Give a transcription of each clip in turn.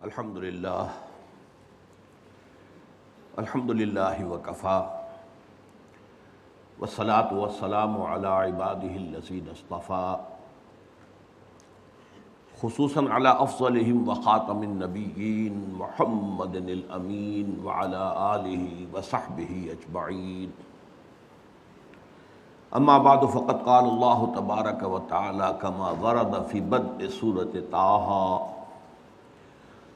الحمدللہ وکفا والصلاة والسلام علی عباده الذین اصطفیٰ خصوصاً علی افضلہم وخاتم النبیین محمد الامین وعلی آلہ وصحبہ اجمعین. اما بعد فقد قال اللہ تبارک وتعالی کما ورد فی بدء سورۃ طٰہٰ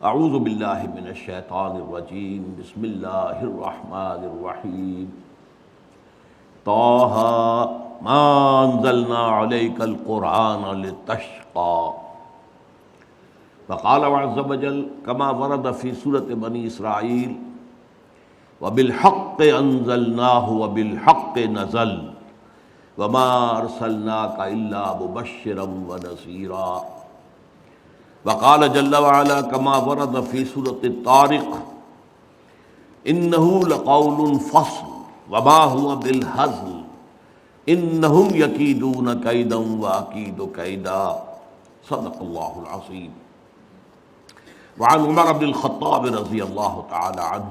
اعوذ باللہ من الشیطان الرجیم بسم اللہ الرحمن الرحیم طٰہٰ ما انزلنا علیک القرآن لتشقى. وقال عز وجل كما ورد في سورة بني إسرائيل وبالحق أنزلناه وبالحق نزل وما أرسلناك إلا مبشرا ونذيرا. وقال جل وعلا كما ورد في سورة الطارق إنه لقول فصل وما هو بالهزل إنهم يكيدون كيدا وأكيد كيدا. صدق الله العظيم. وعن عمر بن الخطاب رضی اللہ تعالی عنہ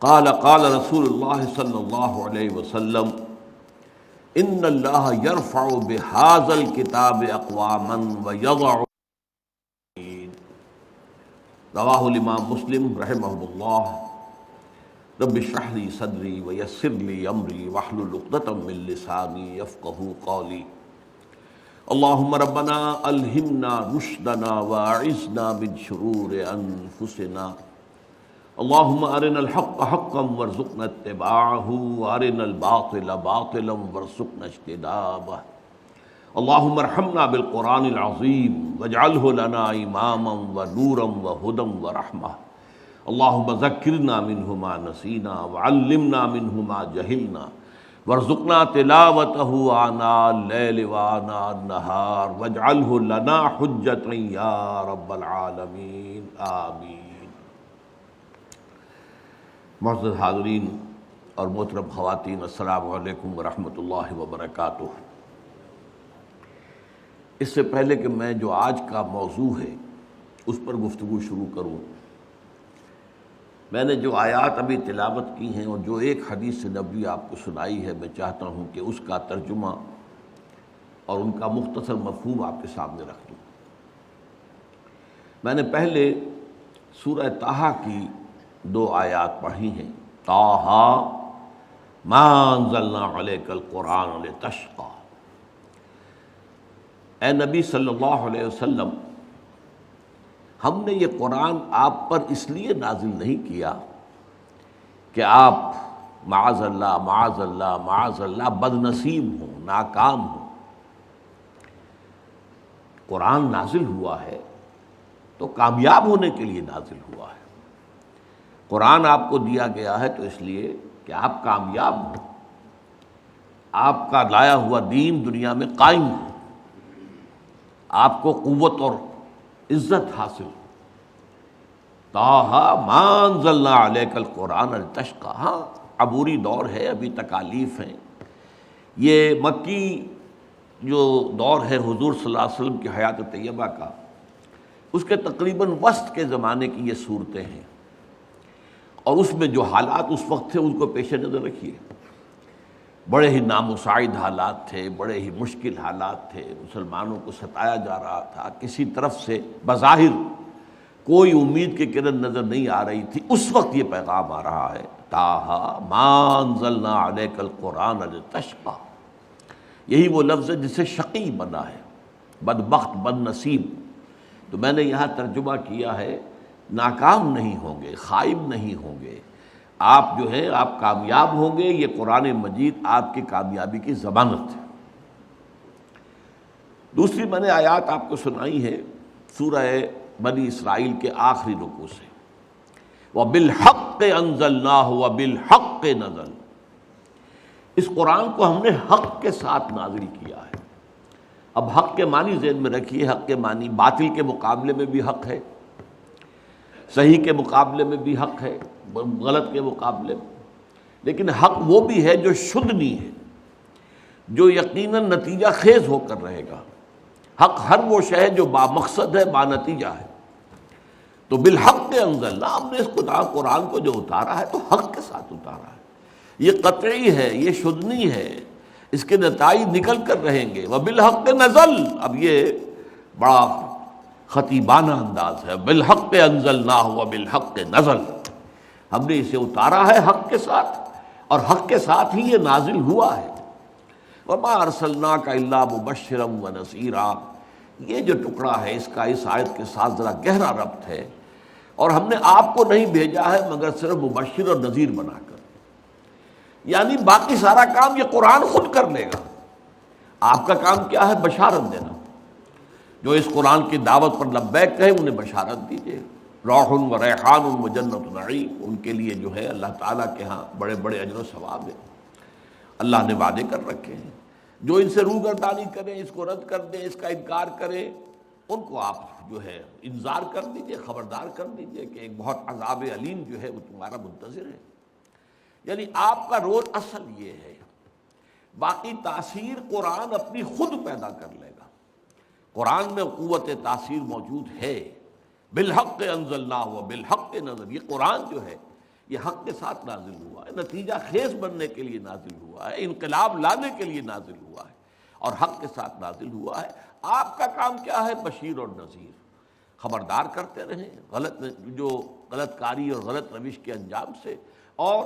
قال قال رسول اللہ صلی اللہ علیہ وسلم ان اللہ یرفع بهذا الكتاب اقواما ویضع. رواہ الامام مسلم رحمہ اللہ. رب اشرح لی صدری ویسر لی امری واحلل عقدۃ من لسانی یفقہوا قولی. اللہم ربنا الہمنا رشدنا واعذنا من شرور انفسنا. اللہم ارنا الحق حقا وارزقنا اتباعہ وارنا الباطل باطلا وارزقنا اجتنابہ. اللہم ارحمنا بالقرآن العظیم واجعلہ لنا اماما ونورا وہدی ورحمہ. اللہم ذکرنا منہ ما نسینا وعلمنا منہ ما جہلنا وارزقنا تلاوتہ آناء اللیل وآناء النہار واجعلہ لنا حجتا یا رب العالمین آمین. معزز حاضرین اور محترم خواتین، السلام علیکم ورحمۃ اللہ وبرکاتہ. اس سے پہلے کہ میں جو آج کا موضوع ہے اس پر گفتگو شروع کروں، میں نے جو آیات ابھی تلاوت کی ہیں اور جو ایک حدیث نبوی آپ کو سنائی ہے، میں چاہتا ہوں کہ اس کا ترجمہ اور ان کا مختصر مفہوم آپ کے سامنے رکھ دوں. میں نے پہلے سورہ طٰہٰ کی 2 آیات پڑھی ہیں. طٰہٰ ما انزلنا علیک القرآن لتشقى. اے نبی صلی اللہ علیہ وسلم، ہم نے یہ قرآن آپ پر اس لیے نازل نہیں کیا کہ آپ معاذ اللہ معاذ اللہ معاذ اللہ بد نصیب ہوں، ناکام ہوں. قرآن نازل ہوا ہے تو کامیاب ہونے کے لیے نازل ہوا ہے. قرآن آپ کو دیا گیا ہے تو اس لیے کہ آپ کامیاب ہوں، آپ کا لایا ہوا دین دنیا میں قائم ہو، آپ کو قوت اور عزت حاصل. طٰہٰ ما انزلنا علیک القرآن لتشقى. ہاں عبوری دور ہے، ابھی تکالیف ہیں. یہ مکی جو دور ہے حضور صلی اللہ علیہ وسلم کی حیات طیبہ کا، اس کے تقریباً وسط کے زمانے کی یہ صورتیں ہیں، اور اس میں جو حالات اس وقت تھے ان کو پیش نظر رکھیے. بڑے ہی نامساعد حالات تھے، بڑے ہی مشکل حالات تھے. مسلمانوں کو ستایا جا رہا تھا، کسی طرف سے بظاہر کوئی امید کی کرن نظر نہیں آ رہی تھی. اس وقت یہ پیغام آ رہا ہے طٰہٰ ما انزلنا علیک القرآن لتشقى. یہی وہ لفظ ہے جس سے شقی بنا ہے، بدبخت بد نصیب. تو میں نے یہاں ترجمہ کیا ہے ناکام نہیں ہوں گے، خائب نہیں ہوں گے، آپ جو ہے آپ کامیاب ہوں گے. یہ قرآن مجید آپ کی کامیابی کی ضمانت ہے. دوسری میں نے آیات آپ کو سنائی ہے سورہ بنی اسرائیل کے آخری رکوع سے. وَبِالْحَقِّ أَنزَلْنَاهُ وَبِالْحَقِّ نَزَلَ. اس قرآن کو ہم نے حق کے ساتھ نازل کیا ہے. اب حق کے معنی ذہن میں رکھیے. حق کے معنی باطل کے مقابلے میں بھی حق ہے، صحیح کے مقابلے میں بھی حق ہے، غلط کے مقابلے میں. لیکن حق وہ بھی ہے جو شدنی ہے، جو یقیناً نتیجہ خیز ہو کر رہے گا. حق ہر وہ شے ہے جو با مقصد ہے، با نتیجہ ہے. تو بالحق انزلنا، ہم نے اس قرآن کو جو اتارا ہے تو حق کے ساتھ اتارا ہے، یہ قطعی ہے، یہ شدنی ہے، اس کے نتائج نکل کر رہیں گے۔ وبالحق نزل، اب یہ بڑا خطیبانہ انداز ہے، بالحق انزلناہ وبالحق نزل، ہم نے اسے اتارا ہے حق کے ساتھ اور حق کے ساتھ ہی یہ نازل ہوا ہے۔ وما ارسلناک الا مبشرا ونذیرا، یہ جو ٹکڑا ہے اس کا اس آیت کے ساتھ ذرا گہرا ربط ہے، اور ہم نے آپ کو نہیں بھیجا ہے مگر صرف مبشر اور نذیر بنا کر، یعنی باقی سارا کام یہ قرآن خود کر لے گا، آپ کا کام کیا ہے؟ بشارت دینا۔ جو اس قرآن کی دعوت پر لبیک کہیں انہیں بشارت دیجیے، روح و ریحان و جنت نعیم، ان کے لیے جو ہے اللہ تعالیٰ کے ہاں بڑے بڑے اجر و ثواب ہیں، اللہ نے وعدے کر رکھے ہیں۔ جو ان سے روگردانی کریں، اس کو رد کر دیں، اس کا انکار کریں، ان کو آپ جو ہے انذار کر دیجئے، خبردار کر دیجئے کہ ایک بہت عذاب علیم جو ہے وہ تمہارا منتظر ہے۔ یعنی آپ کا رول اصل یہ ہے، باقی تاثیر قرآن اپنی خود پیدا کر لے گا۔ قرآن میں قوت تاثیر موجود ہے، بالحق انزلناہ و بالحق نزل، یہ قرآن جو ہے یہ حق کے ساتھ نازل ہوا ہے، نتیجہ خیز بننے کے لیے نازل ہوا ہے، انقلاب لانے کے لیے نازل ہوا ہے اور حق کے ساتھ نازل ہوا ہے۔ آپ کا کام کیا ہے؟ بشیر اور نذیر، خبردار کرتے رہیں غلط کاری اور غلط روش کے انجام سے، اور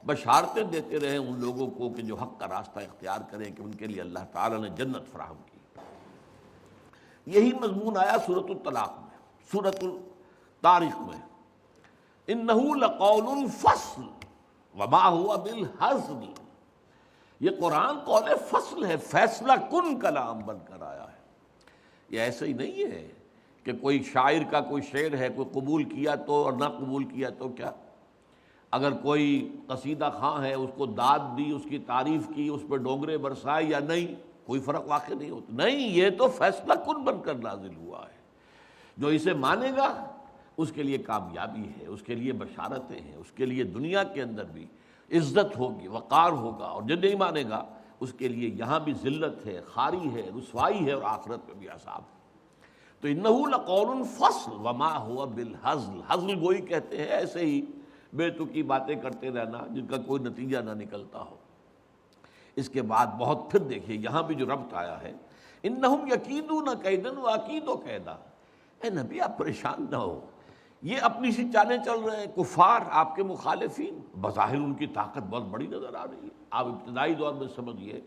بشارتیں دیتے رہیں ان لوگوں کو کہ جو حق کا راستہ اختیار کریں کہ ان کے لیے اللہ تعالیٰ نے جنت فراہم کی۔ یہی مضمون آیا سورۃ الطلاق میں، سورۃ الطارق میں، انہ لقول فصل وما هو بالحزل، یہ قرآن قول فصل ہے، فیصلہ کن کلام بن کر آیا ہے۔ یہ ایسے ہی نہیں ہے کہ کوئی شاعر کا کوئی شعر ہے، کوئی قبول کیا تو اور نہ قبول کیا تو کیا، اگر کوئی قصیدہ خواں ہے اس کو داد دی، اس کی تعریف کی، اس پہ ڈونگرے برسائے یا نہیں، کوئی فرق واقع نہیں ہوتا، نہیں، یہ تو فیصلہ کن بن کر نازل ہوا ہے۔ جو اسے مانے گا اس کے لیے کامیابی ہے، اس کے لیے بشارتیں ہیں، اس کے لیے دنیا کے اندر بھی عزت ہوگی، وقار ہوگا، اور جو نہیں مانے گا اس کے لیے یہاں بھی ذلت ہے، خاری ہے، رسوائی ہے، اور آخرت میں بھی عذاب ہے۔ تو انہ لقول فصل وما هو بالحزل، حزل گوئی کہتے ہیں ایسے ہی بے تکی باتیں کرتے رہنا جن کا کوئی نتیجہ نہ نکلتا ہو۔ اس کے بعد بہت پھر دیکھیے یہاں بھی جو ربط آیا ہے، انہم یکیدون کیدا واکید کیدا، اے نبی آپ پریشان نہ ہو، یہ اپنی سی چالیں چل رہے ہیں، کفار آپ کے مخالفین، بظاہر ان کی طاقت بہت بڑی نظر آ رہی ہے۔ آپ ابتدائی دور میں سمجھیے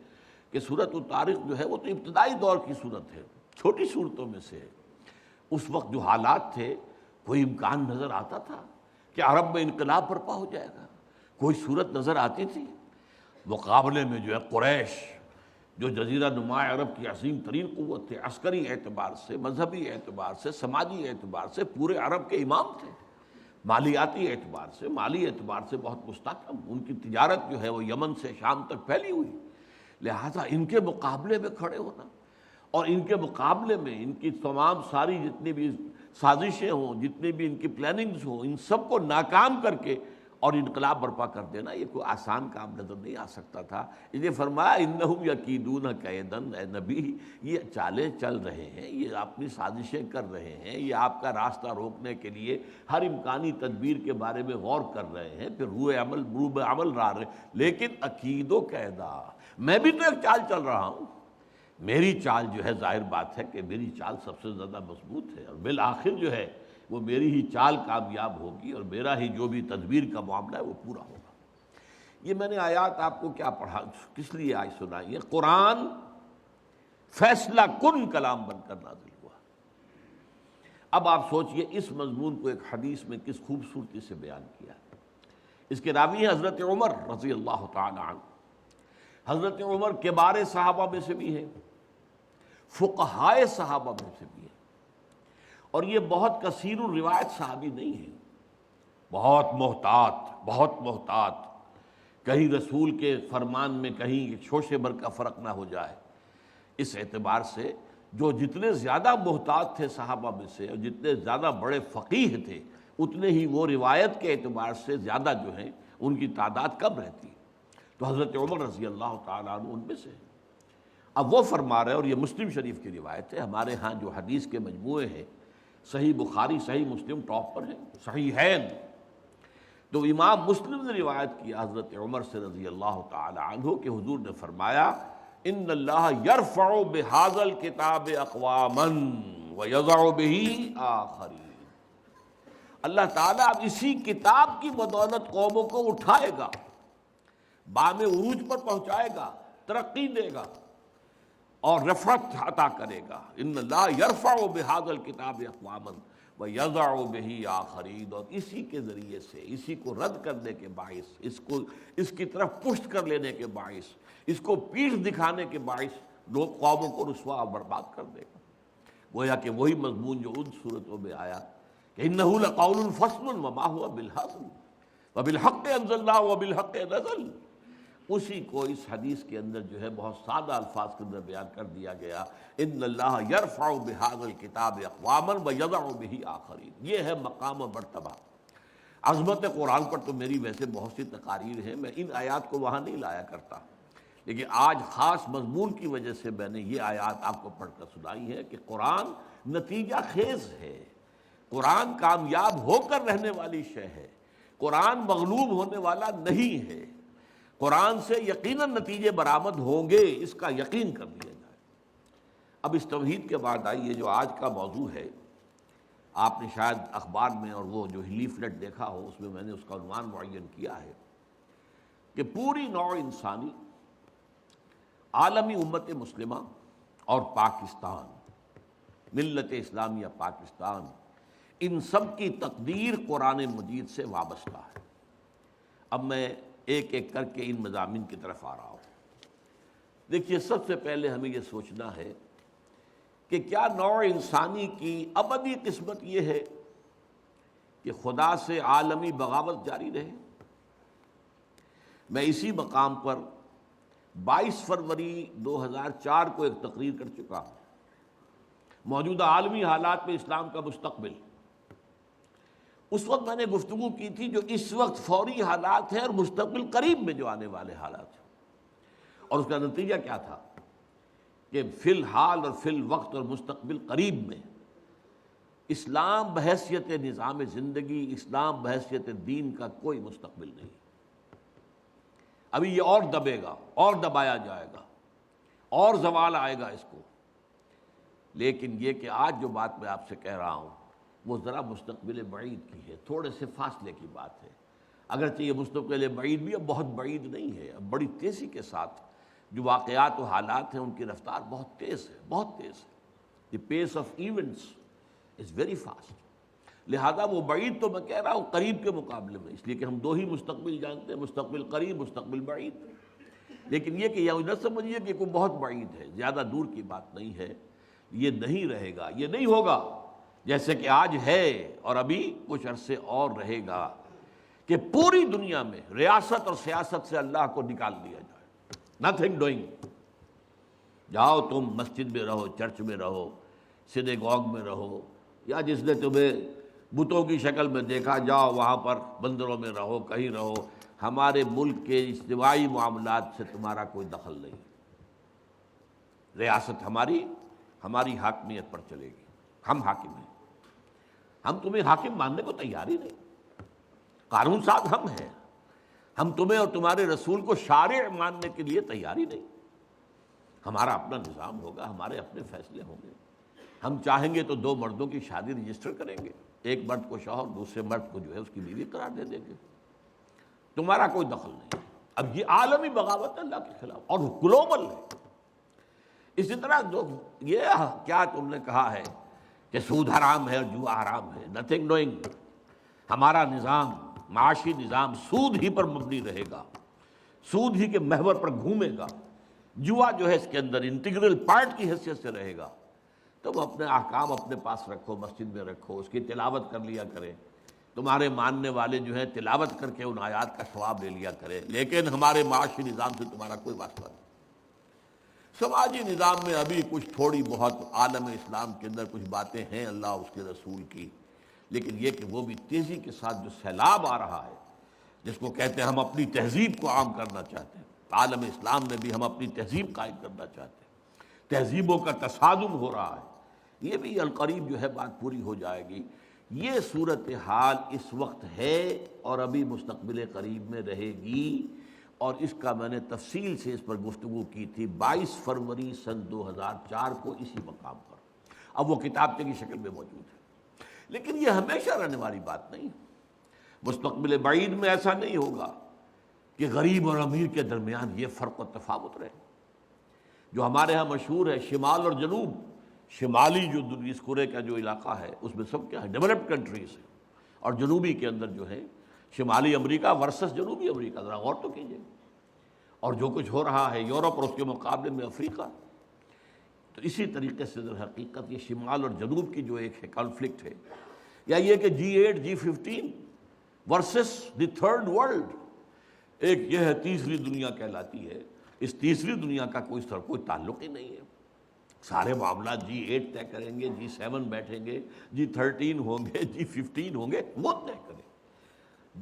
کہ سورۃ الطارق جو ہے وہ تو ابتدائی دور کی صورت ہے، چھوٹی صورتوں میں سے ہے۔ اس وقت جو حالات تھے، کوئی امکان نظر آتا تھا کہ عرب میں انقلاب برپا ہو جائے گا؟ کوئی صورت نظر آتی تھی؟ مقابلے میں جو ہے قریش، جو جزیرہ نما عرب کی عظیم ترین قوت تھے، عسکری اعتبار سے، مذہبی اعتبار سے، سماجی اعتبار سے پورے عرب کے امام تھے، مالیاتی اعتبار سے، مالی اعتبار سے بہت مستحکم، ان کی تجارت جو ہے وہ یمن سے شام تک پھیلی ہوئی، لہذا ان کے مقابلے میں کھڑے ہونا اور ان کے مقابلے میں ان کی تمام ساری جتنی بھی سازشیں ہوں، جتنی بھی ان کی پلاننگز ہوں، ان سب کو ناکام کر کے اور انقلاب برپا کر دینا، یہ کوئی آسان کام نظر نہیں آ سکتا تھا۔ اس لیے فرمایا انہم یکیدون کیدا، اے نبی یہ چالیں چل رہے ہیں، یہ اپنی سازشیں کر رہے ہیں، یہ آپ کا راستہ روکنے کے لیے ہر امکانی تدبیر کے بارے میں غور کر رہے ہیں، پھر روح عمل را رہے ہیں، لیکن عقید و قیدا، میں بھی تو ایک چال چل رہا ہوں، میری چال جو ہے ظاہر بات ہے کہ میری چال سب سے زیادہ مضبوط ہے، اور بالآخر جو ہے وہ میری ہی چال کامیاب ہوگی، اور میرا ہی جو بھی تدبیر کا معاملہ ہے وہ پورا ہوگا۔ یہ میں نے آیات آپ کو کیا پڑھا، کس لیے آج سنائی ہے؟ قرآن فیصلہ کن کلام بن کر نازل ہوا۔ اب آپ سوچئے اس مضمون کو ایک حدیث میں کس خوبصورتی سے بیان کیا ہے۔ اس کے راوی ہیں حضرت عمر رضی اللہ تعالی عنہ۔ حضرت عمر کبار صحابہ میں سے بھی ہیں، فقہائے صحابہ میں سے بھی ہیں، اور یہ بہت کثیر الروایت صحابی نہیں ہے، بہت محتاط، کہیں رسول کے فرمان میں کہیں شوشے بھر کا فرق نہ ہو جائے، اس اعتبار سے جو جتنے زیادہ محتاط تھے صحابہ میں سے اور جتنے زیادہ بڑے فقیہ تھے، اتنے ہی وہ روایت کے اعتبار سے زیادہ جو ہیں ان کی تعداد کم رہتی ہے۔ تو حضرت عمر رضی اللہ تعالیٰ عنہ ان میں سے ہیں۔ اب وہ فرما رہے ہیں، اور یہ مسلم شریف کی روایت ہے، ہمارے ہاں جو حدیث کے مجموعے ہیں صحیح بخاری صحیح مسلم ٹاپ پر ہے، صحیحین۔ تو امام مسلم نے روایت کیا حضرت عمر سے رضی اللہ تعالی عنہ کہ حضور نے فرمایا ان اللہ یرفع بہذا الکتاب اقواما ویضع بہ آخرین، اللہ تعالیٰ اب اسی کتاب کی بدولت قوموں کو اٹھائے گا، بام عروج پر پہنچائے گا، ترقی دے گا اور رفعت عطا کرے گا۔ ان اللہ یرفع بہذا الکتاب اقواما ویضع بہ آخرین، اور اسی کے ذریعے سے، اسی کو رد کرنے کے باعث، اس کی طرف پشت کر لینے کے باعث، اس کو پیٹھ دکھانے کے باعث لوگ قوموں کو رسوا اور برباد کر دے گا۔ گویا کہ وہی مضمون جو ان صورتوں میں آیا کہ انہ لقول فصل وما هو بالهزل وبالحق انزلناه وبالحق نزل، اسی کو اس حدیث کے اندر جو ہے بہت سادہ الفاظ کے اندر بیان کر دیا گیا، ان اللہ یرفع بهذا الکتاب اقواما ویضع بہ آخرین۔ یہ ہے مقام و مرتبہ۔ عظمت قرآن پر تو میری ویسے بہت سی تقاریر ہیں، میں ان آیات کو وہاں نہیں لایا کرتا، لیکن آج خاص مضمون کی وجہ سے میں نے یہ آیات آپ کو پڑھ کر سنائی ہے کہ قرآن نتیجہ خیز ہے، قرآن کامیاب ہو کر رہنے والی شے ہے، قرآن مغلوب ہونے والا نہیں ہے، قرآن سے یقیناً نتیجے برآمد ہوں گے، اس کا یقین کر لیا جائے۔ اب اس توحید کے بعد آئیے جو آج کا موضوع ہے، آپ نے شاید اخبار میں اور وہ جو لیفلیٹ دیکھا ہو، اس میں میں نے اس کا عنوان معین کیا ہے کہ پوری نوع انسانی، عالمی امت مسلمہ اور پاکستان، ملت اسلامیہ پاکستان، ان سب کی تقدیر قرآن مجید سے وابستہ ہے۔ اب میں ایک ایک کر کے ان مضامین کی طرف آ رہا ہوں۔ دیکھیے، سب سے پہلے ہمیں یہ سوچنا ہے کہ کیا نوع انسانی کی ابدی قسمت یہ ہے کہ خدا سے عالمی بغاوت جاری رہے؟ میں اسی مقام پر 22 فروری 2004 کو ایک تقریر کر چکا ہوں، موجودہ عالمی حالات میں اسلام کا مستقبل۔ اس وقت میں نے گفتگو کی تھی جو اس وقت فوری حالات ہیں اور مستقبل قریب میں جو آنے والے حالات ہیں، اور اس کا نتیجہ کیا تھا کہ فی الحال اور فی الوقت اور مستقبل قریب میں اسلام بحیثیت نظام زندگی، اسلام بحیثیت دین کا کوئی مستقبل نہیں۔ ابھی یہ اور دبے گا اور دبایا جائے گا اور زوال آئے گا اس کو، لیکن یہ کہ آج جو بات میں آپ سے کہہ رہا ہوں وہ ذرا مستقبل بعید کی ہے، تھوڑے سے فاصلے کی بات ہے، اگرچہ یہ مستقبل بعید بھی اب بہت بعید نہیں ہے، اب بڑی تیزی کے ساتھ جو واقعات و حالات ہیں ان کی رفتار بہت تیز ہے، بہت تیز ہے۔ The pace of events is very fast, لہذا وہ بعید تو میں کہہ رہا ہوں قریب کے مقابلے میں، اس لیے کہ ہم دو ہی مستقبل جانتے ہیں، مستقبل قریب، مستقبل بعید، لیکن یہ کہ یہ نہ سمجھیے کہ کوئی بہت بعید ہے، زیادہ دور کی بات نہیں ہے، یہ نہیں رہے گا، یہ نہیں ہوگا جیسے کہ آج ہے اور ابھی کچھ عرصے اور رہے گا کہ پوری دنیا میں ریاست اور سیاست سے اللہ کو نکال دیا جائے۔ نتھنگ ڈوئنگ، جاؤ تم مسجد میں رہو، چرچ میں رہو، سینیگوگ میں رہو، یا جس نے تمہیں بتوں کی شکل میں دیکھا جاؤ وہاں پر مندروں میں رہو، کہیں رہو، ہمارے ملک کے اجتماعی معاملات سے تمہارا کوئی دخل نہیں، ریاست ہماری حاکمیت پر چلے گی، ہم حاکم ہیں، ہم تمہیں حاکم ماننے کو تیار ہی نہیں، قانون ساز ہم ہیں، ہم تمہیں اور تمہارے رسول کو شارع ماننے کے لیے تیار ہی نہیں، ہمارا اپنا نظام ہوگا، ہمارے اپنے فیصلے ہوں گے، ہم چاہیں گے تو 2 مردوں کی شادی رجسٹر کریں گے، ایک مرد کو شوہر، دوسرے مرد کو جو ہے اس کی بیوی قرار دے دیں گے، تمہارا کوئی دخل نہیں۔ اب یہ عالمی بغاوت ہے اللہ کے خلاف اور گلوبل ہے۔ اسی طرح جو یہ کیا تم نے کہا ہے کہ سود حرام ہے اور جوا حرام ہے، نتھنگ ڈوئنگ، ہمارا نظام، معاشی نظام سود ہی پر مبنی رہے گا، سود ہی کے محور پر گھومے گا، جوا جو ہے اس کے اندر انٹیگرل پارٹ کی حیثیت سے رہے گا۔ تم اپنے احکام اپنے پاس رکھو، مسجد میں رکھو، اس کی تلاوت کر لیا کریں، تمہارے ماننے والے جو ہیں تلاوت کر کے ان آیات کا ثواب لے لیا کریں، لیکن ہمارے معاشی نظام سے تمہارا کوئی واسطہ نہیں۔ سماجی نظام میں ابھی کچھ تھوڑی بہت عالم اسلام کے اندر کچھ باتیں ہیں اللہ اس کے رسول کی، لیکن یہ کہ وہ بھی تیزی کے ساتھ جو سیلاب آ رہا ہے، جس کو کہتے ہیں ہم اپنی تہذیب کو عام کرنا چاہتے ہیں، عالم اسلام میں بھی ہم اپنی تہذیب قائم کرنا چاہتے ہیں، تہذیبوں کا تصادم ہو رہا ہے، یہ بھی القریب جو ہے بات پوری ہو جائے گی۔ یہ صورتحال اس وقت ہے اور ابھی مستقبل قریب میں رہے گی، اور اس کا میں نے تفصیل سے اس پر گفتگو کی تھی 22 فروری سن 2004 کو اسی مقام پر۔ اب وہ کتابچے کی شکل میں موجود ہے، لیکن یہ ہمیشہ رہنے والی بات نہیں۔ مستقبل بعید میں ایسا نہیں ہوگا کہ غریب اور امیر کے درمیان یہ فرق و تفاوت رہے۔ جو ہمارے ہاں مشہور ہے شمال اور جنوب، شمالی جو اس کرے کا جو علاقہ ہے اس میں سب کیا ہے، ڈیولپڈ کنٹریز ہیں، اور جنوبی کے اندر جو ہے شمالی امریکہ ورسس جنوبی امریکہ، ذرا غور تو کیجیے، اور جو کچھ ہو رہا ہے یورپ اور اس کے مقابلے میں افریقہ۔ تو اسی طریقے سے در حقیقت یہ شمال اور جنوب کی جو ایک ہے کانفلکٹ ہے، یا یہ کہ G8 G15 versus the third world, ایک یہ ہے تیسری دنیا کہلاتی ہے۔ اس تیسری دنیا کا کوئی تعلق ہی نہیں ہے، سارے معاملات G8 طے کریں گے، G7 بیٹھیں گے، G13 ہوں گے، G15 ہوں گے، وہ طے کریں۔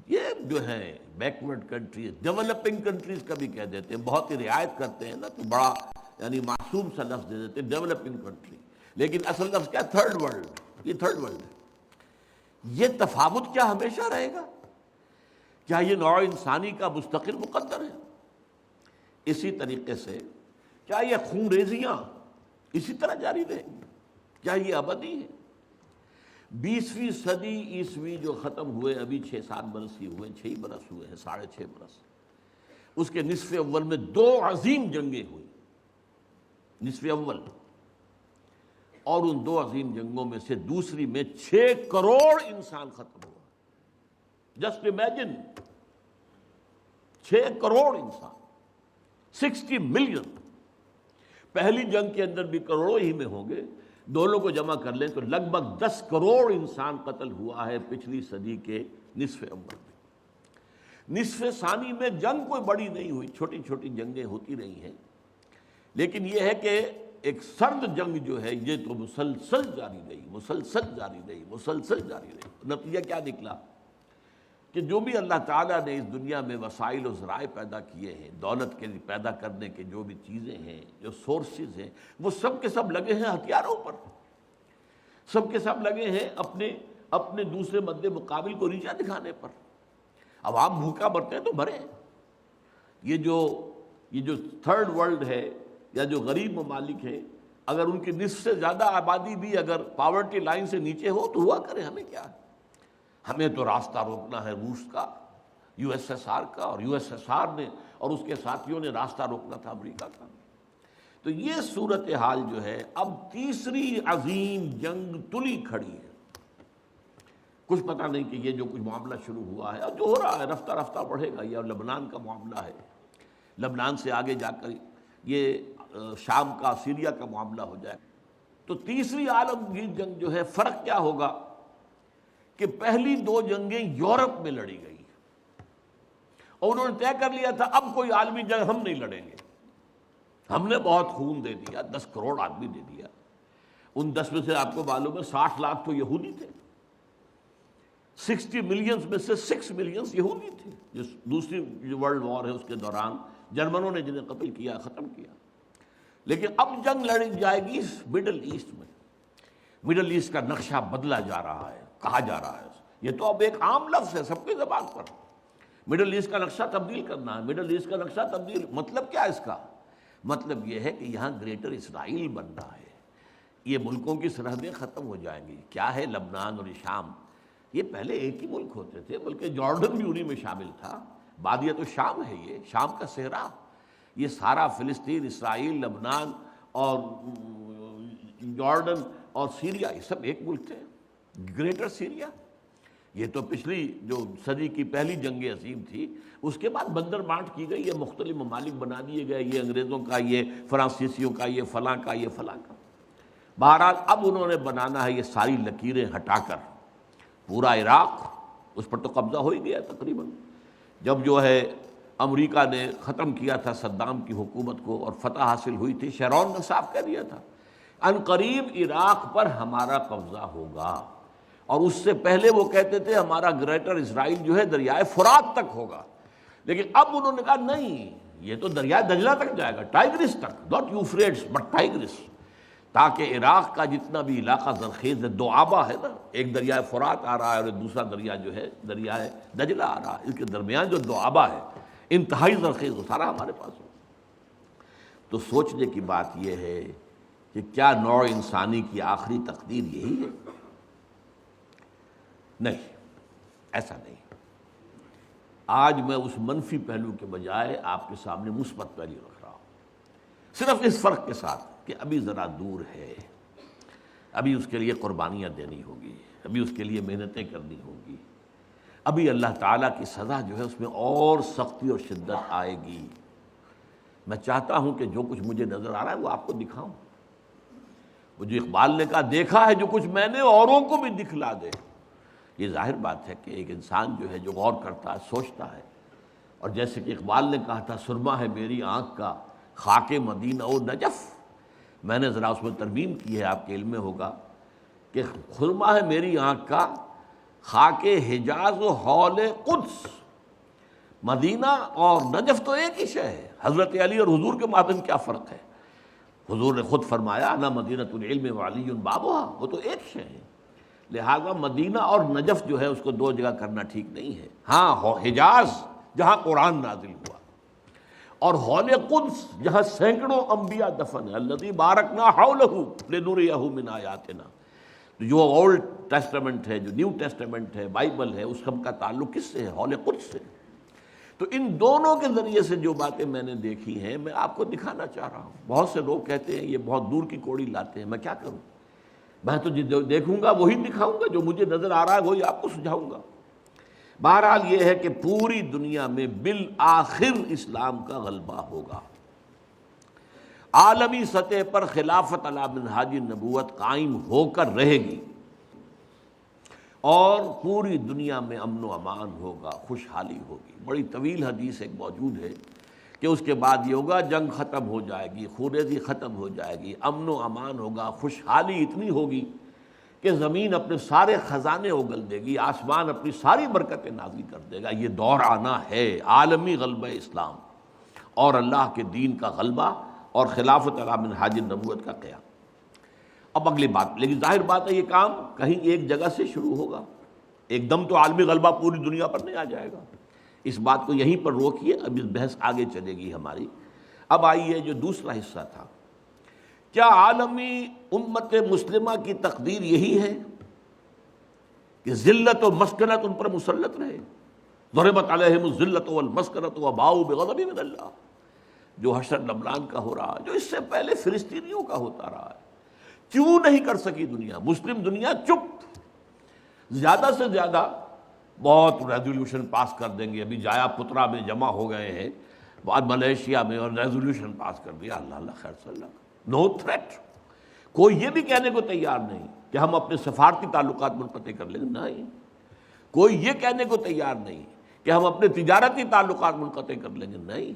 یہ جو ہے بیکورڈ کنٹریز، ڈیولپنگ کنٹریز کا بھی کہہ دیتے ہیں، بہت ہی رعایت کرتے ہیں نا، تو بڑا یعنی معصوم سا لفظ دے دیتے ہیں ڈیولپنگ کنٹری، لیکن اصل لفظ کیا، تھرڈ ورلڈ، یہ تھرڈ ورلڈ ہے۔ یہ تفاوت کیا ہمیشہ رہے گا؟ کیا یہ نوع انسانی کا مستقل مقدر ہے؟ اسی طریقے سے کیا یہ خون ریزیاں اسی طرح جاری رہیں گی؟ کیا یہ ابدی ہے؟ 20ویں صدی عیسوی جو ختم ہوئے ابھی 6-7 برس ہی ہوئے، 6 برس ہوئے ہیں، 6.5 برس، اس کے نصف اول میں 2 عظیم جنگیں ہوئی، نصف اول، اور ان 2 عظیم جنگوں میں سے دوسری میں 6 کروڑ انسان ختم ہوا۔ جسٹ امیجن، 6 کروڑ انسان، 60 ملین۔ پہلی جنگ کے اندر بھی کروڑوں ہی میں ہوں گے، دونوں کو جمع کر لیں تو لگ بھگ 10 کروڑ انسان قتل ہوا ہے پچھلی صدی کے نصف اول میں۔ نصف ثانی میں جنگ کوئی بڑی نہیں ہوئی، چھوٹی چھوٹی جنگیں ہوتی رہی ہیں، لیکن یہ ہے کہ ایک سرد جنگ جو ہے یہ تو مسلسل جاری رہی، مسلسل جاری رہی، مسلسل جاری رہی۔ نتیجہ کیا نکلا کہ جو بھی اللہ تعالیٰ نے اس دنیا میں وسائل و ذرائع پیدا کیے ہیں، دولت کے لیے پیدا کرنے کے جو بھی چیزیں ہیں، جو سورسز ہیں، وہ سب کے سب لگے ہیں ہتھیاروں پر، سب کے سب لگے ہیں اپنے دوسرے مد مقابل کو نیچا دکھانے پر۔ اب آپ بھوکا مرتے ہیں تو مریں۔ یہ جو تھرڈ ورلڈ ہے یا جو غریب ممالک ہیں، اگر ان کی نصف سے زیادہ آبادی بھی اگر پاورٹی لائن سے نیچے ہو تو ہوا کرے، ہمیں کیا ہے؟ ہمیں تو راستہ روکنا ہے روس کا، USSR کا، اور USSR نے اور اس کے ساتھیوں نے راستہ روکنا تھا امریکہ کا۔ تو یہ صورتحال جو ہے اب تیسری عظیم جنگ تلی کھڑی ہے۔ کچھ پتہ نہیں کہ یہ جو کچھ معاملہ شروع ہوا ہے اور جو ہو رہا ہے رفتہ رفتہ بڑھے گا، یہ لبنان کا معاملہ ہے، لبنان سے آگے جا کر یہ شام کا، سیریا کا معاملہ ہو جائے۔ تو تیسری عالمگیر جنگ جو ہے، فرق کیا ہوگا کہ پہلی 2 جنگیں یورپ میں لڑی گئی اور انہوں نے طے کر لیا تھا اب کوئی عالمی جنگ ہم نہیں لڑیں گے، ہم نے بہت خون دے دیا، 10 کروڑ آدمی دے دیا۔ ان 10 میں سے آپ کو معلوم ہے 60 لاکھ تو یہودی تھے، 60 ملینز میں سے 6 ملینز یہودی تھے، جس دوسری ورلڈ وار ہے اس کے دوران جرمنوں نے جنہیں قتل کیا، ختم کیا۔ لیکن اب جنگ لڑی جائے گی مڈل ایسٹ میں۔ مڈل ایسٹ کا نقشہ بدلا جا رہا ہے، کہا جا رہا ہے، یہ تو اب ایک عام لفظ ہے سب کی زبان پر، مڈل ایسٹ کا نقشہ تبدیل کرنا ہے، مڈل ایسٹ کا نقشہ تبدیل۔ مطلب کیا اس کا؟ مطلب یہ ہے کہ یہاں گریٹر اسرائیل بن رہا ہے، یہ ملکوں کی سرحدیں ختم ہو جائیں گی۔ کیا ہے لبنان اور شام، یہ پہلے ایک ہی ملک ہوتے تھے، بلکہ جارڈن بھی انہی میں شامل تھا، بعد یہ تو شام ہے، یہ شام کا صحرا، یہ سارا فلسطین، اسرائیل، لبنان اور جارڈن اور سیریا، یہ سب ایک ملک تھے، گریٹر سیریا۔ یہ تو پچھلی جو صدی کی پہلی جنگ عظیم تھی، اس کے بعد بندر بانٹ کی گئی، یہ مختلف ممالک بنا دیے گئے، یہ انگریزوں کا، یہ فرانسیسیوں کا، یہ فلاں کا، یہ فلاں کا۔ بہرحال اب انہوں نے بنانا ہے یہ ساری لکیریں ہٹا کر پورا عراق، اس پر تو قبضہ ہو ہی گیا تقریباً، جب جو ہے امریکہ نے ختم کیا تھا صدام کی حکومت کو اور فتح حاصل ہوئی تھی، شیرون نے صاف کہہ دیا تھا عنقریب عراق پر ہمارا قبضہ ہوگا، اور اس سے پہلے وہ کہتے تھے ہمارا گریٹر اسرائیل جو ہے دریائے فرات تک ہوگا، لیکن اب انہوں نے کہا نہیں، یہ تو دریائے دجلہ تک جائے گا، ٹائگرس تک، ناٹ یوفریٹس بٹ ٹائگرس۔ تاکہ عراق کا جتنا بھی علاقہ زرخیز ہے، دو آبا ہے نا، ایک دریائے فرات آ رہا ہے اور دوسرا دریا جو ہے دریائے دجلہ آ رہا ہے، اس کے درمیان جو دو آبا ہے انتہائی زرخیز، وہ سارا ہمارے پاس ہو۔ تو سوچنے کی بات یہ ہے کہ کیا نوع انسانی کی آخری تقدیر یہی ہے؟ نہیں، ایسا نہیں۔ آج میں اس منفی پہلو کے بجائے آپ کے سامنے مثبت پہلو رکھ رہا ہوں، صرف اس فرق کے ساتھ کہ ابھی ذرا دور ہے، ابھی اس کے لیے قربانیاں دینی ہوگی، ابھی اس کے لیے محنتیں کرنی ہوگی، ابھی اللہ تعالیٰ کی سزا جو ہے اس میں اور سختی اور شدت آئے گی۔ میں چاہتا ہوں کہ جو کچھ مجھے نظر آ رہا ہے وہ آپ کو دکھاؤں، وہ جو اقبال نے کہا دیکھا ہے جو کچھ میں نے اوروں کو بھی دکھلا دے۔ یہ ظاہر بات ہے کہ ایک انسان جو ہے جو غور کرتا ہے، سوچتا ہے، اور جیسے کہ اقبال نے کہا تھا سرما ہے میری آنکھ کا خاک مدینہ و نجف، میں نے ذرا اس میں ترمیم کی ہے، آپ کے علم میں ہوگا کہ سرما ہے میری آنکھ کا خاک حجاز و حول قدس، مدینہ اور نجف تو ایک ہی شے ہے۔ حضرت علی اور حضور کے مابین کیا فرق ہے؟ حضور نے خود فرمایا انا مدینۃ العلم وعلی بابھا، وہ تو ایک شے ہے۔ لہذا مدینہ اور نجف جو ہے اس کو دو جگہ کرنا ٹھیک نہیں ہے۔ ہاں، حجاز جہاں قرآن نازل ہوا، اور حول قدس جہاں سینکڑوں انبیاء دفن ہیں، الذی بارکنا حولہ لنریہ من آیاتنا۔ جو اولڈ ٹیسٹمنٹ ہے، جو نیو ٹیسٹمنٹ ہے، بائبل ہے، اس سب کا تعلق کس سے ہے؟ حول قدس سے۔ تو ان دونوں کے ذریعے سے جو باتیں میں نے دیکھی ہیں میں آپ کو دکھانا چاہ رہا ہوں۔ بہت سے لوگ کہتے ہیں یہ بہت دور کی کوڑی لاتے ہیں، میں کیا کروں؟ میں تو جو دیکھوں گا وہی دکھاؤں گا، جو مجھے نظر آ رہا ہے وہی آپ کو سجھاؤں گا۔ بہرحال یہ ہے کہ پوری دنیا میں بالآخر اسلام کا غلبہ ہوگا، عالمی سطح پر خلافت علی منہاج النبوت قائم ہو کر رہے گی، اور پوری دنیا میں امن و امان ہوگا، خوشحالی ہوگی۔ بڑی طویل حدیث ایک موجود ہے کہ اس کے بعد یہ ہوگا جنگ ختم ہو جائے گی، خونریزی ختم ہو جائے گی، امن و امان ہوگا، خوشحالی اتنی ہوگی کہ زمین اپنے سارے خزانے اگل دے گی، آسمان اپنی ساری برکتیں نازل کر دے گا۔ یہ دور آنا ہے، عالمی غلبہ اسلام اور اللہ کے دین کا غلبہ اور خلافت علی منہاج النبوت کا قیام۔ اب اگلی بات، لیکن ظاہر بات ہے یہ کام کہیں ایک جگہ سے شروع ہوگا، ایک دم تو عالمی غلبہ پوری دنیا پر نہیں آ جائے گا۔ اس بات کو یہیں پر روکیے، اب اس بحث آگے چلے گی ہماری۔ اب آئیے جو دوسرا حصہ تھا، کیا عالمی امت مسلمہ کی تقدیر یہی ہے کہ ذلت و مسکنت ان پر مسلط رہے؟ ضربت علیہم الذلۃ والمسکنۃ وباؤوا بغضب من اللہ، جو حشر لبنان کا ہو رہا ہے، جو اس سے پہلے فلسطینیوں کا ہوتا رہا ہے۔ کیوں نہیں کر سکی دنیا؟ مسلم دنیا چپ، زیادہ سے زیادہ بہت ریزولوشن پاس کر دیں گے، ابھی جایا پترا میں جمع ہو گئے ہیں، بعد ملیشیا میں، اور ریزولوشن پاس کر دیا، اللہ اللہ خیر صلی اللہ۔ نو تھریٹ، کوئی یہ بھی کہنے کو تیار نہیں کہ ہم اپنے سفارتی تعلقات منقطع کر لیں گے، نہیں۔ کوئی یہ کہنے کو تیار نہیں کہ ہم اپنے تجارتی تعلقات منقطع کر لیں گے، نہیں۔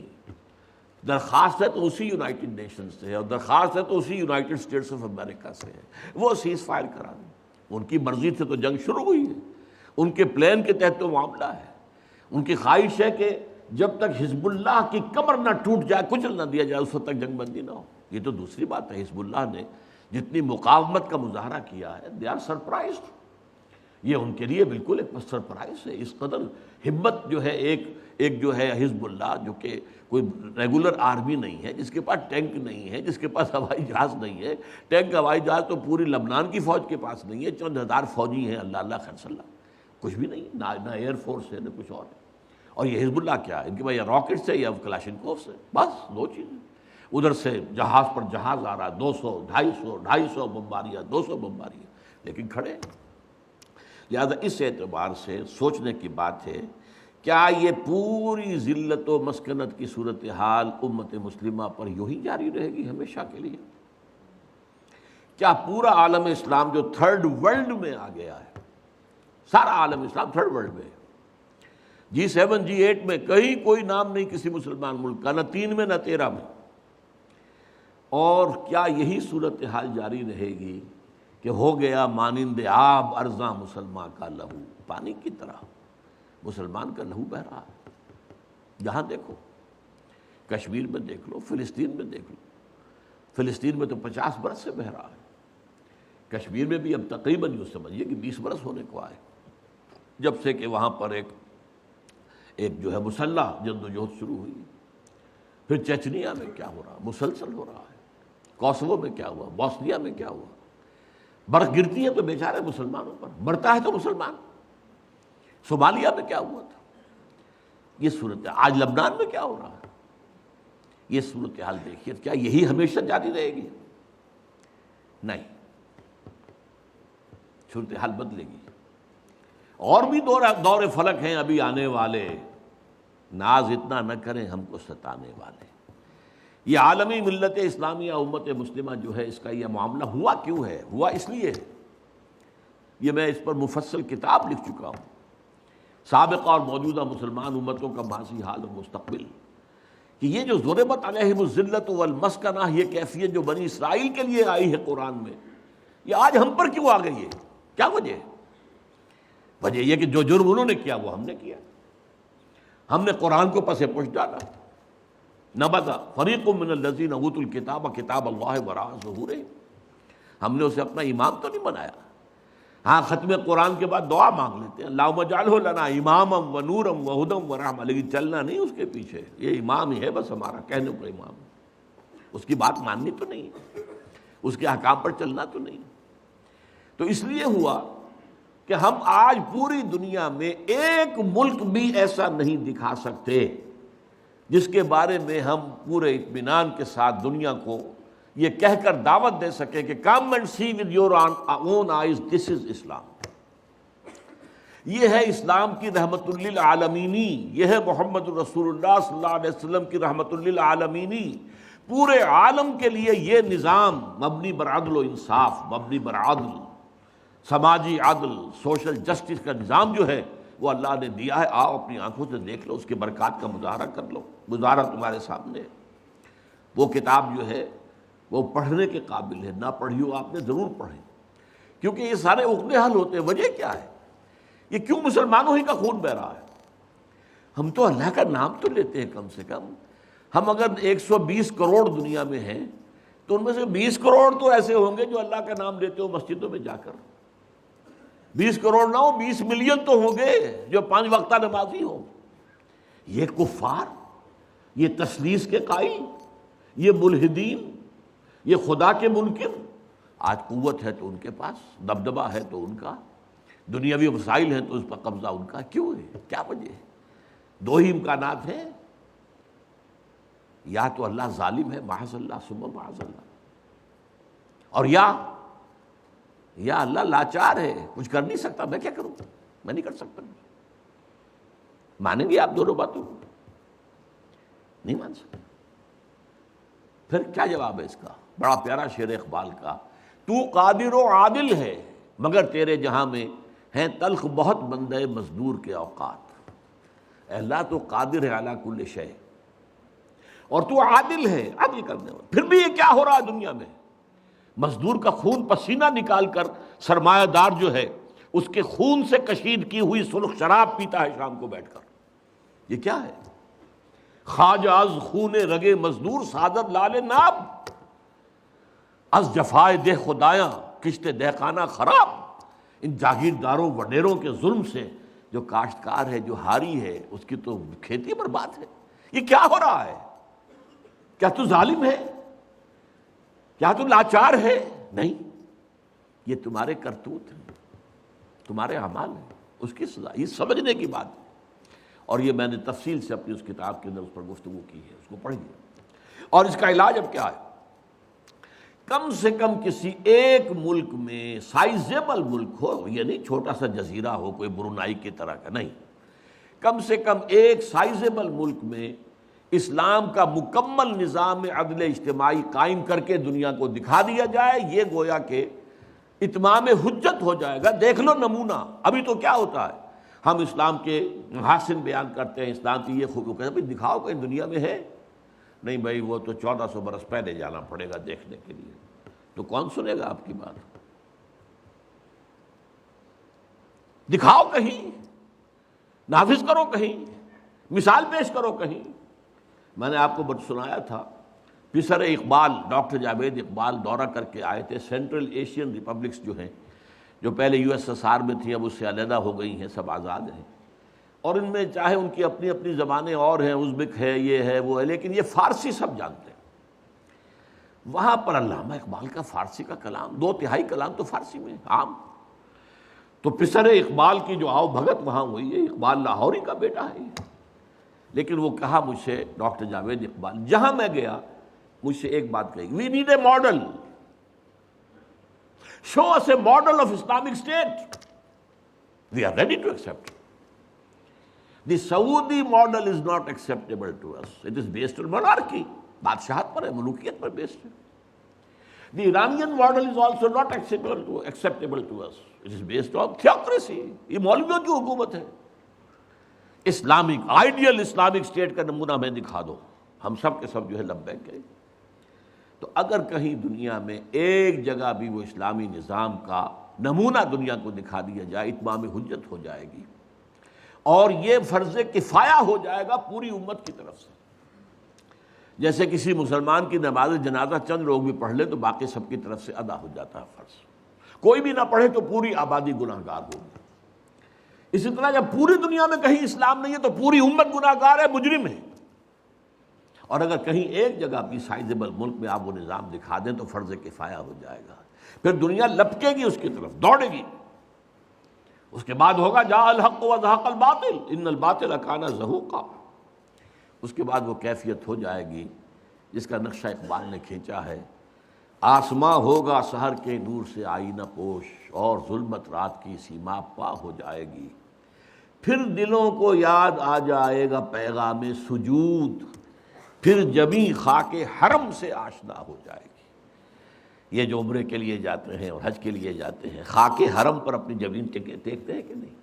درخواست ہے تو اسی یونائٹڈ نیشنز سے ہے، اور درخواست ہے تو اسی یونائٹڈ اسٹیٹس آف امریکہ سے ہے، وہ سیز فائر کرا دیں۔ ان کی مرضی سے تو جنگ شروع ہوئی ہے، ان کے پلان کے تحت تو معاملہ ہے۔ ان کی خواہش ہے کہ جب تک حزب اللہ کی کمر نہ ٹوٹ جائے، کچل نہ دیا جائے، اس وقت تک جنگ بندی نہ ہو۔ یہ تو دوسری بات ہے، حزب اللہ نے جتنی مقاومت کا مظاہرہ کیا ہے، دے آر سرپرائزڈ، یہ ان کے لیے بالکل ایک سرپرائز ہے۔ اس قدر ہمت جو ہے ایک جو ہے حزب اللہ، جو کہ کوئی ریگولر آرمی نہیں ہے، جس کے پاس ٹینک نہیں ہے، جس کے پاس ہوائی جہاز نہیں ہے، ٹینک ہوائی جہاز تو پوری لبنان کی فوج کے پاس نہیں ہے، چند ہزار فوجی ہیں، اللہ اللہ خیر صلی اللہ، کچھ بھی نہیں، نہ ایئر فورس ہے نہ کچھ اور ہے۔ اور یہ حزب اللہ کیا ہے؟ ان کے پاس یا راکٹس ہے یا کلاشنکوفس ہے، بس دو چیزیں۔ ادھر سے جہاز پر جہاز آ رہا، 200 250 بمباریاں، 200 بمباریاں، لیکن کھڑے۔ لہذا اس اعتبار سے سوچنے کی بات ہے، کیا یہ پوری ذلت و مسکنت کی صورتحال امت مسلمہ پر یوں ہی جاری رہے گی ہمیشہ کے لیے؟ کیا پورا عالم اسلام جو تھرڈ ورلڈ میں آ گیا ہے، سارا عالم اسلام تھرڈ ورلڈ میں ہے، G7 G8 میں کہیں کوئی نام نہیں کسی مسلمان ملک کا، نہ 3 میں نہ 13 میں، اور کیا یہی صورتحال جاری رہے گی کہ ہو گیا مانند آب ارزاں مسلمان کا لہو، پانی کی طرح مسلمان کا لہو بہہ رہا ہے؟ جہاں دیکھو، کشمیر میں دیکھ لو، فلسطین میں دیکھ لو، فلسطین میں تو 50 برس سے بہ رہا ہے، کشمیر میں بھی اب تقریباً یوں سمجھیے کہ 20 برس ہونے کو آئے، جب سے کہ وہاں پر ایک جو ہے مسلح جدوجہد شروع ہوئی۔ پھر چچنیا میں کیا ہو رہا، مسلسل ہو رہا ہے، کوسوو میں کیا ہوا، بوسنیا میں کیا ہوا، برف گرتی ہے تو بیچارے مسلمانوں پر، مرتا ہے تو مسلمان۔ صومالیہ میں کیا ہوا تھا، یہ صورت، آج لبنان میں کیا ہو رہا ہے، یہ صورتحال دیکھیے، کیا یہی ہمیشہ جاری رہے گی؟ نہیں، صورتحال بدلے گی۔ اور بھی دور فلک ہیں ابھی آنے والے، ناز اتنا نہ کریں ہم کو ستانے والے۔ یہ عالمی ملت اسلامیہ امت مسلمہ جو ہے، اس کا یہ معاملہ ہوا کیوں ہے؟ ہوا اس لیے ہے، یہ میں اس پر مفصل کتاب لکھ چکا ہوں، سابقہ اور موجودہ مسلمان امتوں کا ماضی، حال اور مستقبل، کہ یہ جو ضربت علیہم الذلۃ والمسکنہ، یہ کیفیت جو بنی اسرائیل کے لیے آئی ہے قرآن میں، یہ آج ہم پر کیوں آ گئی ہے؟ کیا وجہ ہے؟ وجہ یہ کہ جو جرم انہوں نے کیا وہ ہم نے کیا، ہم نے قرآن کو پس پش ڈالا۔ نبذ فریق من الذین اوتوا الکتاب کتاب اللہ وراء ظہورہم، ہم نے اسے اپنا امام تو نہیں بنایا۔ ہاں، ختم قرآن کے بعد دعا مانگ لیتے ہیں، اللہم اجعلہ لنا اماما ونورا وہدی ورحمۃ، لیکن چلنا نہیں اس کے پیچھے، یہ امام ہی ہے بس ہمارا، کہنے کو امام، اس کی بات ماننی تو نہیں، اس کے احکام پر چلنا تو نہیں۔ تو اس لیے ہوا کہ ہم آج پوری دنیا میں ایک ملک بھی ایسا نہیں دکھا سکتے جس کے بارے میں ہم پورے اطمینان کے ساتھ دنیا کو یہ کہہ کر دعوت دے سکیں کہ come and see with your own eyes this is Islam, یہ ہے اسلام کی رحمت للعالمینی، یہ ہے محمد رسول اللہ صلی اللہ علیہ وسلم کی رحمت للعالمینی، پورے عالم کے لیے یہ نظام مبنی بر عدل و انصاف، مبنی بر عدل، سماجی عدل، سوشل جسٹس کا نظام جو ہے وہ اللہ نے دیا ہے۔ آؤ اپنی آنکھوں سے دیکھ لو، اس کے برکات کا مظاہرہ کر لو، مظاہرہ تمہارے سامنے ہے۔ وہ کتاب جو ہے وہ پڑھنے کے قابل ہے، نہ پڑھی ہو آپ نے ضرور پڑھیں، کیونکہ یہ سارے عقدے حل ہوتے ہیں۔ وجہ کیا ہے؟ یہ کیوں مسلمانوں ہی کا خون بہ رہا ہے؟ ہم تو اللہ کا نام تو لیتے ہیں کم سے کم، ہم اگر 120 کروڑ دنیا میں ہیں تو ان میں سے 20 کروڑ تو ایسے ہوں گے جو اللہ کا نام لیتے ہو مسجدوں میں جا کر، 20 کروڑ نہ ہو 20 ملین تو ہوں گے جو 5 وقتہ نمازی ہوں۔ یہ کفار، یہ تثلیث کے قائل، یہ ملحدین، یہ خدا کے منکر، آج قوت ہے تو ان کے پاس، دبدبہ ہے تو ان کا، دنیاوی وسائل ہیں تو اس پر قبضہ ان کا، کیوں ہے؟ کیا وجہ ہے؟ دو ہی امکانات ہیں، یا تو اللہ ظالم ہے معاذ اللہ ثم معاذ اللہ، اور یا اللہ لاچار ہے، کچھ کر نہیں سکتا، میں کیا کروں، میں نہیں کر سکتا۔ مانیں گے آپ دونوں باتوں کو؟ نہیں مان سکتے۔ پھر کیا جواب ہے اس کا؟ بڑا پیارا شعر اقبال کا، تو قادر و عادل ہے مگر تیرے جہاں میں ہیں تلخ بہت بندے مزدور کے اوقات۔ اے اللہ تو قادر ہے علی کل شے، اور تو عادل ہے، عدل کرنے والا، پھر بھی یہ کیا ہو رہا ہے دنیا میں؟ مزدور کا خون پسینہ نکال کر سرمایہ دار جو ہے اس کے خون سے کشید کی ہوئی سرخ شراب پیتا ہے شام کو بیٹھ کر، یہ کیا ہے؟ خواجہ از خون رگے مزدور سعادت لال ناب، از جفائے دہ خدایاں کشت دہقانہ خراب۔ ان جاگیرداروں وڈیروں کے ظلم سے جو کاشتکار ہے، جو ہاری ہے، اس کی تو کھیتی برباد ہے۔ یہ کیا ہو رہا ہے؟ کیا تو ظالم ہے؟ کیا تو لاچار ہے؟ نہیں، یہ تمہارے کرتوت ہیں، تمہارے اعمال ہیں، اس کی سزا، یہ سمجھنے کی بات ہے۔ اور یہ میں نے تفصیل سے اپنی اس کتاب کے اندر اس پر گفتگو کی ہے، اس کو پڑھیے۔ اور اس کا علاج اب کیا ہے؟ کم سے کم کسی ایک ملک میں، سائزیبل ملک ہو، یہ نہیں چھوٹا سا جزیرہ ہو کوئی برونائی کی طرح کا، نہیں، کم سے کم ایک سائزیبل ملک میں اسلام کا مکمل نظام عدل اجتماعی قائم کر کے دنیا کو دکھا دیا جائے، یہ گویا کہ اتمام حجت ہو جائے گا۔ دیکھ لو نمونہ، ابھی تو کیا ہوتا ہے، ہم اسلام کے محاسن بیان کرتے ہیں، اسلام کی یہ خوبی کہتے ہیں، بھائی دکھاؤ کہیں دنیا میں ہے؟ نہیں بھائی، وہ تو 1400 برس پہلے جانا پڑے گا دیکھنے کے لیے، تو کون سنے گا آپ کی بات؟ دکھاؤ کہیں، نافذ کرو کہیں، مثال پیش کرو کہیں۔ میں نے آپ کو سنایا تھا پسر اقبال ڈاکٹر جاوید اقبال دورہ کر کے آئے تھے. سینٹرل ایشین ریپبلکس جو ہیں، جو پہلے USSR میں تھیں اب اس سے علیحدہ ہو گئی ہیں، سب آزاد ہیں، اور ان میں چاہے ان کی اپنی اپنی زبانیں اور ہیں، ازبک ہے، یہ ہے، وہ ہے، لیکن یہ فارسی سب جانتے ہیں. وہاں پر علامہ اقبال کا فارسی کا کلام 2/3 کلام تو فارسی میں عام. تو پسر اقبال کی جو آؤ بھگت وہاں ہوئی ہے. اقبال لاہوری کا بیٹا ہے یہ. لیکن وہ کہا مجھ سے ڈاکٹر جاوید اقبال، جہاں میں گیا مجھ سے ایک بات کہی، we need a model, show us a model of Islamic state, we are ready to accept. The Saudi model is not acceptable to us, it is based on monarchy، بادشاہت پر ہے، ملوکیت پر بیسڈ ہے. The Iranian model is also not acceptable to us, it is based on theocracy, یہ مولویوں کی حکومت ہے. اسلامک آئیڈیل اسلامک اسٹیٹ کا نمونہ ہمیں دکھا دو، ہم سب کے سب جو ہے لبیک کہیں. تو اگر کہیں دنیا میں ایک جگہ بھی وہ اسلامی نظام کا نمونہ دنیا کو دکھا دیا جائے، اتمام حجت ہو جائے گی، اور یہ فرض کفایہ ہو جائے گا پوری امت کی طرف سے. جیسے کسی مسلمان کی نماز جنازہ چند لوگ بھی پڑھ لیں تو باقی سب کی طرف سے ادا ہو جاتا ہے فرض. کوئی بھی نہ پڑھے تو پوری آبادی گناہ گار ہوگی. اسی طرح جب پوری دنیا میں کہیں اسلام نہیں ہے تو پوری امت گناہ گار ہے، مجرم ہے. اور اگر کہیں ایک جگہ بھی سائزیبل ملک میں آپ وہ نظام دکھا دیں تو فرض کفایہ ہو جائے گا. پھر دنیا لپکے گی اس کی طرف، دوڑے گی. اس کے بعد ہوگا جاء الحق وزهق الباطل ان الباطل کان زہوقا. اس کے بعد وہ کیفیت ہو جائے گی جس کا نقشہ اقبال نے کھینچا ہے، آسماں ہوگا سحر کے نور سے آئینہ پوش، اور ظلمت رات کی سیما پا ہو جائے گی. پھر دلوں کو یاد آ جائے گا پیغام سجود، پھر جبیں خاک حرم سے آشنا ہو جائے گی. یہ جو عمرے کے لیے جاتے ہیں اور حج کے لیے جاتے ہیں، خاک حرم پر اپنی جبین ٹیکتے ہیں کہ نہیں؟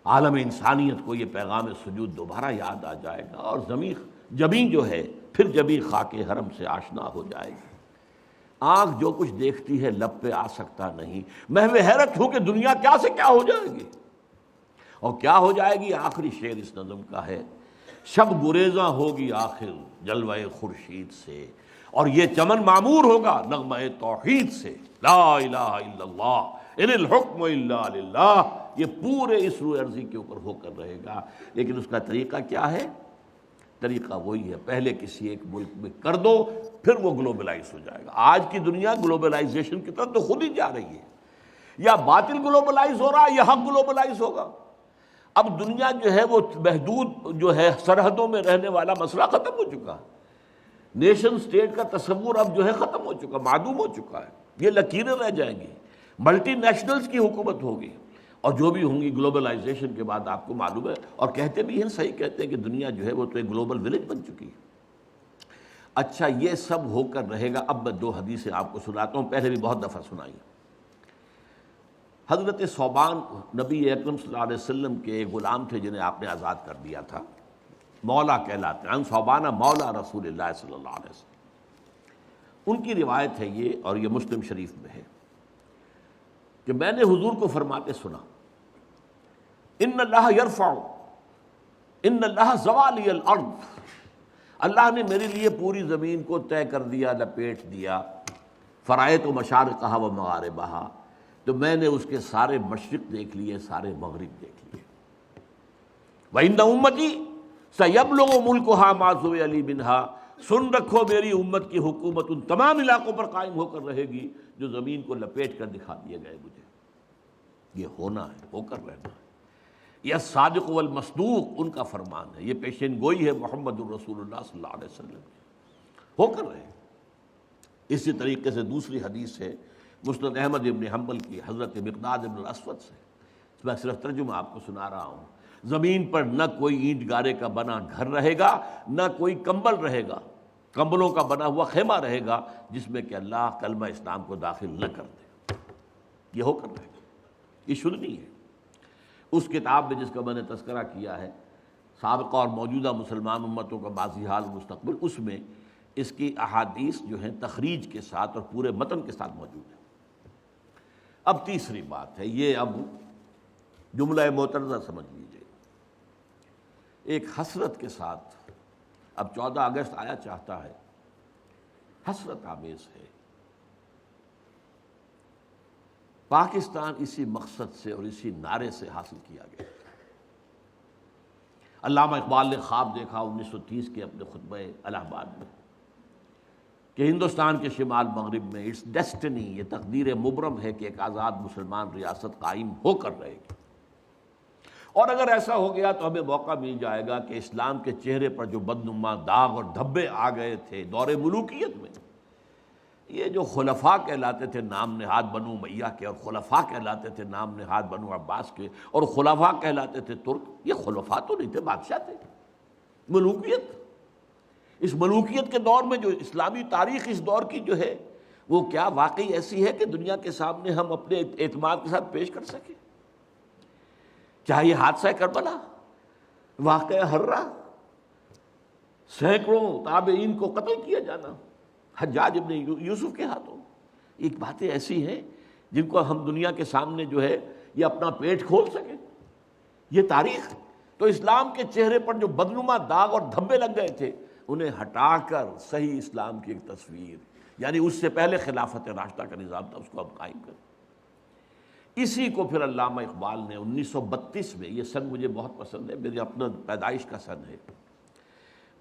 عالم انسانیت کو یہ پیغام سجود دوبارہ یاد آ جائے گا، اور جبین جو ہے پھر جبیں خاک حرم سے آشنا ہو جائے گی. آنکھ جو کچھ دیکھتی ہے لب پہ آ سکتا نہیں. محو حیرت ہوں کہ دنیا کیا سے کیا ہو جائے گی. اور کیا ہو جائے گی؟ آخری شعر اس نظم کا ہے، شب گریزاں ہوگی آخر جلوہ خورشید سے، اور یہ چمن معمور ہوگا نغمہ توحید سے. لا الہ الا اللہ ان الحکم الا للہ. یہ پورے اس روئے ارضی کے اوپر ہو کر رہے گا. لیکن اس کا طریقہ کیا ہے؟ طریقہ وہی ہے، پہلے کسی ایک ملک میں کر دو، پھر وہ گلوبلائز ہو جائے گا. آج کی دنیا گلوبلائزیشن کی طرف تو خود ہی جا رہی ہے. یا باطل گلوبلائز ہو رہا ہے یا حق گلوبلائز ہوگا. اب دنیا جو ہے وہ محدود جو ہے سرحدوں میں رہنے والا مسئلہ ختم ہو چکا. نیشن سٹیٹ کا تصور اب جو ہے ختم ہو چکا، معدوم ہو چکا ہے. یہ لکیریں رہ جائیں گی، ملٹی نیشنلز کی حکومت ہوگی، اور جو بھی ہوں گی گلوبلائزیشن کے بعد آپ کو معلوم ہے. اور کہتے بھی ہیں، صحیح کہتے ہیں کہ دنیا جو ہے وہ تو ایک گلوبل ولیج بن چکی ہے. اچھا یہ سب ہو کر رہے گا. اب میں 2 حدیثیں آپ کو سناتا ہوں، پہلے بھی بہت دفعہ سنائی. حضرت ثوبان نبی اکرم صلی اللہ علیہ وسلم کے ایک غلام تھے جنہیں آپ نے آزاد کر دیا تھا، مولا کہلاتے ہیں. ان ثوبان مولا رسول اللہ صلی اللہ علیہ وسلم. ان کی روایت ہے یہ، اور یہ مسلم شریف میں ہے، کہ میں نے حضور کو فرماتے سنا، ان اللہ یرفع، ان اللہ زوالی الارض. اللہ نے میرے لیے پوری زمین کو طے کر دیا، لپیٹ دیا. فرائض و مشارقہا و مغاربہا، تو میں نے اس کے سارے مشرق دیکھ لیے، سارے مغرب دیکھ لیے. وَإِنَّ أُمَّتِي سَيَبْلُغُ مُلْكُهَا مَا زُوِيَ لِي مِنْهَا. سن رکھو میری امت کی حکومت ان تمام علاقوں پر قائم ہو کر رہے گی جو زمین کو لپیٹ کر دکھا دیے گئے مجھے. یہ ہونا ہے، ہو کر رہنا ہے. یہ صادق والمصدوق ان کا فرمان ہے، یہ پیشین گوئی ہے محمد الرسول اللہ صلی اللہ علیہ وسلم کی، ہو کر رہے. اسی طریقے سے دوسری حدیث ہے مسند احمد ابن حنبل کی، حضرت مقداد ابن الاسود سے. میں صرف ترجمہ آپ کو سنا رہا ہوں. زمین پر نہ کوئی اینٹ گارے کا بنا گھر رہے گا، نہ کوئی کمبل رہے گا، کمبلوں کا بنا ہوا خیمہ رہے گا جس میں کہ اللہ کلمہ اسلام کو داخل نہ کر دے. یہ ہو کر رہے گا. یہ شدنی ہے. اس کتاب میں جس کا میں نے تذکرہ کیا ہے، سابقہ اور موجودہ مسلمان امتوں کا ماضی حال مستقبل، اس میں اس کی احادیث جو ہیں تخریج کے ساتھ اور پورے متن کے ساتھ موجود ہیں. اب تیسری بات ہے، یہ اب جملہ معترضہ سمجھ لیجیے. ایک حسرت کے ساتھ اب 14 اگست آیا چاہتا ہے حسرت آمیز ہے۔ پاکستان اسی مقصد سے اور اسی نعرے سے حاصل کیا گیا۔ علامہ اقبال نے خواب دیکھا 1930 کے اپنے خطبہ الہ آباد میں کہ ہندوستان کے شمال مغرب میں اٹس ڈیسٹنی، یہ تقدیر مبرم ہے کہ ایک آزاد مسلمان ریاست قائم ہو کر رہے گی، اور اگر ایسا ہو گیا تو ہمیں موقع مل جائے گا کہ اسلام کے چہرے پر جو بدنما داغ اور دھبے آ گئے تھے دور ملوکیت میں، یہ جو خلفاء کہلاتے تھے نام نہاد بنو امیہ کے، اور خلفاء کہلاتے تھے نام نہاد بنو عباس کے، اور خلفاء کہلاتے تھے ترک، یہ خلفاء تو نہیں تھے، بادشاہ تھے۔ ملوکیت، اس ملوکیت کے دور میں جو اسلامی تاریخ اس دور کی جو ہے وہ کیا واقعی ایسی ہے کہ دنیا کے سامنے ہم اپنے اعتماد کے ساتھ پیش کر سکیں؟ چاہے یہ حادثہ کربلا، واقعہ ہررا، سینکڑوں تابعین کو قتل کیا جانا حجاج ابن یوسف کے ہاتھوں، ایک باتیں ایسی ہیں جن کو ہم دنیا کے سامنے جو ہے یہ اپنا پیٹ کھول سکیں، یہ تاریخ۔ تو اسلام کے چہرے پر جو بدنما داغ اور دھبے لگ گئے تھے انہیں ہٹا کر صحیح اسلام کی ایک تصویر، یعنی اس سے پہلے خلافت راشدہ کا نظام تھا، اس کو ہم قائم کریں۔ اسی کو پھر علامہ اقبال نے 1932 میں، یہ سن مجھے بہت پسند ہے، میری اپنا پیدائش کا سن ہے،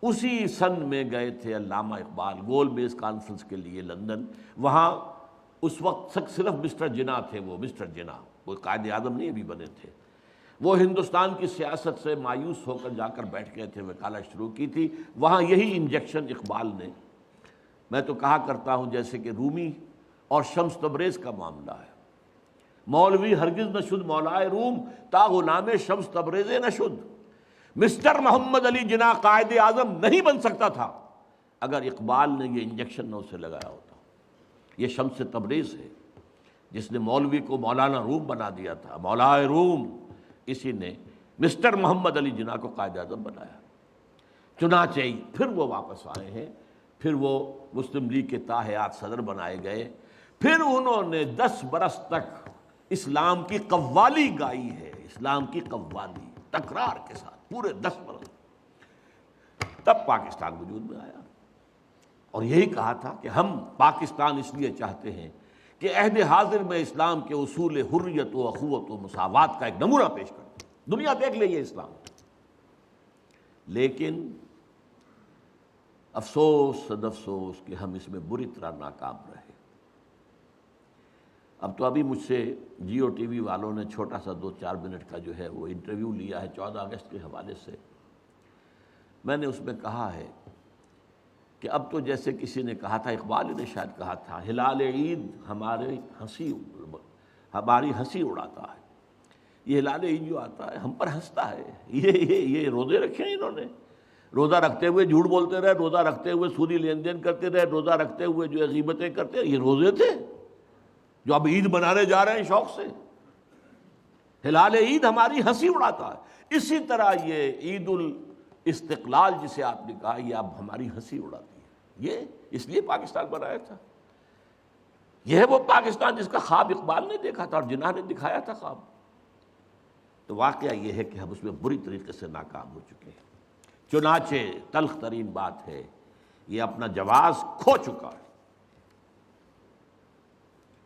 اسی سن میں گئے تھے علامہ اقبال گول میز کانفرنس کے لیے لندن۔ وہاں اس وقت صرف مسٹر جناح تھے، وہ مسٹر جناح، وہ قائد اعظم نہیں ابھی بنے تھے، وہ ہندوستان کی سیاست سے مایوس ہو کر جا کر بیٹھ گئے تھے، وکالت شروع کی تھی۔ وہاں یہی انجیکشن اقبال نے، میں تو کہا کرتا ہوں جیسے کہ رومی اور شمس تبریز کا معاملہ ہے، مولوی ہرگز نہ شد مولائے روم تا غلام شمس تبریز نہ شد۔ مسٹر محمد علی جناح قائد اعظم نہیں بن سکتا تھا اگر اقبال نے یہ انجیکشن نہ اسے لگایا ہوتا۔ یہ شمس تبریز ہے جس نے مولوی کو مولانا روم بنا دیا تھا، مولائے روم، اسی نے مسٹر محمد علی جناح کو قائد اعظم بنایا۔ چنانچہ پھر وہ واپس آئے ہیں، پھر وہ مسلم لیگ کے تاحیات صدر بنائے گئے، پھر انہوں نے 10 برس تک اسلام کی قوالی گائی ہے، اسلام کی قوالی تکرار کے ساتھ پورے 10 برس، تب پاکستان وجود میں آیا۔ اور یہی کہا تھا کہ ہم پاکستان اس لیے چاہتے ہیں کہ عہد حاضر میں اسلام کے اصول حریت و اخوت و مساوات کا ایک نمونہ پیش کرتے، دنیا دیکھ لے یہ اسلام۔ لیکن افسوس صد افسوس کہ ہم اس میں بری طرح ناکام رہے۔ اب تو ابھی مجھ سے جیو ٹی وی والوں نے چھوٹا سا 2-4 منٹ کا جو ہے وہ انٹرویو لیا ہے 14 اگست کے حوالے سے۔ میں نے اس میں کہا ہے کہ اب تو جیسے کسی نے کہا تھا، اقبال نے شاید کہا تھا، ہلال عید ہماری ہنسی اڑاتا ہے۔ یہ ہلال عید جو آتا ہے ہم پر ہنستا ہے، یہ روزے رکھے ہیں انہوں نے، روزہ رکھتے ہوئے جھوٹ بولتے رہے، روزہ رکھتے ہوئے سودی لین دین کرتے رہے، روزہ رکھتے ہوئے جو ہے غیبتیں کرتے رہے، یہ روزے تھے جو اب عید منانے جا رہے ہیں شوق سے۔ ہلال عید ہماری ہنسی اڑاتا ہے، اسی طرح یہ عید الاستقلال جسے آپ نے کہا یہ اب ہماری ہنسی اڑاتی ہے۔ یہ اس لیے پاکستان بنایا تھا، یہ ہے وہ پاکستان جس کا خواب اقبال نے دیکھا تھا اور جناح نے دکھایا تھا خواب۔ تو واقعہ یہ ہے کہ ہم اس میں بری طریقے سے ناکام ہو چکے ہیں۔ چنانچہ تلخ ترین بات ہے، یہ اپنا جواز کھو چکا ہے،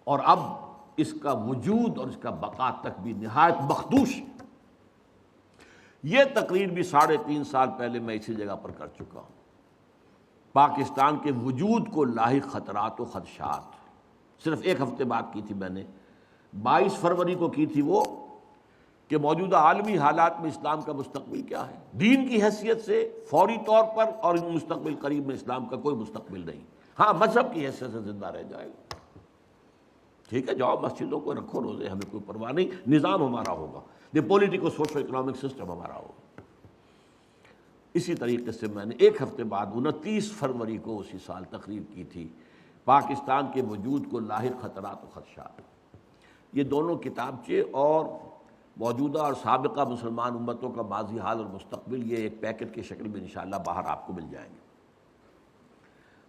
اور اب اس کا وجود اور اس کا بقا تک بھی نہایت مخدوش ہے۔ یہ تقریر بھی 3.5 سال پہلے میں اسی جگہ پر کر چکا ہوں۔ پاکستان کے وجود کو لاحق خطرات و خدشات، صرف ایک ہفتے بعد کی تھی میں نے، 22 فروری کو کی تھی وہ، کہ موجودہ عالمی حالات میں اسلام کا مستقبل کیا ہے۔ دین کی حیثیت سے فوری طور پر اور مستقبل قریب میں اسلام کا کوئی مستقبل نہیں، ہاں مذہب کی حیثیت سے زندہ رہ جائے گا۔ ٹھیک ہے، جاؤ مسجدوں کو رکھو روزے، ہمیں کوئی پرواہ نہیں، نظام ہمارا ہوگا، یہ پولیٹیکو سوشو اکنامک سسٹم ہمارا ہوگا۔ اسی طریقے سے میں نے ایک ہفتے بعد 29 فروری کو اسی سال تقریر کی تھی، پاکستان کے وجود کو لاحق خطرات و خدشات۔ یہ دونوں کتابچے اور موجودہ اور سابقہ مسلمان امتوں کا ماضی حال اور مستقبل، یہ ایک پیکٹ کی شکل میں انشاءاللہ باہر آپ کو مل جائیں گے۔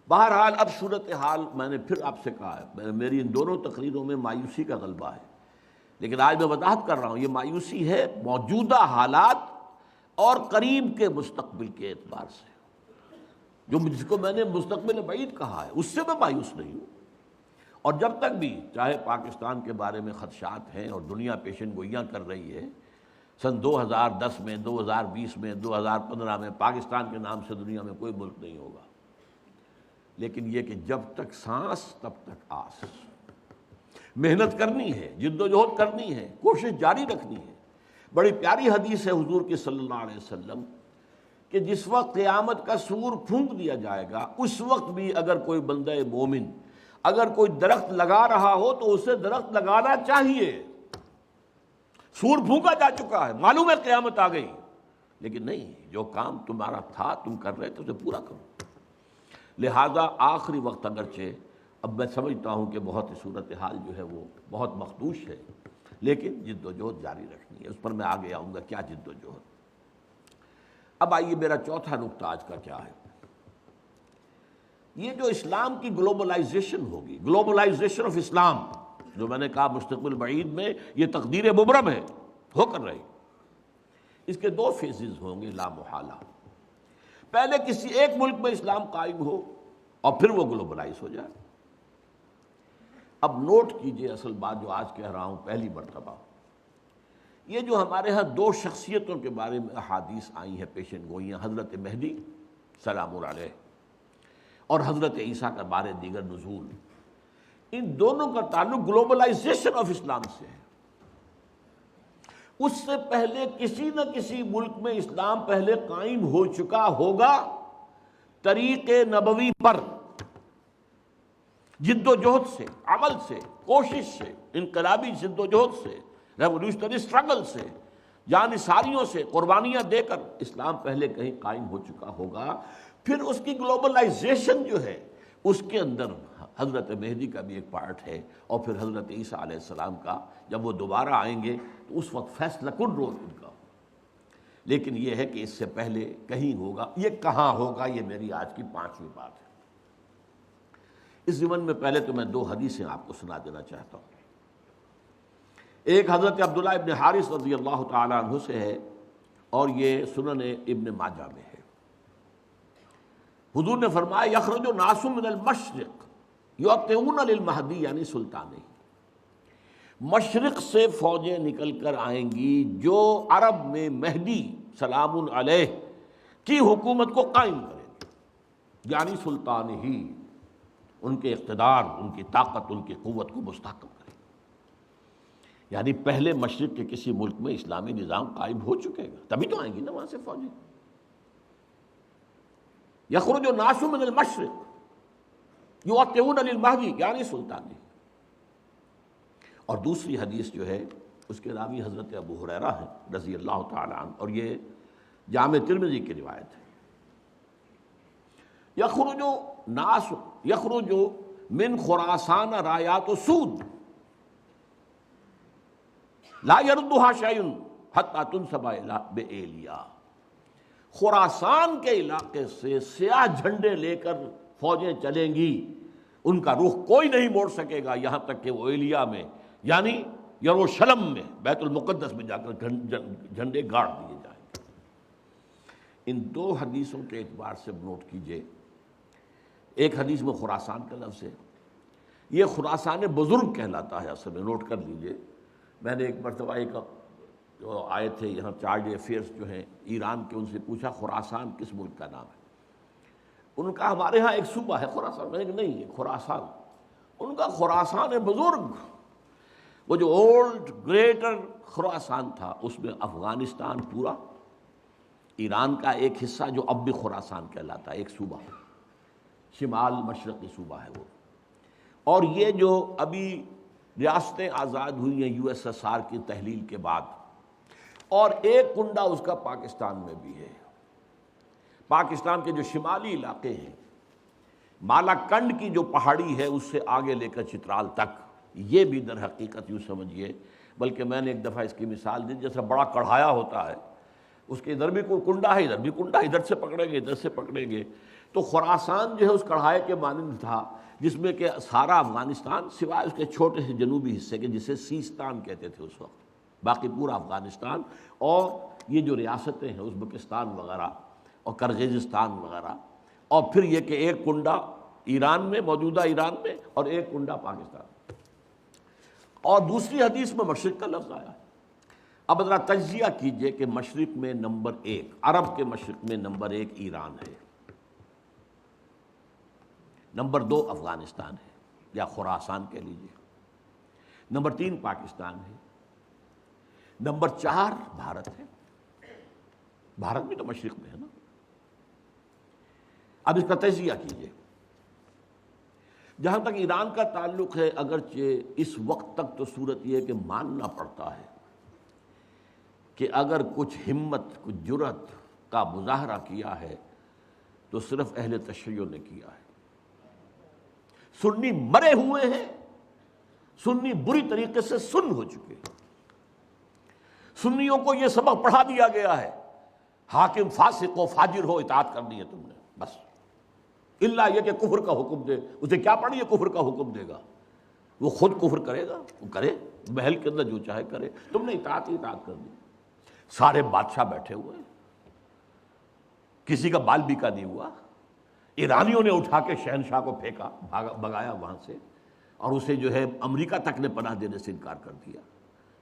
بہرحال اب صورتحال میں نے پھر آپ سے کہا ہے، میری ان دونوں تقریروں میں مایوسی کا غلبہ ہے، لیکن آج میں وضاحت کر رہا ہوں، یہ مایوسی ہے موجودہ حالات اور قریب کے مستقبل کے اعتبار سے۔ جس کو میں نے مستقبل بعید کہا ہے، اس سے میں مایوس نہیں ہوں۔ اور جب تک بھی چاہے پاکستان کے بارے میں خدشات ہیں اور دنیا پیشن گوئیاں کر رہی ہے، سن 2010 میں، 2020 میں، 2015 میں پاکستان کے نام سے دنیا میں کوئی ملک نہیں ہوگا، لیکن یہ کہ جب تک سانس تب تک آس، محنت کرنی ہے، جد و جہد کرنی ہے، کوشش جاری رکھنی ہے۔ بڑی پیاری حدیث ہے حضور کی صلی اللہ علیہ وسلم کہ جس وقت قیامت کا سور پھونک دیا جائے گا، اس وقت بھی اگر کوئی بندہ مومن اگر کوئی درخت لگا رہا ہو تو اسے درخت لگانا چاہیے۔ سور پھونکا جا چکا ہے، معلوم ہے قیامت آ گئی، لیکن نہیں، جو کام تمہارا تھا تم کر رہے تھے اسے پورا کرو۔ لہذا آخری وقت اگرچہ اب میں سمجھتا ہوں کہ بہت صورتحال جو ہے وہ بہت مخدوش ہے، لیکن جد و جہد جاری رکھنی ہے۔ اس پر میں آگے آؤں گا کیا جد و جہد۔ اب آئیے میرا چوتھا نقطہ آج کا کیا ہے۔ یہ جو اسلام کی گلوبلائزیشن ہوگی، گلوبلائزیشن آف اسلام، جو میں نے کہا مستقبل بعید میں یہ تقدیر مبرم ہے، ہو کر رہی، اس کے دو فیزز ہوں گے لا محالہ۔ پہلے کسی ایک ملک میں اسلام قائم ہو اور پھر وہ گلوبلائز ہو جائے۔ اب نوٹ کیجئے اصل بات جو آج کہہ رہا ہوں پہلی مرتبہ، یہ جو ہمارے ہاں دو شخصیتوں کے بارے میں احادیث آئی ہیں پیشن گوئیاں، حضرت مہدی سلام اللہ علیہ اور حضرت عیسیٰ کا بارے دیگر نزول، ان دونوں کا تعلق گلوبلائزیشن آف اسلام سے ہے۔ اس سے پہلے کسی نہ کسی ملک میں اسلام پہلے قائم ہو چکا ہوگا طریق نبوی پر، جد و جہد سے، عمل سے، کوشش سے، انقلابی جد و جہد سے، ریولیوشنری اسٹرگل سے، جان نثاریوں سے، قربانیاں دے کر اسلام پہلے کہیں قائم ہو چکا ہوگا۔ پھر اس کی گلوبلائزیشن جو ہے اس کے اندر حضرت مہدی کا بھی ایک پارٹ ہے، اور پھر حضرت عیسیٰ علیہ السلام کا جب وہ دوبارہ آئیں گے تو اس وقت فیصلہ کن رول ان کا۔ لیکن یہ ہے کہ اس سے پہلے کہیں ہوگا، یہ کہاں ہوگا، یہ میری آج کی پانچویں بات ہے۔ اس ضمن میں پہلے تو میں دو حدیثیں آپ کو سنا دینا چاہتا ہوں۔ ایک حضرت عبداللہ ابن حارث رضی اللہ تعالی عنہ سے ہے، اور یہ سنن ابن ماجہ میں ہے۔ حضور نے فرمایا یخرج ناس من المشرق یعطون للمہدی، یعنی سلطانی، مشرق سے فوجیں نکل کر آئیں گی جو عرب میں مہدی سلام علیہ کی حکومت کو قائم کریں گے، یعنی سلطان ہی، ان کے اقتدار، ان کی طاقت، ان کی قوت کو مستحکم کریں، یعنی پہلے مشرق کے کسی ملک میں اسلامی نظام قائم ہو چکے گا، تبھی تو آئیں گی نا وہاں سے فوجیں۔ یخرج الناس من المشرق یعطون للمہدی، یعنی سلطانی۔ اور دوسری حدیث جو ہے اس کے راوی حضرت ابو ہریرہ ہیں رضی اللہ تعالی عنہ، اور یہ جامع ترمذی کی روایت ہے۔ یخرج من خراسان رایات سود لا یردها شیء حتی تنصب بایلیا، خراسان کے علاقے سے سیاہ جھنڈے لے کر فوجیں چلیں گی، ان کا رخ کوئی نہیں موڑ سکے گا یہاں تک کہ وہ ایلیا میں، یعنی یروشلم میں، بیت المقدس میں جا کر جھنڈے گاڑ دیے جائیں گے۔ ان دو حدیثوں کے اعتبار سے نوٹ کیجئے، ایک حدیث میں خراسان کا لفظ ہے، یہ خراسان بزرگ کہلاتا ہے اصل میں، نوٹ کر لیجئے۔ میں نے ایک مرتبہ ایک جو آئے تھے یہاں چارج افیئرس جو ہیں ایران کے، ان سے پوچھا خراسان کس ملک کا نام ہے؟ ان کا ہمارے ہاں ایک صوبہ ہے خراسان، میں نے کہا نہیں، یہ خراسان، ان کا خراسان بزرگ، وہ جو اولڈ گریٹر خراسان تھا اس میں افغانستان پورا، ایران کا ایک حصہ جو اب بھی خراسان کہلاتا ہے، ایک صوبہ، شمال مشرقی صوبہ ہے وہ، اور یہ جو ابھی ریاستیں آزاد ہوئی ہیں یو ایس ایس آر کی تحلیل کے بعد، اور ایک کنڈا اس کا پاکستان میں بھی ہے۔ پاکستان کے جو شمالی علاقے ہیں، مالا کنڈ کی جو پہاڑی ہے اس سے آگے لے کر چترال تک، یہ بھی در حقیقت یوں سمجھیے، بلکہ میں نے ایک دفعہ اس کی مثال دی، جیسا بڑا کڑھایا ہوتا ہے، اس کے ادھر بھی کوئی کنڈا ہے، ادھر بھی کنڈا، ادھر سے پکڑیں گے ادھر سے پکڑیں گے، تو خراسان جو ہے اس کڑھائے کے مانند تھا، جس میں کہ سارا افغانستان سوائے اس کے چھوٹے سے جنوبی حصے کے جسے سیستان کہتے تھے اس وقت، باقی پورا افغانستان، اور یہ جو ریاستیں ہیں ازبکستان وغیرہ اور کرغیزستان وغیرہ، اور پھر یہ کہ ایک کنڈا ایران میں، موجودہ ایران میں، اور ایک کنڈا پاکستان میں، اور دوسری حدیث میں مشرق کا لفظ آیا ہے۔ اب ذرا تجزیہ کیجئے کہ مشرق میں نمبر 1، عرب کے مشرق میں نمبر 1 ایران ہے، نمبر 2 افغانستان ہے یا خراسان کہہ لیجئے، نمبر 3 پاکستان ہے، نمبر 4 بھارت ہے۔ بھارت بھی تو مشرق میں ہے نا۔ اب اس کا تجزیہ کیجئے۔ جہاں تک ایران کا تعلق ہے، اگرچہ اس وقت تک تو صورت یہ ہے کہ ماننا پڑتا ہے کہ اگر کچھ ہمت، کچھ جرأت کا مظاہرہ کیا ہے تو صرف اہل تشیع نے کیا ہے۔ سنی مرے ہوئے ہیں، سنی بری طریقے سے سن ہو چکے ہیں۔ سنیوں کو یہ سبق پڑھا دیا گیا ہے، حاکم فاسق و فاجر ہو اطاعت کرنی ہے تم نے، بس اللہ یہ کہ کفر کا حکم دے، اسے کیا پڑھی ہے کفر کا حکم دے گا، وہ خود کفر کرے گا، وہ کرے محل کے اندر جو چاہے کرے، تم نے اطاعت ہی اطاعت کر دی۔ سارے بادشاہ بیٹھے ہوئے ہیں، کسی کا بال بیکا نہیں ہوا۔ ایرانیوں نے اٹھا کے شہنشاہ کو پھینکا، بھگایا وہاں سے، اور اسے جو ہے امریکہ تک نے پناہ دینے سے انکار کر دیا۔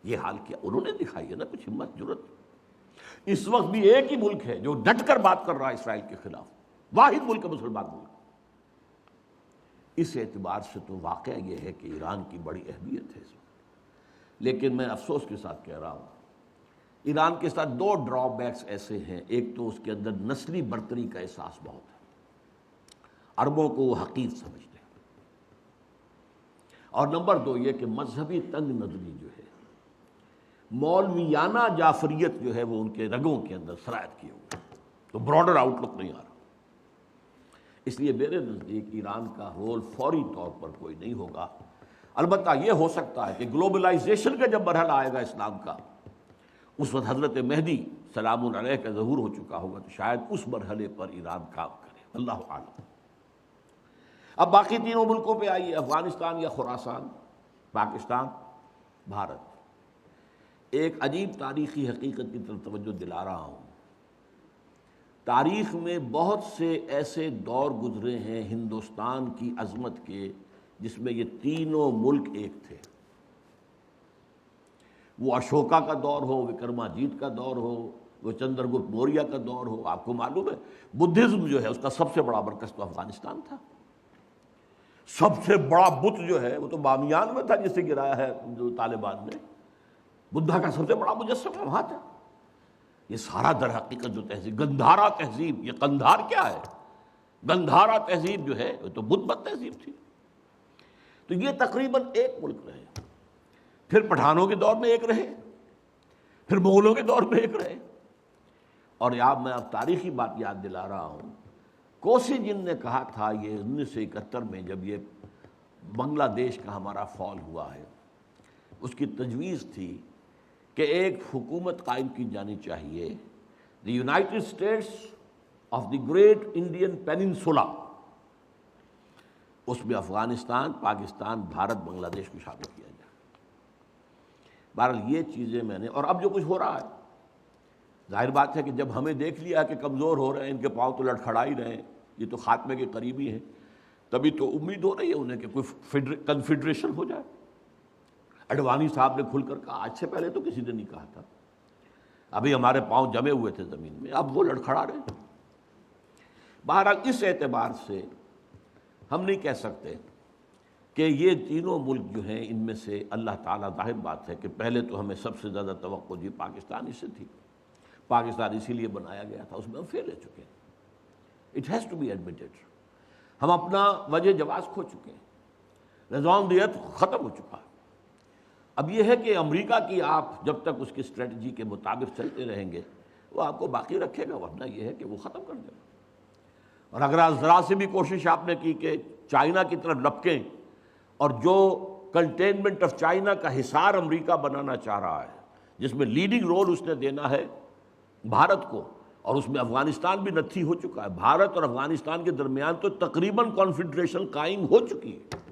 یہ حال کیا انہوں نے دکھائی ہے نا کچھ ہمت جرأت۔ اس وقت بھی ایک ہی ملک ہے جو ڈٹ کر بات کر رہا ہے اسرائیل کے خلاف، واحد ملک ہے مسلمان ملک۔ اس اعتبار سے تو واقعہ یہ ہے کہ ایران کی بڑی اہمیت ہے اس وقت۔ لیکن میں افسوس کے ساتھ کہہ رہا ہوں، ایران کے ساتھ 2 ڈرا بیکس ایسے ہیں۔ ایک تو اس کے اندر نسلی برتری کا احساس بہت ہے، عربوں کو وہ حقیر سمجھتے ہیں، اور نمبر 2 یہ کہ مذہبی تنگ نظری جو ہے، مولویانہ جعفریت جو ہے وہ ان کے رگوں کے اندر سرایت کیے ہوئے، تو براڈر آؤٹ لک نہیں آ رہا۔ اس لیے میرے نزدیک ایران کا رول فوری طور پر کوئی نہیں ہوگا۔ البتہ یہ ہو سکتا ہے کہ گلوبلائزیشن کا جب مرحلہ آئے گا اسلام کا، اس وقت حضرت مہدی سلام علیہ کا ظہور ہو چکا ہوگا، تو شاید اس مرحلے پر ایران کام کرے، اللہ اعلم۔ اب باقی تینوں ملکوں پہ آئیے، افغانستان یا خراسان، پاکستان، بھارت۔ ایک عجیب تاریخی حقیقت کی طرف توجہ دلا رہا ہوں۔ تاریخ میں بہت سے ایسے دور گزرے ہیں ہندوستان کی عظمت کے جس میں یہ تینوں ملک ایک تھے۔ وہ اشوکا کا دور ہو، وکرماجیت کا دور ہو، وہ چندر گپت موریہ کا دور ہو۔ آپ کو معلوم ہے بدھزم جو ہے اس کا سب سے بڑا مرکز تو افغانستان تھا۔ سب سے بڑا بت جو ہے وہ تو بامیان میں تھا جسے گرایا ہے جو طالبان نے۔ بدھا کا سب سے بڑا مجسمہ وہاں تھا۔ یہ سارا در حقیقت جو تہذیب، گندھارا تہذیب، یہ قندھار کیا ہے؟ گندھارا تہذیب جو ہے وہ تو بدھ مت تہذیب تھی۔ تو یہ تقریباً ایک ملک رہے، پھر پٹھانوں کے دور میں ایک رہے، پھر مغلوں کے دور میں ایک رہے، اور میں اب تاریخی بات یاد دلا رہا ہوں۔ کوسی جن نے کہا تھا یہ 1971 میں جب یہ بنگلہ دیش کا ہمارا فال ہوا ہے، اس کی تجویز تھی کہ ایک حکومت قائم کی جانی چاہیے، the United States of the great Indian peninsula, اس میں افغانستان، پاکستان، بھارت، بنگلہ دیش کو شامل کیا جائے۔ بہرحال یہ چیزیں میں نے، اور اب جو کچھ ہو رہا ہے، ظاہر بات ہے کہ جب ہمیں دیکھ لیا کہ کمزور ہو رہے ہیں، ان کے پاؤں تو لڑکھڑا ہی رہے ہیں، یہ تو خاتمے کے قریبی ہیں، تبھی تو امید ہو رہی ہے انہیں کہ کوئی کنفیڈریشن ہو جائے۔ اڈوانی صاحب نے کھل کر کہا، آج سے پہلے تو کسی نے نہیں کہا تھا، ابھی ہمارے پاؤں جمے ہوئے تھے زمین میں، اب وہ لڑکھڑا رہے ہیں۔ بہرحال اس اعتبار سے ہم نہیں کہہ سکتے کہ یہ تینوں ملک جو ہیں ان میں سے اللہ تعالیٰ، ظاہر بات ہے کہ پہلے تو ہمیں سب سے زیادہ توقع جی پاکستان سے تھی، پاکستان اسی لیے بنایا گیا تھا، اس میں ہم فیل ہو چکے ہیں، it has to be admitted. ہم اپنا وجہ جواز کھو چکے ہیں، نظام دیت ختم ہو چکا ہے۔ اب یہ ہے کہ امریکہ کی آپ جب تک اس کی اسٹریٹجی کے مطابق چلتے رہیں گے وہ آپ کو باقی رکھے گا، ورنہ یہ ہے کہ وہ ختم کر دے گا۔ اور اگر ذرا سے بھی کوشش آپ نے کی کہ چائنا کی طرف لپکیں، اور جو کنٹینمنٹ آف چائنا کا حصار امریکہ بنانا چاہ رہا ہے، جس میں لیڈنگ رول اس نے دینا ہے بھارت کو، اور اس میں افغانستان بھی نتھی ہو چکا ہے، بھارت اور افغانستان کے درمیان تو تقریباً کانفیڈریشن قائم ہو چکی ہے،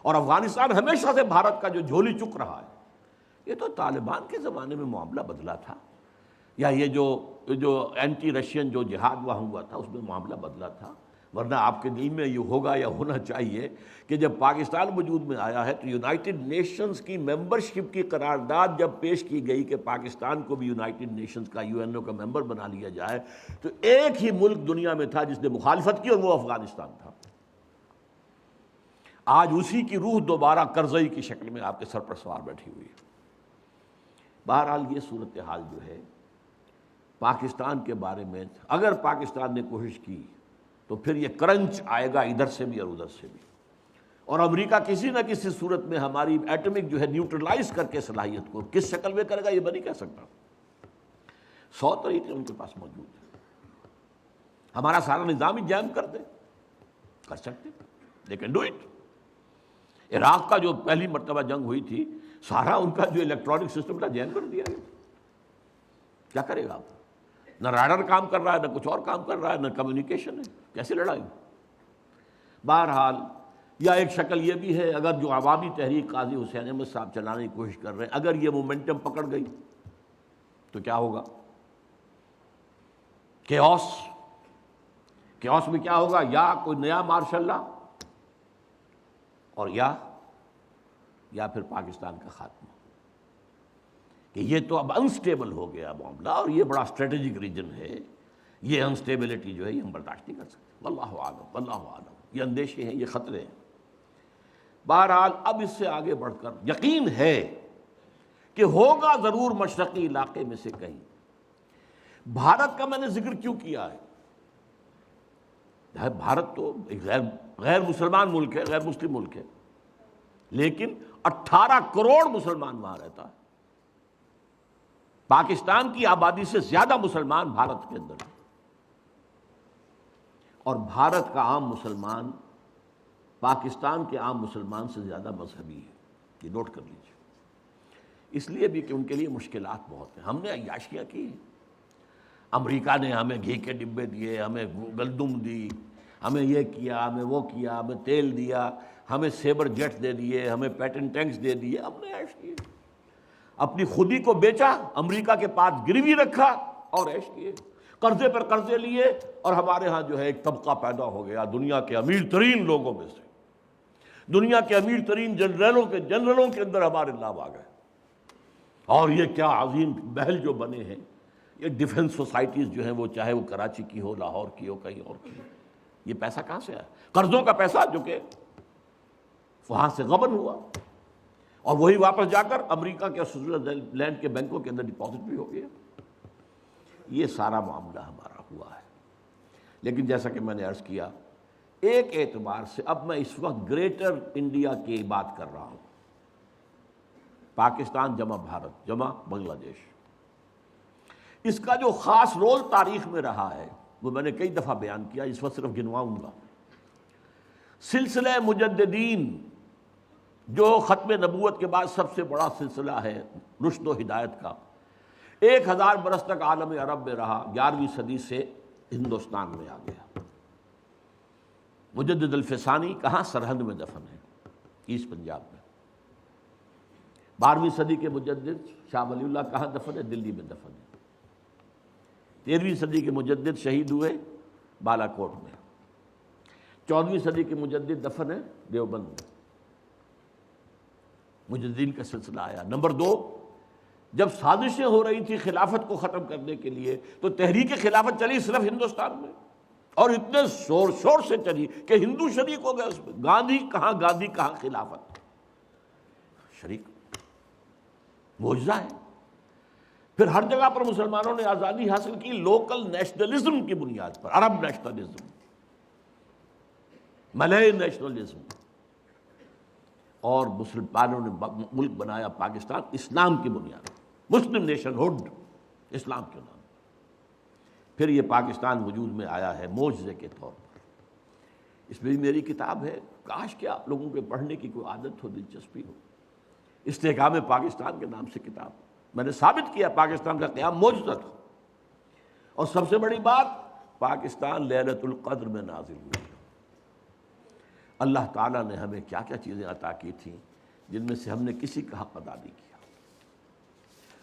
اور افغانستان ہمیشہ سے بھارت کا جو جھولی چک رہا ہے۔ یہ تو طالبان کے زمانے میں معاملہ بدلا تھا، یا یہ جو اینٹی رشین جو جہاد وہاں ہوا تھا اس میں معاملہ بدلا تھا، ورنہ آپ کے دل میں یہ ہوگا یا ہونا چاہیے کہ جب پاکستان وجود میں آیا ہے تو یونائٹڈ نیشنز کی ممبرشپ کی قرارداد جب پیش کی گئی کہ پاکستان کو بھی یونائٹڈ نیشنز کا UN کا ممبر بنا لیا جائے، تو ایک ہی ملک دنیا میں تھا جس نے مخالفت کی اور وہ افغانستان تھا۔ آج اسی کی روح دوبارہ کرزئی کی شکل میں آپ کے سر پر سوار بیٹھی ہوئی ہے۔ بہرحال یہ صورتحال جو ہے پاکستان کے بارے میں، اگر پاکستان نے کوشش کی تو پھر یہ کرنچ آئے گا ادھر سے بھی اور ادھر سے بھی، اور امریکہ کسی نہ کسی صورت میں ہماری ایٹمک جو ہے نیوٹرلائز کر کے صلاحیت کو کس شکل میں کرے گا یہ میں نہیں کہہ سکتا۔ 100 طریقے ان کے پاس موجود ہیں، ہمارا سارا نظام ہی جیم کر دے، کر سکتے، لیکن ڈو اٹ۔ عراق کا جو پہلی مرتبہ جنگ ہوئی تھی، سارا ان کا جو الیکٹرانک سسٹم تھا جیم کر دیا گیا۔ کیا کرے گا آپ؟ نہ راڈر کام کر رہا ہے، نہ کچھ اور کام کر رہا ہے، نہ کمیونیکیشن ہے، کیسے لڑائی؟ بہرحال یا ایک شکل یہ بھی ہے، اگر جو عوامی تحریک قاضی حسین احمد صاحب چلانے کی کوشش کر رہے ہیں، اگر یہ مومنٹم پکڑ گئی تو کیا ہوگا؟ کیوس میں کیا ہوگا؟ یا کوئی نیا مارشل لا، اور یا پھر پاکستان کا خاتمہ، کہ یہ تو اب انسٹیبل ہو گیا معاملہ، اور یہ بڑا اسٹریٹجک ریجن ہے، یہ انسٹیبلٹی جو ہے یہ ہم برداشت نہیں کر سکتے۔ واللہ عالم، واللہ عالم، یہ اندیشے ہیں، یہ خطرے ہیں۔ بہرحال اب اس سے آگے بڑھ کر یقین ہے کہ ہوگا ضرور مشرقی علاقے میں سے کہیں۔ بھارت کا میں نے ذکر کیوں کیا ہے؟ بھارت تو ایک غیر مسلمان ملک ہے، غیر مسلم ملک ہے، لیکن 18 کروڑ مسلمان وہاں رہتا ہے۔ پاکستان کی آبادی سے زیادہ مسلمان بھارت کے اندر ہیں، اور بھارت کا عام مسلمان پاکستان کے عام مسلمان سے زیادہ مذہبی ہے، یہ نوٹ کر لیجیے۔ اس لیے بھی کہ ان کے لیے مشکلات بہت ہیں۔ ہم نے عیاشیاں کی، امریکہ نے ہمیں گھی کے ڈبے دیے، ہمیں گندم دی، ہمیں یہ کیا، ہمیں وہ کیا، ہمیں تیل دیا، ہمیں سیبر جیٹ دے دیے، ہمیں پیٹن ٹینکس دے دیے، ہم نے عیش کیے، اپنی خودی کو بیچا، امریکہ کے پاس گروی رکھا اور عیش کیے، قرضے پر قرضے لیے، اور ہمارے ہاں جو ہے ایک طبقہ پیدا ہو گیا دنیا کے امیر ترین لوگوں میں سے، دنیا کے امیر ترین جنرلوں کے اندر ہمارے نام آ گئے۔ اور یہ کیا عظیم محل جو بنے ہیں، یہ ڈیفنس سوسائٹیز جو ہیں، وہ چاہے وہ کراچی کی ہو، لاہور کی ہو، کہیں اور کی ہو، یہ پیسہ کہاں سے آیا؟ قرضوں کا پیسہ جو کہ وہاں سے غبن ہوا، اور وہی واپس جا کر امریکہ کے سوئٹزرلینڈ کے بینکوں کے اندر ڈپازٹ بھی ہو گیا۔ یہ سارا معاملہ ہمارا ہوا ہے۔ لیکن جیسا کہ میں نے عرض کیا، ایک اعتبار سے اب میں اس وقت گریٹر انڈیا کی بات کر رہا ہوں، پاکستان جمع بھارت جمع بنگلہ دیش۔ اس کا جو خاص رول تاریخ میں رہا ہے وہ میں نے کئی دفعہ بیان کیا، اس وقت صرف گنواؤں گا۔ سلسلہ مجددین جو ختم نبوت کے بعد سب سے بڑا سلسلہ ہے رشد و ہدایت کا، 1000 برس تک عالم عرب میں رہا، 11ویں صدی سے ہندوستان میں آ گیا۔ مجدد الفسانی کہاں؟ سرہند میں دفن ہے، ایسٹ پنجاب میں۔ 12ویں صدی کے مجدد شاہ ولی اللہ کہاں دفن ہے؟ دلی میں دفن ہے۔ 13ویں صدی کے مجدد شہید ہوئے بالا کوٹ میں۔ 14ویں صدی کے مجدد دفن ہے دیوبند میں۔ مجددین کا سلسلہ آیا۔ نمبر 2، جب سازشیں ہو رہی تھی خلافت کو ختم کرنے کے لیے تو تحریک خلافت چلی صرف ہندوستان میں، اور اتنے شور سے چلی کہ ہندو شریک ہو گئے اس میں۔ گاندھی کہاں خلافت، شریک، معجزہ ہے۔ پھر ہر جگہ پر مسلمانوں نے آزادی حاصل کی لوکل نیشنلزم کی بنیاد پر، عرب نیشنلزم، ملے نیشنلزم، اور مسلمانوں نے ملک بنایا پاکستان اسلام کی بنیاد پر، مسلم نیشن ہوڈ، اسلام کے نام۔ پھر یہ پاکستان وجود میں آیا ہے معجزے کے طور پر۔ اس میں بھی میری کتاب ہے، کاش کہ آپ لوگوں کے پڑھنے کی کوئی عادت ہو، دلچسپی ہو۔ استحکام پاکستان کے نام سے کتاب، میں نے ثابت کیا پاکستان کا قیام معجزہ تھا، اور سب سے بڑی بات، پاکستان لیلۃ القدر میں نازل ہوئی۔ اللہ تعالیٰ نے ہمیں کیا کیا چیزیں عطا کی تھیں جن میں سے ہم نے کسی کا حق ادا نہیں کیا۔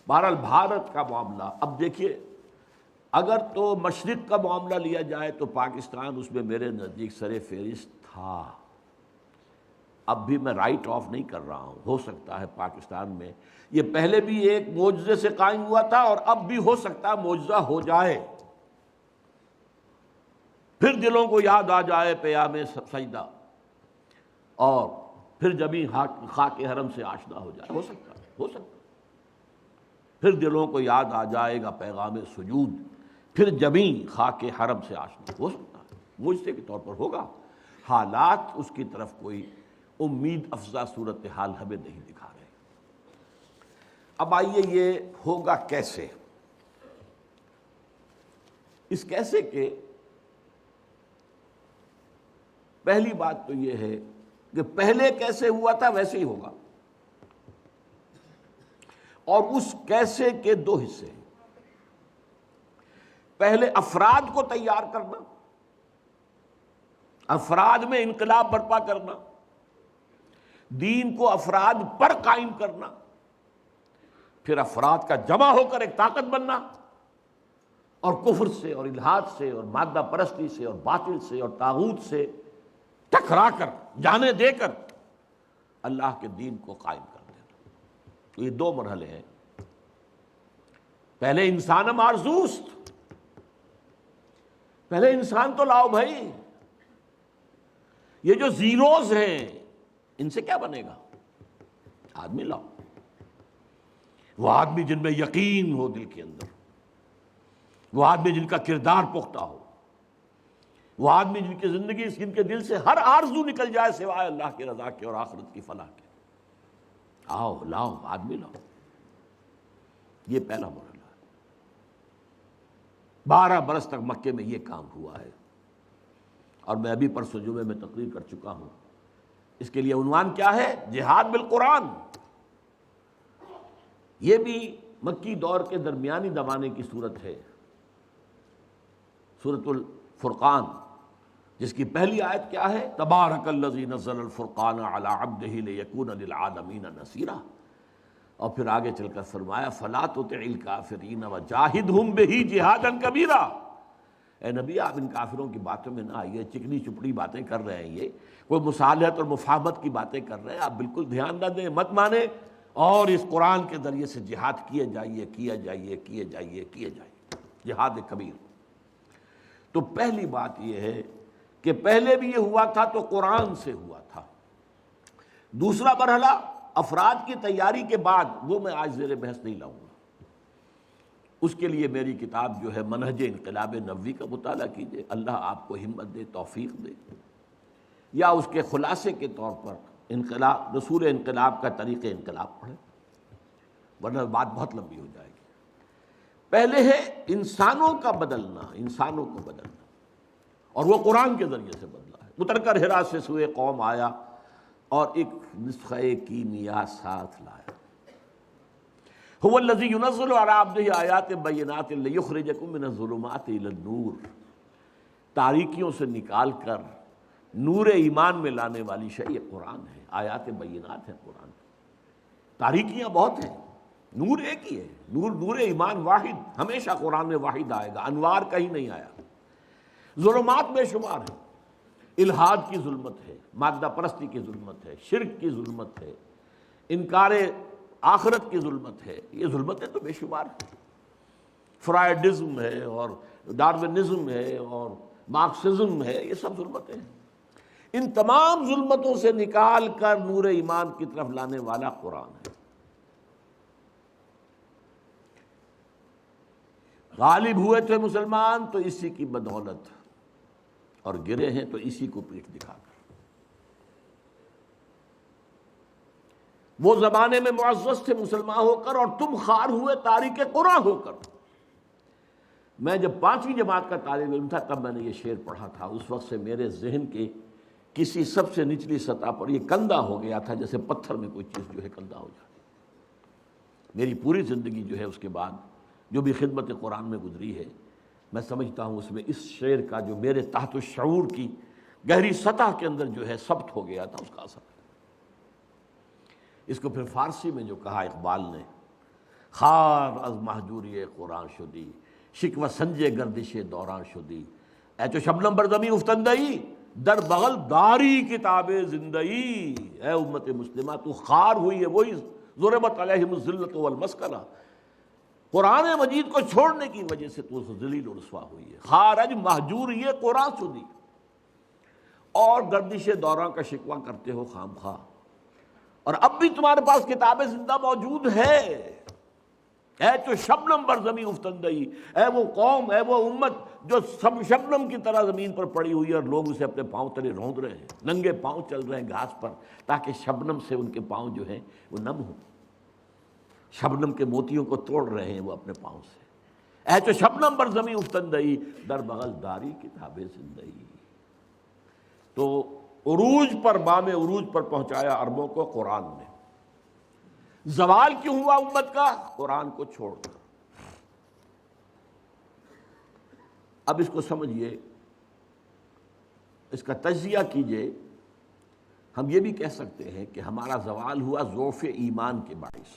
بہرحال بھارت کا معاملہ، اب دیکھیے اگر تو مشرق کا معاملہ لیا جائے تو پاکستان اس میں میرے نزدیک سر فہرست تھا. اب بھی میں رائٹ آف نہیں کر رہا ہوں، ہو سکتا ہے پاکستان میں یہ پہلے بھی ایک معجزے سے قائم ہوا تھا اور اب بھی ہو سکتا ہے معجزہ ہو جائے، پھر دلوں کو یاد آ جائے پیام سجدہ اور پھر جبیں خاک حرم سے آشنا ہو جائے. ہو سکتا ہے، ہو سکتا ہے پھر دلوں کو یاد آ جائے گا پیغام سجود، پھر جبیں خاک حرم سے آشنا. ہو سکتا ہے معجزے کے طور پر ہوگا. حالات اس کی طرف کوئی امید افزا صورتحال ہمیں نہیں دکھا رہے. اب آئیے یہ ہوگا کیسے. اس کیسے کے پہلی بات تو یہ ہے کہ پہلے کیسے ہوا تھا ویسے ہی ہوگا، اور اس کیسے کے دو حصے ہیں. پہلے افراد کو تیار کرنا، افراد میں انقلاب برپا کرنا، دین کو افراد پر قائم کرنا، پھر افراد کا جمع ہو کر ایک طاقت بننا، اور کفر سے اور الحاد سے اور مادہ پرستی سے اور باطل سے اور طاغوت سے ٹکرا کر جانے دے کر اللہ کے دین کو قائم کر دینا. تو یہ دو مرحلے ہیں. پہلے انسان مارزوست، پہلے انسان تو لاؤ بھائی. یہ جو زیروز ہیں ان سے کیا بنے گا؟ آدمی لاؤ، وہ آدمی جن میں یقین ہو دل کے اندر، وہ آدمی جن کا کردار پختہ ہو، وہ آدمی جن کی زندگی جن کے دل سے ہر آرزو نکل جائے سوائے اللہ کی رضا کے اور آخرت کی فلاح کے. آؤ لاؤ آدمی لاؤ. یہ پہلا مرحلہ ہے. 12 برس تک مکے میں یہ کام ہوا ہے، اور میں ابھی پرسوں جمعے میں تقریر کر چکا ہوں. اس کے لیے عنوان کیا ہے؟ جہاد بالقرآن. یہ بھی مکی دور کے درمیانی زمانے کی صورت ہے. سورۃ الفرقان، جس کی پہلی آیت کیا ہے؟ تبارک الذی نزل الفرقان علی عبدہ لیکون للعالمین نصیرا. اور پھر آگے چل کر فرمایا فلا تطع الکافرین وجاہدہم بہ جہادا کبیرا. اے نبی آپ ان کافروں کی باتوں میں نہ آئیے، چکنی چپڑی باتیں کر رہے ہیں، یہ کوئی مصالحت اور مفاہمت کی باتیں کر رہے ہیں، آپ بالکل دھیان نہ دیں، مت مانیں، اور اس قرآن کے ذریعے سے جہاد کیے جائیے کیے جائیے کیے جائیے کیے جائیے، جہاد کبیر. تو پہلی بات یہ ہے کہ پہلے بھی یہ ہوا تھا تو قرآن سے ہوا تھا. دوسرا مرحلہ افراد کی تیاری کے بعد، وہ میں آج زیر بحث نہیں لاؤں گا. اس کے لیے میری کتاب جو ہے منہج انقلاب نبوی کا مطالعہ کیجیے، اللہ آپ کو ہمت دے، توفیق دے. یا اس کے خلاصے کے طور پر انقلاب، رسول انقلاب کا طریق انقلاب پڑھیں، ورنہ بات بہت لمبی ہو جائے گی. پہلے ہے انسانوں کا بدلنا، انسانوں کو بدلنا، اور وہ قرآن کے ذریعے سے بدلا ہے. اتر کر حرا سے سوئے قوم آیا اور ایک نسخہ کیمیا ساتھ لایا. هو الذی ینزل علی عبدہ آیات بینات لیخرجکم من الظلمات الی النور. تاریکیوں سے نکال کر نور ایمان میں لانے والی شے یہ قرآن ہے، آیات بینات ہیں قرآن. تاریکیاں بہت ہیں، نور ایک ہی ہے. نور ایمان واحد، ہمیشہ قرآن میں واحد آئے گا، انوار کہیں نہیں آیا. ظلمات بے شمار ہیں. الحاد کی ظلمت ہے، مادہ پرستی کی ظلمت ہے، شرک کی ظلمت ہے، انکار آخرت کی ظلمت ہے. یہ ظلمتیں تو بے شمار ہیں. فرائیڈزم ہے اور ڈارونزم ہے اور مارکسزم ہے، یہ سب ظلمتیں ہیں. ان تمام ظلمتوں سے نکال کر نور ایمان کی طرف لانے والا قرآن ہے. غالب ہوئے تھے مسلمان تو اسی کی بدولت، اور گرے ہیں تو اسی کو پیٹھ دکھا کر. وہ زمانے میں معزز تھے مسلمان ہو کر، اور تم خوار ہوئے تاریک قرآن ہو کر. میں جب 5ویں جماعت کا طالب علم تھا تب میں نے یہ شعر پڑھا تھا. اس وقت سے میرے ذہن کے کسی سب سے نچلی سطح پر یہ کندہ ہو گیا تھا، جیسے پتھر میں کوئی چیز جو ہے کندہ ہو جاتی. میری پوری زندگی جو ہے اس کے بعد جو بھی خدمت قرآن میں گزری ہے، میں سمجھتا ہوں اس میں اس شعر کا جو میرے تحت الشعور کی گہری سطح کے اندر جو ہے ثبت ہو گیا تھا، اس کا اثر. اس کو پھر فارسی میں جو کہا اقبال نے، خار از محجوری قرآن شدی، شکوہ سنج گردش دوران شدی. اے چو شبنم بر زمین افتندئی، در بغل داری کتاب زندئی. اے امت مسلمہ تو خار ہوئی ہے وہی ضربت علیہم الذلۃ والمسکنہ. قرآن مجید کو چھوڑنے کی وجہ سے تو ذلیل و رسوا ہوئی ہے. خارج محجور یہ قرآن شدی، اور گردش دوران کا شکوہ کرتے ہو خام خواہ. اور اب بھی تمہارے پاس کتاب زندہ موجود ہے. اے تو شبنم بر زمین افتندئی، اے وہ قوم، اے وہ امت جو سب شبنم کی طرح زمین پر پڑی ہوئی ہے اور لوگ اسے اپنے پاؤں تلے روند رہے ہیں، ننگے پاؤں چل رہے ہیں گھاس پر تاکہ شبنم سے ان کے پاؤں جو ہیں وہ نم ہوں. شبنم کے موتیوں کو توڑ رہے ہیں وہ اپنے پاؤں سے. اے تو شبنم بر زمین افتندئی، در بغل داری کتاب زندئی. تو عروج پر، بام عروج پر پہنچایا عربوں کو قرآن نے. زوال کیوں ہوا امت کا؟ قرآن کو چھوڑ کر. اب اس کو سمجھیے، اس کا تجزیہ کیجئے. ہم یہ بھی کہہ سکتے ہیں کہ ہمارا زوال ہوا ضعف ایمان کے باعث،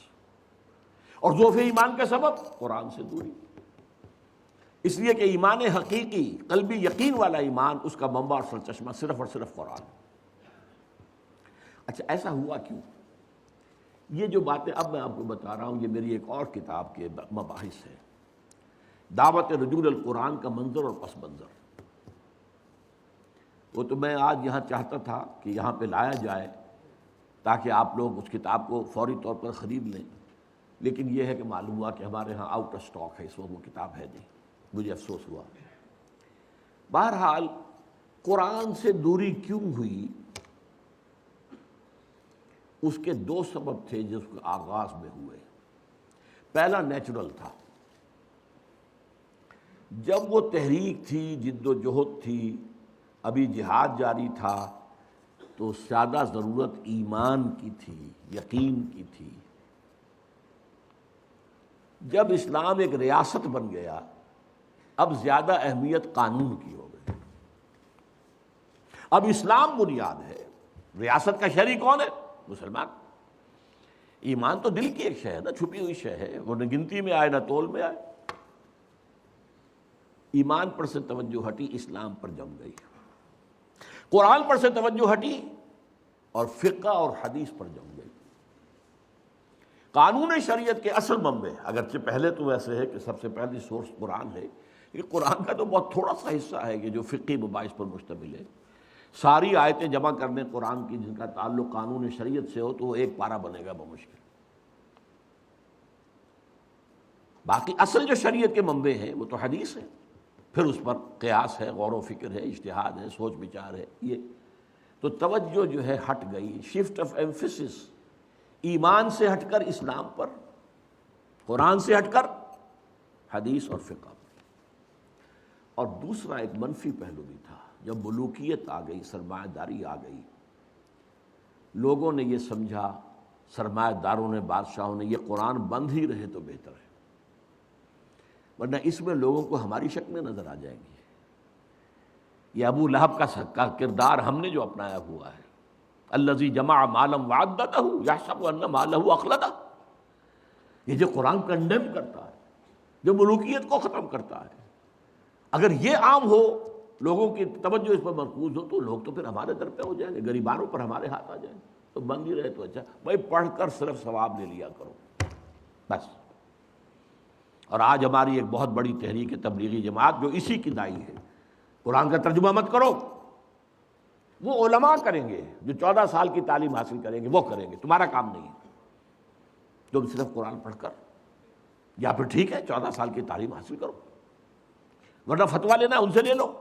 اور ضعف ایمان کا سبب قرآن سے دوری. اس لیے کہ ایمان حقیقی، قلبی یقین والا ایمان، اس کا منبع اور سرچشمہ صرف اور صرف قرآن. اچھا ایسا ہوا کیوں؟ یہ جو باتیں اب میں آپ کو بتا رہا ہوں یہ میری ایک اور کتاب کے مباحث ہے، دعوت رجوع القرآن کا منظر اور پس منظر. وہ تو میں آج یہاں چاہتا تھا کہ یہاں پہ لایا جائے تاکہ آپ لوگ اس کتاب کو فوری طور پر خرید لیں، لیکن یہ ہے کہ معلوم ہوا کہ ہمارے ہاں آؤٹ آف سٹاک ہے، اس وقت وہ کتاب ہے نہیں. مجھے افسوس ہوا. بہرحال قرآن سے دوری کیوں ہوئی؟ اس کے دو سبب تھے جس کے آغاز میں ہوئے. پہلا نیچرل تھا. جب وہ تحریک تھی، جد و جہد تھی، ابھی جہاد جاری تھا، تو زیادہ ضرورت ایمان کی تھی، یقین کی تھی. جب اسلام ایک ریاست بن گیا، اب زیادہ اہمیت قانون کی ہو گئی. اب اسلام بنیاد ہے، ریاست کا شہری کون ہے؟ مسلمان. ایمان تو دل کی ایک شے ہے نا، چھپی ہوئی شے ہے، وہ نہ گنتی میں آئے نہ تول میں آئے. ایمان پر سے توجہ ہٹی، اسلام پر جم گئی. قرآن پر سے توجہ ہٹی اور فقہ اور حدیث پر جم گئی. قانون شریعت کے اصل منبع، اگرچہ پہلے تو ایسے ہے کہ سب سے پہلی سورس قرآن ہے، یہ قرآن کا تو بہت تھوڑا سا حصہ ہے کہ جو فقہی مباحث پر مشتمل ہے. ساری آیتیں جمع کرنے قرآن کی جن کا تعلق قانون شریعت سے ہو تو وہ ایک پارہ بنے گا بمشکل. باقی اصل جو شریعت کے منبع ہیں وہ تو حدیث ہے، پھر اس پر قیاس ہے، غور و فکر ہے، اجتہاد ہے، سوچ بچار ہے. یہ تو توجہ جو ہے ہٹ گئی، شفٹ آف ایمفیسس، ایمان سے ہٹ کر اسلام پر، قرآن سے ہٹ کر حدیث اور فقہ پر. اور دوسرا ایک منفی پہلو بھی تھا. جب ملوکیت آ گئی، سرمایہ داری آ گئی، لوگوں نے یہ سمجھا، سرمایہ داروں نے، بادشاہوں نے، یہ قرآن بند ہی رہے تو بہتر ہے، ورنہ اس میں لوگوں کو ہماری شکلیں نظر آ جائیں گی. یہ ابو لہب کا کردار ہم نے جو اپنایا ہوا ہے، الذی جمع مالا وعددہ یحسب ان مالہ اخلدہ. یہ جو قرآن کنڈیم کرتا ہے، جو ملوکیت کو ختم کرتا ہے، اگر یہ عام ہو، لوگوں کی توجہ اس پر مرکوز ہو، تو لوگ تو پھر ہمارے در پہ ہو جائیں گے، غریبانوں پر ہمارے ہاتھ آ جائیں گے. تو بند ہی رہے تو اچھا، بھائی پڑھ کر صرف ثواب لے لیا کرو بس. اور آج ہماری ایک بہت بڑی تحریک تبلیغی جماعت جو اسی کی دائی ہے، قرآن کا ترجمہ مت کرو. وہ علماء کریں گے جو 14 سال کی تعلیم حاصل کریں گے، وہ کریں گے، تمہارا کام نہیں ہے. تم صرف قرآن پڑھ کر، یا پھر ٹھیک ہے 14 سال کی تعلیم حاصل کرو، ورنہ فتویٰ لینا ان سے لے لو،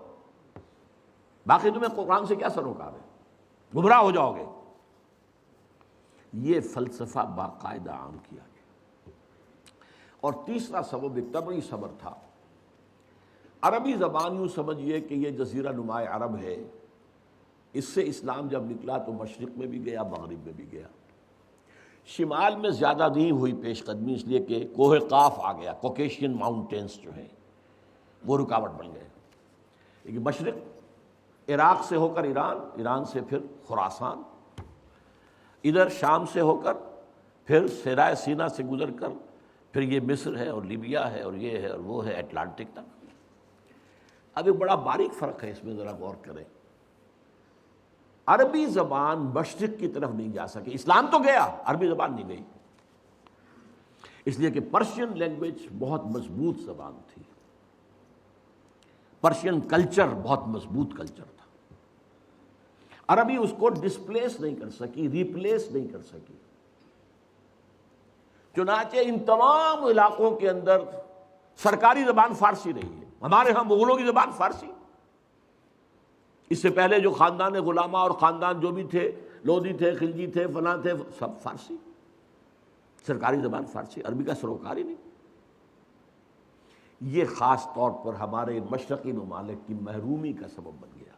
باقی تمہیں قرآن سے کیا سروکار ہے، گمراہ ہو جاؤ گے. یہ فلسفہ باقاعدہ عام کیا گیا. اور تیسرا سبب ایک طبعی صبر تھا. عربی زبان یوں سمجھیے کہ یہ جزیرہ نمائے عرب ہے، اس سے اسلام جب نکلا تو مشرق میں بھی گیا، مغرب میں بھی گیا. شمال میں زیادہ نہیں ہوئی پیش قدمی، اس لیے کہ کوہ قاف آ گیا، کوکیشین ماؤنٹینز جو ہیں وہ رکاوٹ بن گئے. لیکن مشرق، عراق سے ہو کر ایران، ایران سے پھر خراسان، ادھر شام سے ہو کر پھر صحرائے سینا سے گزر کر پھر یہ مصر ہے اور لیبیا ہے اور یہ ہے اور وہ ہے، اٹلانٹک تک۔ اب ایک بڑا باریک فرق ہے، اس میں ذرا غور کریں۔ عربی زبان مشرق کی طرف نہیں جا سکی، اسلام تو گیا، عربی زبان نہیں گئی، اس لیے کہ پرشین لینگویج بہت مضبوط زبان تھی، پرشین کلچر بہت مضبوط کلچر تھا، عربی اس کو ڈسپلیس نہیں کر سکی، ریپلیس نہیں کر سکی۔ چنانچہ ان تمام علاقوں کے اندر سرکاری زبان فارسی رہی ہے۔ ہمارے ہاں مغلوں کی زبان فارسی، اس سے پہلے جو خاندان غلامہ اور خاندان جو بھی تھے، لودھی تھے، خلجی تھے، فلاں تھے، سب فارسی، سرکاری زبان فارسی، عربی کا سروکار ہی نہیں۔ یہ خاص طور پر ہمارے مشرقی ممالک کی محرومی کا سبب بن گیا۔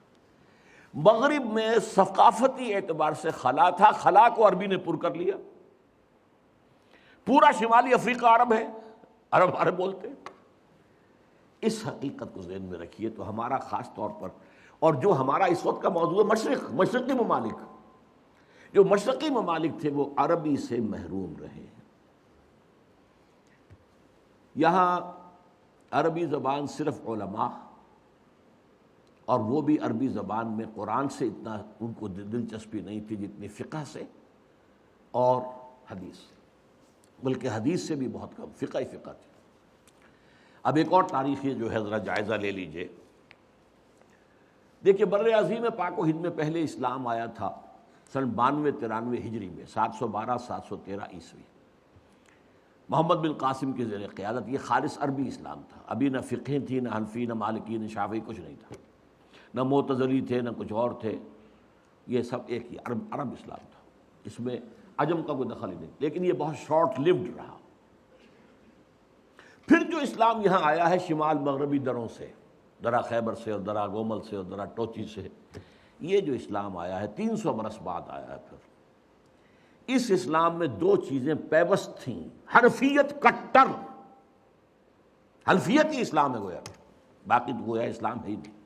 مغرب میں ثقافتی اعتبار سے خلا تھا، خلا کو عربی نے پر کر لیا۔ پورا شمالی افریقہ عرب ہے، عرب بولتے ہیں۔ اس حقیقت کو ذہن میں رکھیے تو ہمارا خاص طور پر، اور جو ہمارا اس وقت کا موضوع ہے مشرقی ممالک، جو مشرقی ممالک تھے وہ عربی سے محروم رہے۔ یہاں عربی زبان صرف علماء، اور وہ بھی عربی زبان میں قرآن سے اتنا ان کو دلچسپی نہیں تھی جتنی فقہ سے اور حدیث سے، بلکہ حدیث سے بھی بہت کم، فقہ ہی فقہ تھی۔ اب ایک اور تاریخی جو ہے ذرا جائزہ لے لیجئے۔ دیکھیے بر عظیم پاک و ہند میں پہلے اسلام آیا تھا سن 92-93 ہجری میں، 712-713 عیسوی، محمد بن قاسم کے زیر قیادت۔ یہ خالص عربی اسلام تھا، ابھی نہ فقہ تھی، نہ حنفی، نہ مالکی، نہ شافعی، کچھ نہیں تھا، نہ معتزلی تھے، نہ کچھ اور تھے، یہ سب ایک ہی عرب اسلام تھا، اس میں عجم کا کوئی دخل ہی نہیں، لیکن یہ بہت شارٹ لیوڈ رہا۔ پھر جو اسلام یہاں آیا ہے شمال مغربی دروں سے، درہ خیبر سے اور درہ گومل سے اور درہ ٹوچی سے، یہ جو اسلام آیا ہے 300 برس بعد آیا ہے۔ پھر اس اسلام میں دو چیزیں پیوست تھیں، حنفیت کٹر، حنفیت ہی اسلام ہے گویا، باقی تو گویا اسلام ہے ہی نہیں،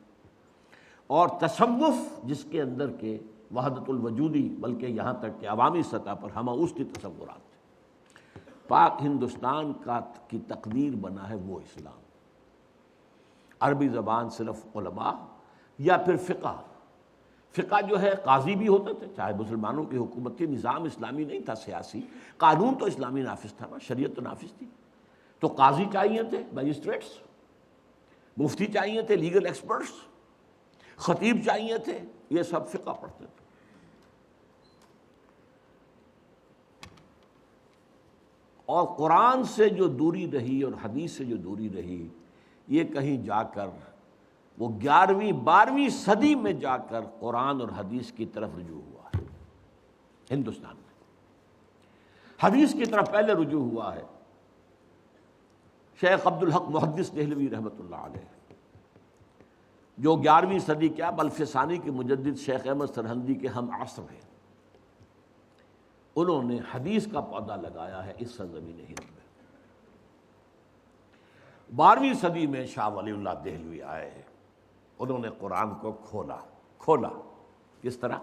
اور تصوف جس کے اندر کے وحدت الوجودی، بلکہ یہاں تک کہ عوامی سطح پر ہمہ استی تصورات تھے۔ پاک ہندوستان کی تقدیر بنا ہے وہ اسلام، عربی زبان صرف علماء یا پھر فقہ جو ہے قاضی بھی ہوتے تھے، چاہے مسلمانوں کی حکومت تھی، نظام اسلامی نہیں تھا سیاسی، قانون تو اسلامی نافذ تھا نا، شریعت تو نافذ تھی، تو قاضی چاہیے تھے، میجسٹریٹس، مفتی چاہیے تھے، لیگل ایکسپرٹس، خطیب چاہیے تھے، یہ سب فقہ پڑھتے تھے۔ اور قرآن سے جو دوری رہی اور حدیث سے جو دوری رہی، یہ کہیں جا کر وہ 11ویں 12ویں صدی میں جا کر قرآن اور حدیث کی طرف رجوع ہوا ہے ہندوستان میں۔ حدیث کی طرف پہلے رجوع ہوا ہے شیخ عبدالحق محدث دہلوی رحمۃ اللہ علیہ، جو 11ویں صدی کیا بلکہ ثانی کے مجدد شیخ احمد سرہندی کے ہم عصر ہیں۔ انہوں نے حدیث کا پودا لگایا ہے اس سرزمین ہند میں۔ 12ویں صدی میں شاہ ولی اللہ دہلوی آئے ہیں، انہوں نے قرآن کو کھولا۔ کس طرح؟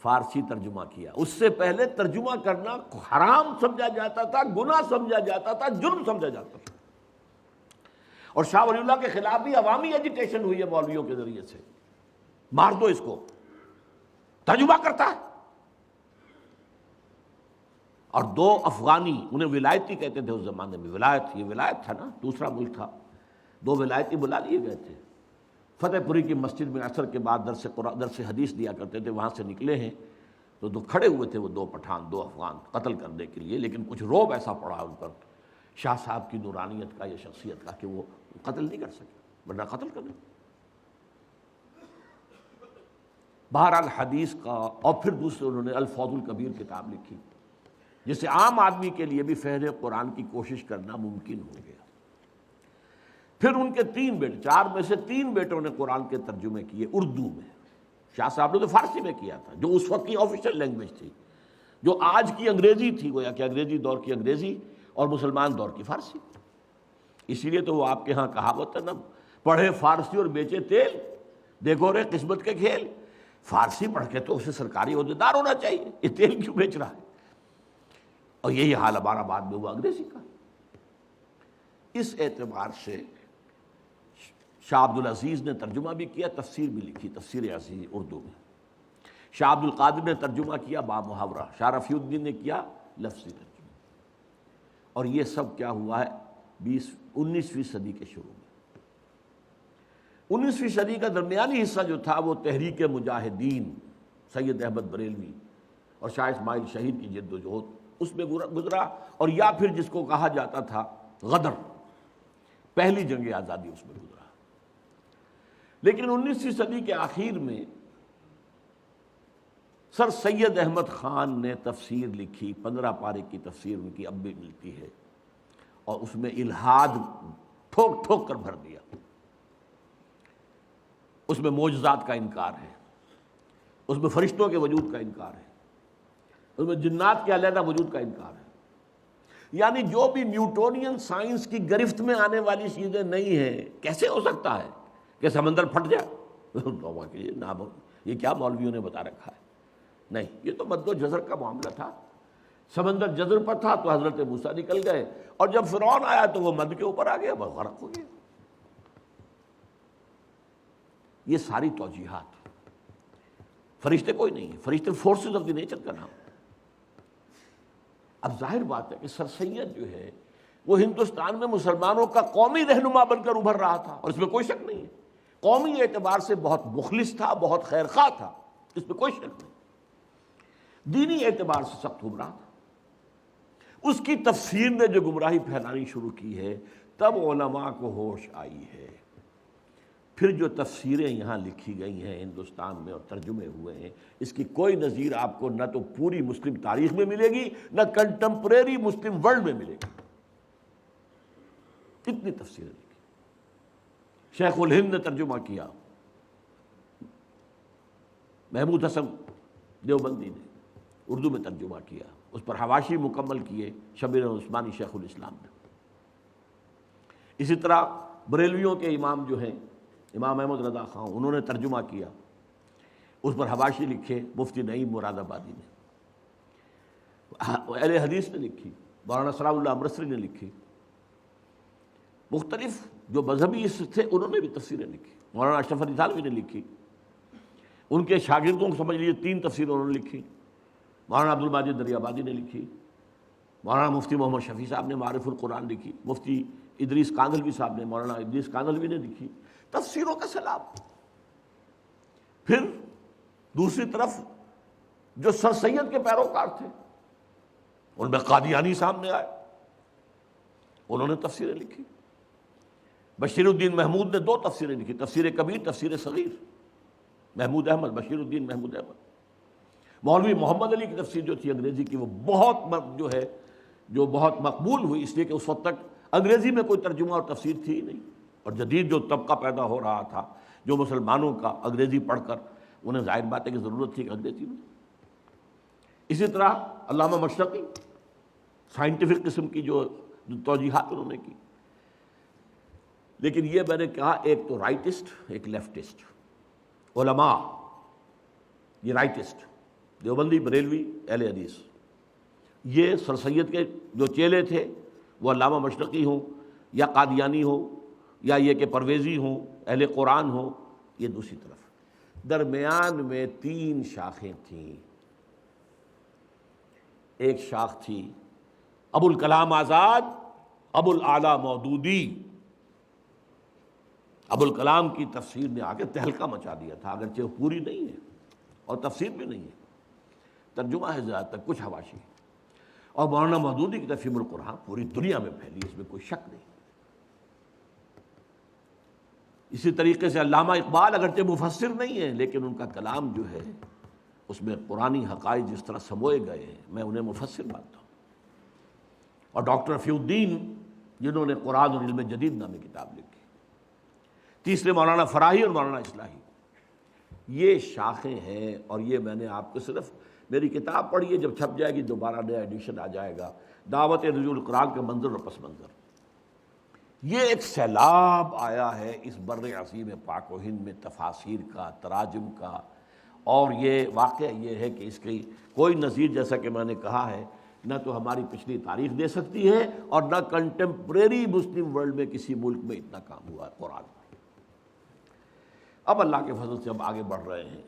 فارسی ترجمہ کیا۔ اس سے پہلے ترجمہ کرنا حرام سمجھا جاتا تھا، گناہ سمجھا جاتا تھا، جرم سمجھا جاتا تھا، اور شاہ ولی اللہ کے خلاف بھی عوامی ایجیٹیشن ہوئی ہے مولویوں کے ذریعے سے، مار دو اس کو، ترجمہ کرتا ہے۔ اور 2 افغانی، انہیں ولایتی کہتے تھے اس زمانے میں، یہ ولایت تھا نا، دوسرا ملک تھا، 2 ولایتی بلا لیے گئے تھے۔ فتح پوری کی مسجد میں عصر کے بعد درس حدیث دیا کرتے تھے، وہاں سے نکلے ہیں تو کھڑے ہوئے تھے وہ 2 پٹھان، 2 افغان قتل کرنے کے لیے، لیکن کچھ رعب ایسا پڑا ان پر شاہ صاحب کی نورانیت کا یا شخصیت کا کہ وہ قتل نہیں کر سکے، ورنہ قتل کر دیں۔ بہرحال حدیث کا، اور پھر دوسرے انہوں نے الفوز الکبیر کتاب لکھی، جس سے عام آدمی کے لیے بھی فہم قرآن کی کوشش کرنا ممکن ہو گیا۔ پھر ان کے 3 بیٹے، 4 میں سے 3 بیٹوں نے قرآن کے ترجمے کیے اردو میں۔ شاہ صاحب نے تو فارسی میں کیا تھا، جو اس وقت کی آفیشیل لینگویج تھی، جو آج کی انگریزی تھی، گویا کہ انگریزی دور کی انگریزی اور مسلمان دور کی فارسی۔ اسی لیے تو وہ آپ کے ہاں کہاوت ہے نا، پڑھے فارسی اور بیچے تیل، دیکھو رے قسمت کے کھیل۔ فارسی پڑھ کے تو اسے سرکاری عہدیدار ہونا چاہیے، یہ تیل کیوں بیچ رہا ہے؟ اور یہی حال ہمارا بعد میں ہوا انگریزی کا۔ اس اعتبار سے شاہ عبد العزیز نے ترجمہ بھی کیا، تفسیر بھی لکھی، تفسیر عزیز اردو میں۔ شاہ عبد القادر نے ترجمہ کیا با محاورہ، شاہ رفیع الدین نے کیا لفظی ترجمہ۔ اور یہ سب کیا ہوا ہے 19ویں صدی کے شروع میں۔ 19ویں صدی کا درمیانی حصہ جو تھا وہ تحریک مجاہدین سید احمد بریلوی اور شاہ اسماعیل شہید کی جد و جہد اس میں گزرا، اور یا پھر جس کو کہا جاتا تھا غدر، پہلی جنگ آزادی اس میں گزرا۔ لیکن 19ویں صدی کے آخر میں سر سید احمد خان نے تفسیر لکھی، 15 پارے کی تفسیر ان کی اب بھی ملتی ہے، اور اس میں الہاد ٹھوک ٹھوک کر بھر دیا۔ اس میں معجزات کا انکار ہے، اس میں فرشتوں کے وجود کا انکار ہے، اس میں جنات کے علیحدہ وجود کا انکار ہے۔ یعنی جو بھی نیوٹونین سائنس کی گرفت میں آنے والی چیزیں نہیں ہیں، کیسے ہو سکتا ہے کہ سمندر پھٹ جائے؟ یہ کیا مولویوں نے بتا رکھا ہے؟ نہیں، یہ تو مد و جزر کا معاملہ تھا۔ سمندر جزر پر تھا تو حضرت موسیٰ نکل گئے، اور جب فرعون آیا تو وہ مد کے اوپر آ گیا، بس غرق ہو گیا۔ یہ ساری توجیحات، فرشتے کوئی نہیں ہے، فرشتے فورسز آف دی نیچر کا نام۔ اب ظاہر بات ہے کہ سر سید جو ہے وہ ہندوستان میں مسلمانوں کا قومی رہنما بن کر ابھر رہا تھا، اور اس میں کوئی شک نہیں ہے۔ قومی اعتبار سے بہت مخلص تھا، بہت خیر خواہ تھا، اس میں کوئی شک نہیں۔ دینی اعتبار سے سخت گمراہ تھا۔ اس کی تفسیر نے جو گمراہی پھیلانی شروع کی ہے، تب علماء کو ہوش آئی ہے۔ پھر جو تفسیریں یہاں لکھی گئی ہیں ہندوستان میں اور ترجمے ہوئے ہیں، اس کی کوئی نظیر آپ کو نہ تو پوری مسلم تاریخ میں ملے گی، نہ کنٹمپریری مسلم ورلڈ میں ملے گی۔ کتنی تفسیریں لکھی۔ شیخ الہند نے ترجمہ کیا، محمود حسن دیوبندی نے اردو میں ترجمہ کیا، اس پر حواشی مکمل کیے شبیر عثمانی شیخ الاسلام نے۔ اسی طرح بریلویوں کے امام جو ہیں امام احمد رضا خان، انہوں نے ترجمہ کیا، اس پر حواشی لکھے مفتی نعیم مراد آبادی نے۔ اہل حدیث نے لکھی، مولانا سلام اللہ امرتسری نے لکھی، مختلف جو مذہبی تھے انہوں نے بھی تفسیریں لکھی۔ مولانا اشرف علی تھانوی نے لکھی، ان کے شاگردوں کو سمجھ لیجیے 3 تفسیریں انہوں نے لکھی۔ مولانا عبد الماجد دریابادی نے لکھی، مولانا مفتی محمد شفیع صاحب نے معارف القرآن لکھی، مفتی ادریس کاندھلوی صاحب نے، مولانا ادریس کاندھلوی نے لکھی، تفسیروں کا سیلاب۔ پھر دوسری طرف جو سر سید کے پیروکار تھے ان میں قادیانی سامنے آئے، انہوں نے تفسیریں لکھی۔ بشیر الدین محمود نے 2 تفسیریں لکھی، تفسیر کبیر، تفسیر صغیر، محمود احمد، بشیر الدین محمود احمد۔ مولوی محمد علی کی تفسیر جو تھی انگریزی کی، وہ بہت مقبول ہوئی، اس لیے کہ اس وقت تک انگریزی میں کوئی ترجمہ اور تفسیر تھی ہی نہیں، اور جدید جو طبقہ پیدا ہو رہا تھا جو مسلمانوں کا انگریزی پڑھ کر، انہیں ظاہر بات ہے کہ ضرورت تھی کہ انگریزی میں۔ اسی طرح علامہ مشرقی سائنٹیفک قسم کی جو توجیحات انہوں نے کی۔ لیکن یہ میں نے کہا ایک تو رائٹسٹ، ایک لیفٹسٹ علماء، یہ رائٹسٹ دیوبندی، بریلوی، اہل حدیث، یہ سر سید کے جو چیلے تھے وہ علامہ مشرقی ہوں یا قادیانی ہوں یا یہ کہ پرویزی ہوں، اہل قرآن ہوں، یہ دوسری طرف۔ درمیان میں 3 شاخیں تھیں۔ ایک شاخ تھی ابو الکلام آزاد، ابو الاعلیٰ مودودی۔ ابو الکلام کی تفسیر نے آ کے تہلکہ مچا دیا تھا، اگرچہ وہ پوری نہیں ہے اور تفسیر بھی نہیں ہے، ترجمہ ہے زیادہ تر، کچھ حواشی۔ اور مولانا مودودی کی تفہیم القرآن پوری دنیا میں پھیلی، اس میں کوئی شک نہیں۔ اسی طریقے سے علامہ اقبال اگرچہ مفسر نہیں ہے، لیکن ان کا کلام جو ہے اس میں قرآنی حقائق جس طرح سموئے گئے ہیں، میں انہیں مفسر مانتا ہوں۔ اور ڈاکٹر رفیع الدین جنہوں نے قرآن اور علم جدید نامی کتاب لکھی۔ تیسرے مولانا فراہی اور مولانا اصلاحی، یہ شاخیں ہیں۔ اور یہ میں نے آپ کو صرف میری کتاب پڑھی ہے، جب چھپ جائے گی دوبارہ نیا ایڈیشن آ جائے گا، دعوت رجوع القرآن کا منظر اور پس منظر۔ یہ ایک سیلاب آیا ہے اس بر عظیم پاک و ہند میں تفاسیر کا، تراجم کا، اور یہ واقعہ یہ ہے کہ اس کی کوئی نظیر، جیسا کہ میں نے کہا ہے، نہ تو ہماری پچھلی تاریخ دے سکتی ہے اور نہ کنٹمپریری مسلم ورلڈ میں کسی ملک میں اتنا کام ہوا ہے قرآن کا۔ اب اللہ کے فضل سے ہم آگے بڑھ رہے ہیں،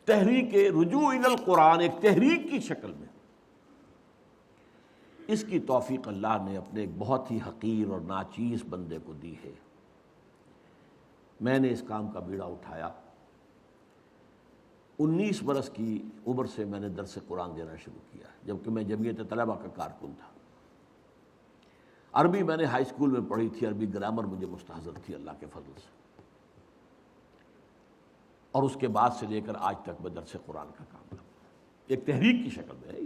تحریک رجوع الی القرآن ایک تحریک کی شکل میں، اس کی توفیق اللہ نے اپنے ایک بہت ہی حقیر اور ناچیز بندے کو دی ہے۔ میں نے اس کام کا بیڑا اٹھایا، 19 برس کی عمر سے میں نے درس قرآن دینا شروع کیا، جبکہ میں جمعیت طلبہ کا کارکن تھا۔ عربی میں نے ہائی اسکول میں پڑھی تھی، عربی گرامر مجھے مستحضر تھی اللہ کے فضل سے، اور اس کے بعد سے لے کر آج تک میں درس قرآن کا کام کرتا ہوں، ایک تحریک کی شکل میں ہے۔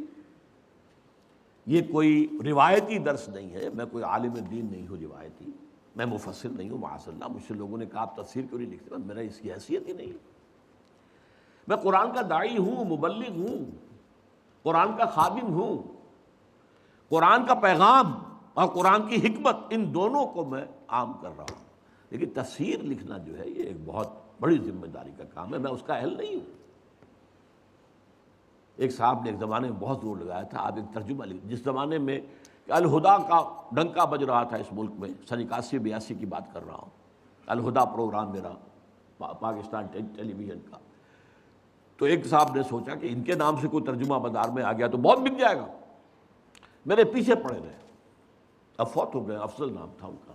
یہ کوئی روایتی درس نہیں ہے، میں کوئی عالم دین نہیں ہوں روایتی، میں مفسر نہیں ہوں معاذ اللہ، مجھ سے لوگوں نے کہا آپ تفسیر کیوں نہیں لکھتے، میرا اس کی حیثیت ہی نہیں ہے۔ میں قرآن کا داعی ہوں، مبلغ ہوں، قرآن کا خادم ہوں، قرآن کا پیغام اور قرآن کی حکمت ان دونوں کو میں عام کر رہا ہوں، لیکن تفسیر لکھنا جو ہے یہ ایک بہت بڑی ذمہ داری کا کام ہے، میں اس کا اہل نہیں ہوں۔ ایک صاحب نے ایک زمانے میں بہت زور لگایا تھا، آپ ایک ترجمہ لکھ، جس زمانے میں الہدا کا ڈنکا بج رہا تھا اس ملک میں، سن 81-82 کی بات کر رہا ہوں، الہدا پروگرام میرا پاکستان ٹیلی ویژن کا، تو ایک صاحب نے سوچا کہ ان کے نام سے کوئی ترجمہ بازار میں آ گیا تو بہت بک جائے گا، میرے پیچھے پڑے رہے، اب فوت ہو گئے، افضل نام تھا ان کا،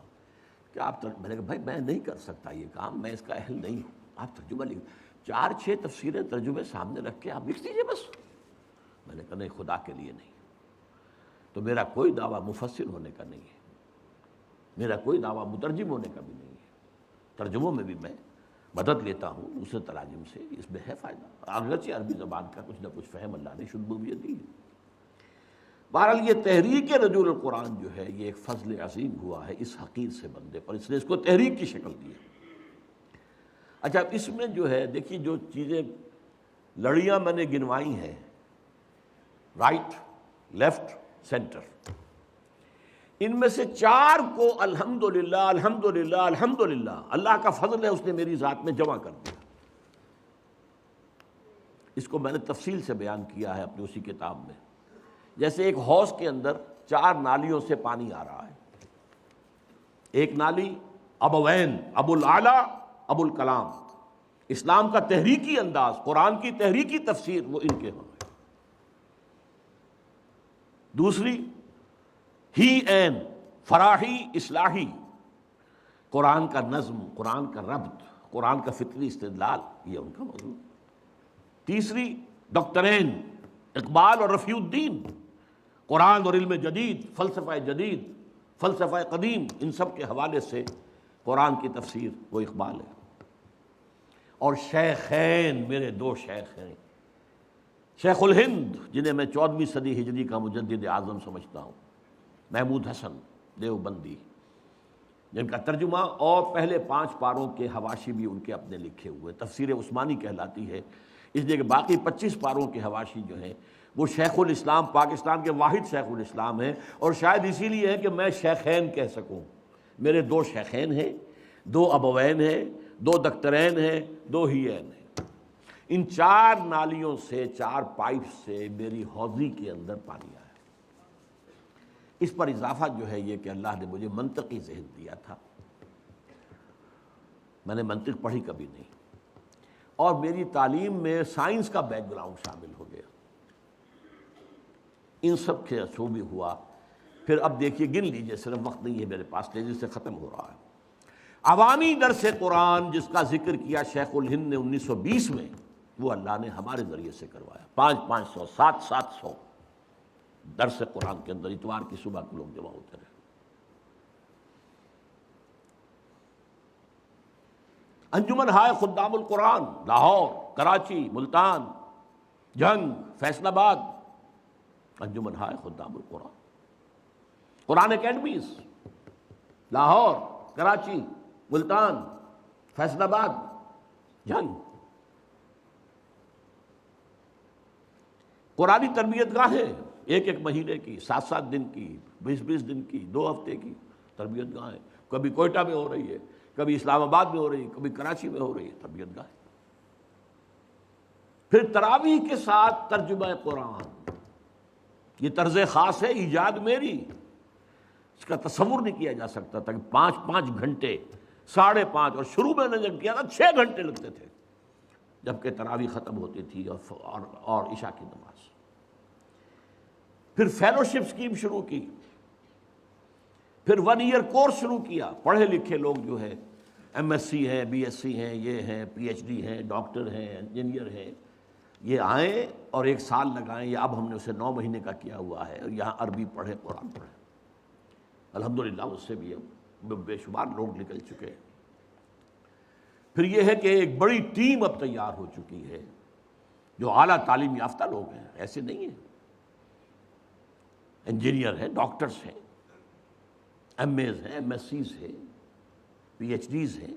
کہ آپ میں نے کہا بھائی میں نہیں کر سکتا یہ کام، میں اس کا اہل نہیں ہوں، آپ ترجمہ لکھ، 4-6 تفسیریں ترجمے سامنے رکھ کے آپ لکھ دیجیے بس۔ میں نے کہا نہیں، خدا کے لیے نہیں، تو میرا کوئی دعویٰ مفسر ہونے کا نہیں ہے، میرا کوئی دعویٰ مترجم ہونے کا بھی نہیں ہے، ترجموں میں بھی میں مدد لیتا ہوں دوسرے تراجم سے، اس میں ہے فائدہ، اگرچہ عربی زبان کا کچھ نہ کچھ فہم اللہ نے شمولیت دی ہے۔ بہرحال یہ تحریک رجوع القرآن جو ہے یہ ایک فضل عظیم ہوا ہے اس حقیر سے بندے پر، اس نے اس کو تحریک کی شکل دی ہے۔ اچھا، اس میں جو ہے دیکھیے جو چیزیں لڑیاں میں نے گنوائی ہیں، رائٹ، لیفٹ، سینٹر، ان میں سے 4 کو الحمدللہ الحمدللہ الحمدللہ اللہ کا فضل ہے، اس نے میری ذات میں جمع کر دیا۔ اس کو میں نے تفصیل سے بیان کیا ہے اپنی اسی کتاب میں، جیسے ایک حوض کے اندر 4 نالیوں سے پانی آ رہا ہے، ایک نالی ابوین، ابو الاعلیٰ، ابو الکلام، اسلام کا تحریکی انداز، قرآن کی تحریکی تفسیر وہ ان کے ہوں، دوسری ہی این، فراحی، اصلاحی، قرآن کا نظم، قرآن کا ربط، قرآن کا فطری استدلال، یہ ان کا موضوع، تیسری ڈاکٹرین، اقبال اور رفیع الدین، قرآن اور علم جدید، فلسفہ جدید، فلسفہ قدیم، ان سب کے حوالے سے قرآن کی تفسیر وہ اقبال ہے۔ اور شیخین، میرے 2 شیخ ہیں، شیخ الہند جنہیں میں 14ویں صدی ہجری کا مجدد اعظم سمجھتا ہوں، محمود حسن دیوبندی، جن کا ترجمہ اور پہلے 5 پاروں کے حواشی بھی ان کے اپنے لکھے ہوئے، تفسیر عثمانی کہلاتی ہے، اس لیے کہ باقی 25 پاروں کے حواشی جو ہیں وہ شیخ الاسلام، پاکستان کے واحد شیخ الاسلام ہیں، اور شاید اسی لیے ہے کہ میں شیخین کہہ سکوں، میرے 2 شیخین ہیں، 2 ابوین ہیں، 2 دکترین ہیں، 2 ہیین ہیں۔ ان 4 نالیوں سے، 4 پائپ سے میری حوضی کے اندر پانی آیا۔ اس پر اضافہ جو ہے یہ کہ اللہ نے مجھے منطقی ذہن دیا تھا، میں نے منطق پڑھی کبھی نہیں، اور میری تعلیم میں سائنس کا بیک گراؤنڈ شامل ہو گیا، ان سب کے اثر بھی ہوا۔ پھر اب دیکھیے، گن لیجئے، صرف وقت نہیں ہے میرے پاس، تیزی سے ختم ہو رہا ہے۔ عوامی درس قرآن جس کا ذکر کیا شیخ الہند نے 1920 میں، وہ اللہ نے ہمارے ذریعے سے کروایا، 500 700 درس قرآن کے اندر اتوار کی صبح کو لوگ جمع ہوتے رہے۔ انجمن ہائے خدام القرآن، لاہور، کراچی، ملتان، جنگ، فیصل آباد، انجمن ہائے خدام القرآن، قرآن اکیڈمیز، لاہور، کراچی، ملتان، فیصل آباد، جنگ، قرآنی تربیت گاہیں، 1 مہینے کی، 7 دن کی، 20 دن کی، 2 ہفتے کی تربیت گاہیں، کبھی کوئٹہ میں ہو رہی ہے، کبھی اسلام آباد میں ہو رہی ہے، کبھی کراچی میں ہو رہی ہے تربیت گاہیں۔ پھر تراویح کے ساتھ ترجمہ قرآن، یہ طرز خاص ہے، ایجاد میری، اس کا تصور نہیں کیا جا سکتا تھا کہ 5 5 گھنٹے 5:30، اور شروع میں نے جب کیا تھا 6 گھنٹے لگتے تھے جبکہ تراویح ختم ہوتی تھی اور عشاء کی نماز۔ پھر فیلوشپ اسکیم شروع کی، پھر 1 ایئر کورس شروع کیا۔ پڑھے لکھے لوگ جو ہے ایم ایس سی ہیں، بی ایس سی ہیں، یہ ہیں، پی ایچ ڈی ہیں، ڈاکٹر ہیں، انجینئر ہیں، یہ آئیں اور 1 سال لگائیں، یا اب ہم نے اسے 9 مہینے کا کیا ہوا ہے، اور یہاں عربی پڑھیں، قرآن پڑھیں۔ الحمدللہ اس سے بھی اب بے شمار لوگ نکل چکے ہیں۔ پھر یہ ہے کہ ایک بڑی ٹیم اب تیار ہو چکی ہے جو اعلیٰ تعلیم یافتہ لوگ ہیں، ایسے نہیں ہیں، انجینئر ہیں، ڈاکٹرز ہیں، ایم ایز ہیں، ایم ایس سیز ہیں، پی ایچ ڈیز ہیں،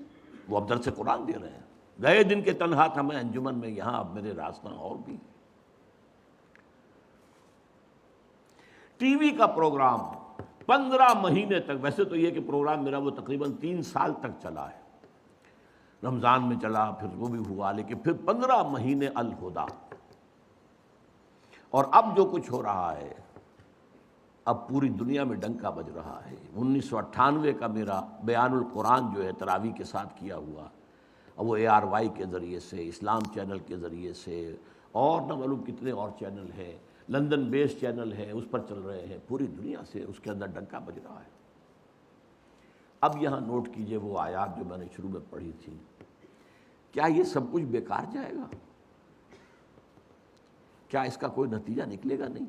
وہ اب درس قرآن دے رہے ہیں۔ گئے دن کے تنہا تھا میں انجمن میں، یہاں اب میرے راستہ اور بھی۔ ٹی وی کا پروگرام 15 مہینے تک، ویسے تو یہ کہ پروگرام میرا وہ تقریباً 3 سال تک چلا ہے، رمضان میں چلا، پھر وہ بھی ہوا، لیکن پھر 15 مہینے الہدیٰ۔ اور اب جو کچھ ہو رہا ہے، اب پوری دنیا میں ڈنکا بج رہا ہے۔ 1998 کا میرا بیان القرآن جو ہے تراویح کے ساتھ کیا ہوا، اب وہ ARY کے ذریعے سے، اسلام چینل کے ذریعے سے، اور نہ معلوم کتنے اور چینل ہیں، لندن بیس چینل ہیں، اس پر چل رہے ہیں، پوری دنیا سے اس کے اندر ڈنکا بج رہا ہے۔ اب یہاں نوٹ کیجئے وہ آیات جو میں نے شروع میں پڑھی تھی، کیا یہ سب کچھ بیکار جائے گا؟ کیا اس کا کوئی نتیجہ نکلے گا؟ نہیں۔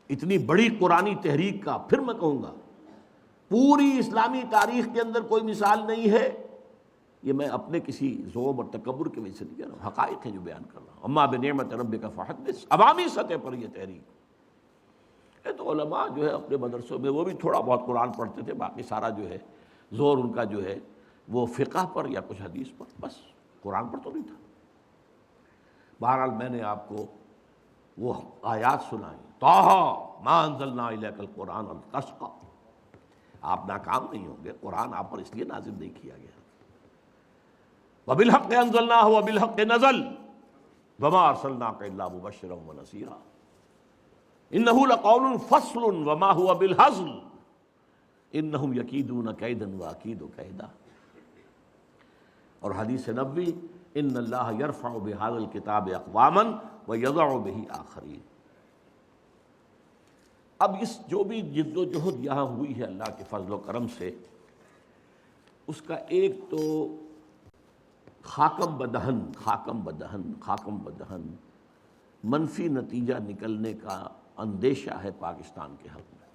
اتنی بڑی قرآنی تحریک کا، پھر میں کہوں گا پوری اسلامی تاریخ کے اندر کوئی مثال نہیں ہے، یہ میں اپنے کسی ذوق اور تکبر کی وجہ سے نہیں کہہ رہا ہوں، حقائق ہیں جو بیان کر رہا ہوں۔ اما بنعمت ربک فحدث، عوامی سطح پر یہ تحریک ہے۔ تو علماء جو ہے اپنے مدرسوں میں وہ بھی تھوڑا بہت قرآن پڑھتے تھے، باقی سارا جو ہے زور ان کا جو ہے وہ فقہ پر یا کچھ حدیث پر، بس قرآن پر تو نہیں تھا۔ بہرحال میں نے آپ کو وہ آیات سنائی، طٰہٰ ما انزلنا الیک القرآن لتشقیٰ، آپ ناکام نہیں ہوں گے، قرآن آپ پر اس لیے نازل نہیں کیا گیا۔ وبالحق انزلناہ وبالحق نزل وما ارسلناک الا مبشرا ونذیرا انہ لقول فصل وما هو بالہزل انہم یکیدون کیدا واکید کیدا۔ اور حدیث نبوی، ان اللہ یرفع بہذا الکتاب اقواما ویضع بہ آخرین۔ اب اس جو بھی جد و جہد یہاں ہوئی ہے اللہ کے فضل و کرم سے، اس کا ایک تو خاکم بدہن منفی نتیجہ نکلنے کا اندیشہ ہے پاکستان کے حق میں۔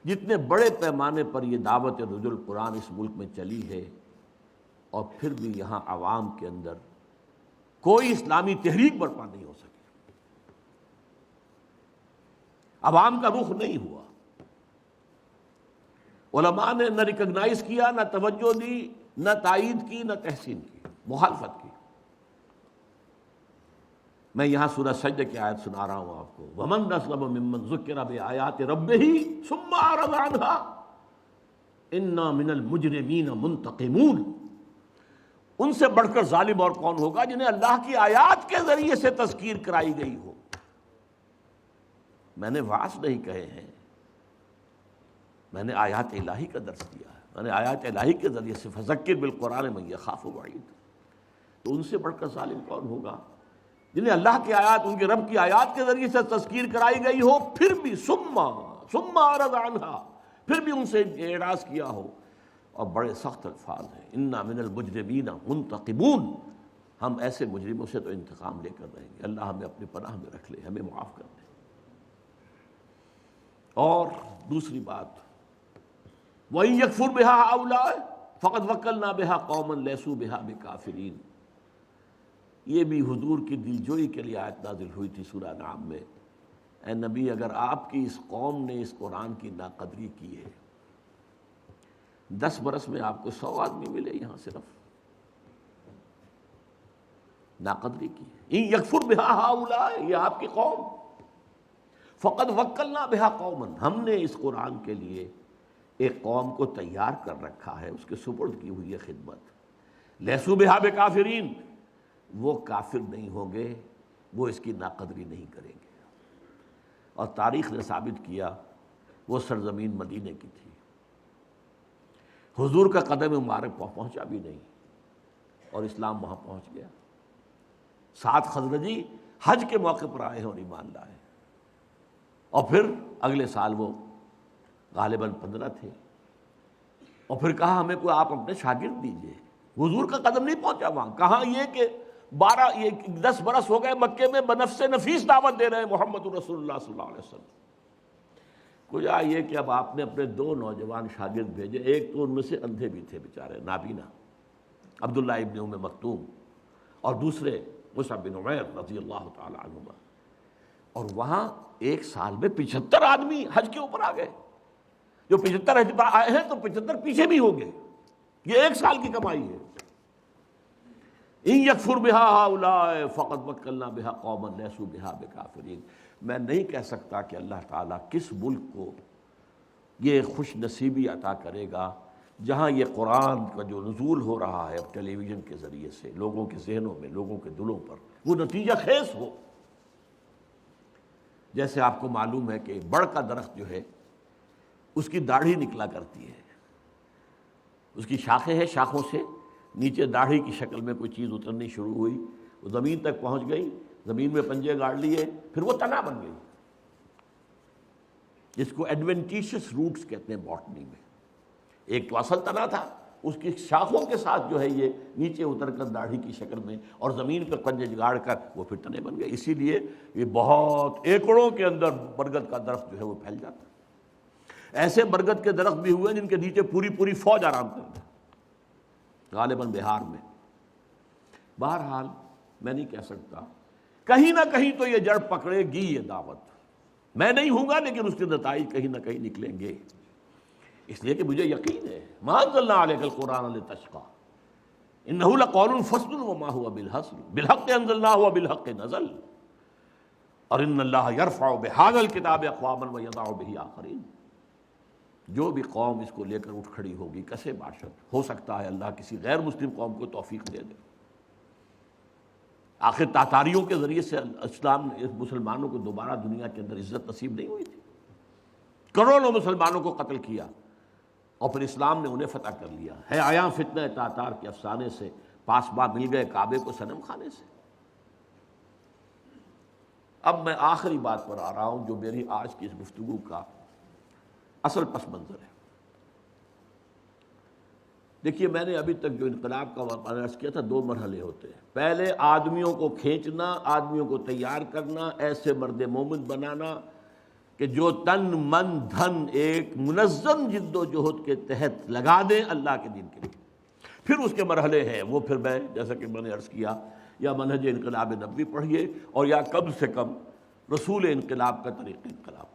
جتنے بڑے پیمانے پر یہ دعوت رجوع القرآن اس ملک میں چلی ہے، اور پھر بھی یہاں عوام کے اندر کوئی اسلامی تحریک برپا نہیں ہو سکی، عوام کا رخ نہیں ہوا، علماء نے نہ ریکگنائز کیا، نہ توجہ دی، نہ تائید کی، نہ تحسین کی، مخالفت کی۔ میں یہاں سورہ سجدہ کی آیت سنا رہا ہوں آپ کو، وَمَنْ أَظْلَمُ مِمَّنْ ذُكِّرَ بِآيَاتِ رَبِّهِ ثُمَّ أَعْرَضَ عَنْهَا إِنَّا مِنَ الْمُجْرِمِينَ مُنْتَقِمُونَ۔ ان سے بڑھ کر ظالم اور کون ہوگا جنہیں اللہ کی آیات کے ذریعے سے تذکیر کرائی گئی ہو۔ میں نے وعظ نہیں کہے ہیں، میں نے آیات الہی کا درس دیا ہے، میں نے آیات الہی کے ذریعے سے فذکر بالقرآن من یخاف وعید۔ تو ان سے بڑھ کر ظالم کون ہوگا جنہیں اللہ کی آیات، ان کے رب کی آیات کے ذریعے سے تذکیر کرائی گئی ہو، پھر بھی ثم اعرض عنہا، پھر بھی ان سے اعراض کیا ہو۔ اور بڑے سخت الفاظ ہیں، انا من المجرمین منتقمون، ہم ایسے مجرموں سے تو انتقام لے کر رہیں گے۔ اللہ ہمیں اپنی پناہ میں رکھ لے، ہمیں معاف کر دے۔ اور دوسری بات، وَإِن يَكْفُرْ بِهَا هَؤُلَاءِ فَقَدْ وَكَّلْنَا بِهَا قَوْمًا لَيْسُوا بِهَا بِكَافِرِينَ۔ یہ بھی حضور کی دلجوئی کے لیے آیت نازل ہوئی تھی سورہ انعام میں، اے نبی اگر آپ کی اس قوم نے اس قرآن کی ناقدری کی ہے، 10 برس میں آپ کو 100 آدمی ملے یہاں صرف ناقدری کی ہے۔ ان یکفر بہا ہؤلاء، یہ آپ کی قوم، فقد وکلنا بہا قوما، ہم نے اس قرآن کے لیے ایک قوم کو تیار کر رکھا ہے، اس کے سپرد کی ہوئی ہے خدمت۔ لیسوا بہا بکافرین، وہ کافر نہیں ہوں گے وہ اس کی ناقدری نہیں کریں گے۔ اور تاریخ نے ثابت کیا وہ سرزمین مدینے کی تھی، حضور کا قدم مبارک پہنچا بھی نہیں اور اسلام وہاں پہنچ گیا۔ 7 خزرجی حج کے موقع پر آئے ہیں اور ایمان لائے، اور پھر اگلے سال وہ غالباً 15 تھے، اور پھر کہا ہمیں کوئی آپ اپنے شاگرد دیجئے۔ حضور کا قدم نہیں پہنچا وہاں، کہاں یہ کہ 10 برس ہو گئے مکے میں بنفس نفیس دعوت دے رہے ہیں محمد رسول اللہ صلی اللہ علیہ وسلم۔ کجا یہ کہ اب آپ نے اپنے 2 نوجوان شاگرد بھیجے، ایک تو ان میں سے اندھے بھی تھے بیچارے، نابینا، عبداللہ ابن ام مکتوم، اور دوسرے مصعب بن عمیر رضی اللہ تعالی عنہما، اور وہاں ایک سال میں 75 آدمی حج کے اوپر آ گئے۔ جو 75 حج پر آئے ہیں تو 75 پیچھے بھی ہوں گے، یہ ایک سال کی کمائی ہے۔ ان یکفر بہا ہؤلاء فقد وکلنا بہا قوما لیسوا بہا بکافرین۔ میں نہیں کہہ سکتا کہ اللہ تعالیٰ کس ملک کو یہ خوش نصیبی عطا کرے گا جہاں یہ قرآن کا جو نزول ہو رہا ہے اب ٹیلی ویژن کے ذریعے سے لوگوں کے ذہنوں میں، لوگوں کے دلوں پر، وہ نتیجہ خیز ہو۔ جیسے آپ کو معلوم ہے کہ بڑ کا درخت جو ہے اس کی داڑھی نکلا کرتی ہے، اس کی شاخیں ہیں، شاخوں سے نیچے داڑھی کی شکل میں کوئی چیز اترنی شروع ہوئی، وہ زمین تک پہنچ گئی، زمین میں پنجے گاڑ لیے، پھر وہ تنا بن گئی، جس کو ایڈوینٹیشس روٹس کہتے ہیں باٹنی میں۔ ایک تو اصل تنا تھا، اس کی شاخوں کے ساتھ جو ہے یہ نیچے اتر کر داڑھی کی شکل میں اور زمین پر پنجے گاڑ کر وہ پھر تنے بن گئے۔ اسی لیے یہ بہت ایکڑوں کے اندر برگد کا درخت جو ہے وہ پھیل جاتا ہے۔ ایسے برگد کے درخت بھی ہوئے جن کے نیچے پوری پوری فوج آرام کرتے، غالباً بہار میں۔ بہرحال میں نہیں کہہ سکتا، کہیں نہ کہیں تو یہ جڑ پکڑے گی یہ دعوت، میں نہیں ہوں گا لیکن اس کے نتائج کہیں نہ کہیں نکلیں گے، اس لیے کہ مجھے یقین ہے ما انزلنا علیک القرآن لتشقی انہ لقول فصل وما هو بالحزل بالحق انزلناہ وبالحق نزل اور ان اللہ یرفع بہذا الکتاب اقواما ویضع بہ آخرین۔ جو بھی قوم اس کو لے کر اٹھ کھڑی ہوگی کسے باشد، ہو سکتا ہے اللہ کسی غیر مسلم قوم کو توفیق دے دے۔ آخر تاتاریوں کے ذریعے سے اسلام مسلمانوں کو دوبارہ دنیا کے اندر عزت نصیب نہیں ہوئی تھی، کروڑوں مسلمانوں کو قتل کیا اور پھر اسلام نے انہیں فتح کر لیا ہے۔ آیا فتنہ تاتار کے افسانے سے پاسباں مل گئے کعبے کو صنم خانے سے۔ اب میں آخری بات پر آ رہا ہوں جو میری آج کی اس گفتگو کا اصل پس منظر ہے۔ دیکھیے میں نے ابھی تک جو انقلاب کا عرض کیا تھا 2 مرحلے ہوتے ہیں۔ پہلے آدمیوں کو کھینچنا، آدمیوں کو تیار کرنا، ایسے مرد مومن بنانا کہ جو تن من دھن ایک منظم جد و جہد کے تحت لگا دیں اللہ کے دین کے لیے۔ پھر اس کے مرحلے ہیں، وہ پھر میں جیسا کہ میں نے عرض کیا یا منہج انقلاب نبوی پڑھیے اور یا کم سے کم رسول انقلاب کا طریق انقلاب۔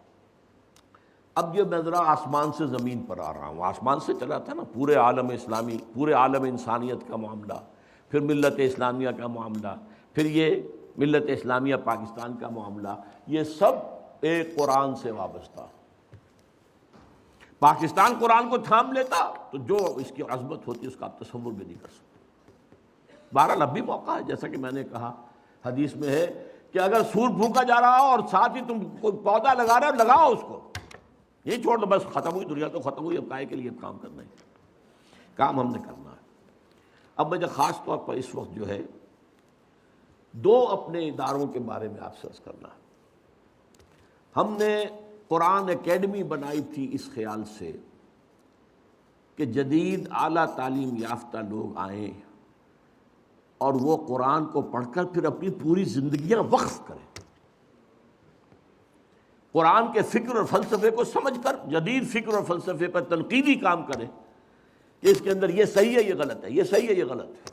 اب یہ میں ذرا آسمان سے زمین پر آ رہا ہوں، آسمان سے چلا تھا نا پورے عالم اسلامی، پورے عالم انسانیت کا معاملہ، پھر ملت اسلامیہ کا معاملہ، پھر یہ ملت اسلامیہ پاکستان کا معاملہ، یہ سب ایک قرآن سے وابستہ۔ پاکستان قرآن کو تھام لیتا تو جو اس کی عظمت ہوتی اس کا آپ تصور بھی نہیں کر سکتے۔ بہرحال اب بھی موقع ہے، جیسا کہ میں نے کہا حدیث میں ہے کہ اگر سور پھونکا جا رہا ہو اور ساتھ ہی تم کوئی پودا لگا رہے ہو، لگاؤ اس کو، یہ چھوڑ دو بس ختم ہوئی دنیا تو ختم ہوئی، اب کائے کے لیے کام کرنا ہے، کام ہم نے کرنا ہے۔ اب مجھے خاص طور پر اس وقت جو ہے 2 اپنے اداروں کے بارے میں آپ سے عرض کرنا ہے۔ ہم نے قرآن اکیڈمی بنائی تھی اس خیال سے کہ جدید اعلیٰ تعلیم یافتہ لوگ آئیں اور وہ قرآن کو پڑھ کر پھر اپنی پوری زندگیاں وقف کریں، قرآن کے فکر اور فلسفے کو سمجھ کر جدید فکر اور فلسفے پر تنقیدی کام کریں کہ اس کے اندر یہ صحیح ہے یہ غلط ہے، یہ صحیح ہے یہ غلط ہے۔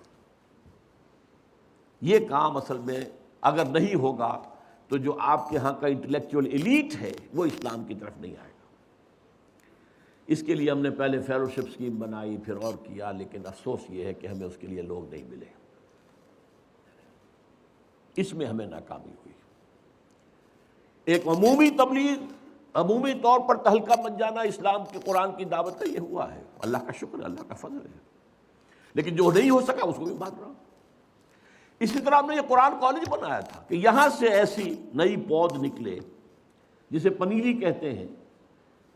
یہ کام اصل میں اگر نہیں ہوگا تو جو آپ کے ہاں کا انٹلیکچوئل ایلیٹ ہے وہ اسلام کی طرف نہیں آئے گا۔ اس کے لیے ہم نے پہلے فیلوشپ اسکیم بنائی، پھر اور کیا، لیکن افسوس یہ ہے کہ ہمیں اس کے لیے لوگ نہیں ملے، اس میں ہمیں ناکامی ہوئی۔ ایک عمومی تبلیغ، عمومی طور پر تہلکہ بن جانا اسلام کے قرآن کی دعوت کا یہ ہوا ہے، اللہ کا شکر ہے، اللہ کا فضل ہے، لیکن جو نہیں ہو سکا اس کو بھی بات رہا ہوں۔ اسی طرح ہم نے یہ قرآن کالج بنایا تھا کہ یہاں سے ایسی نئی پود نکلے جسے پنیری کہتے ہیں،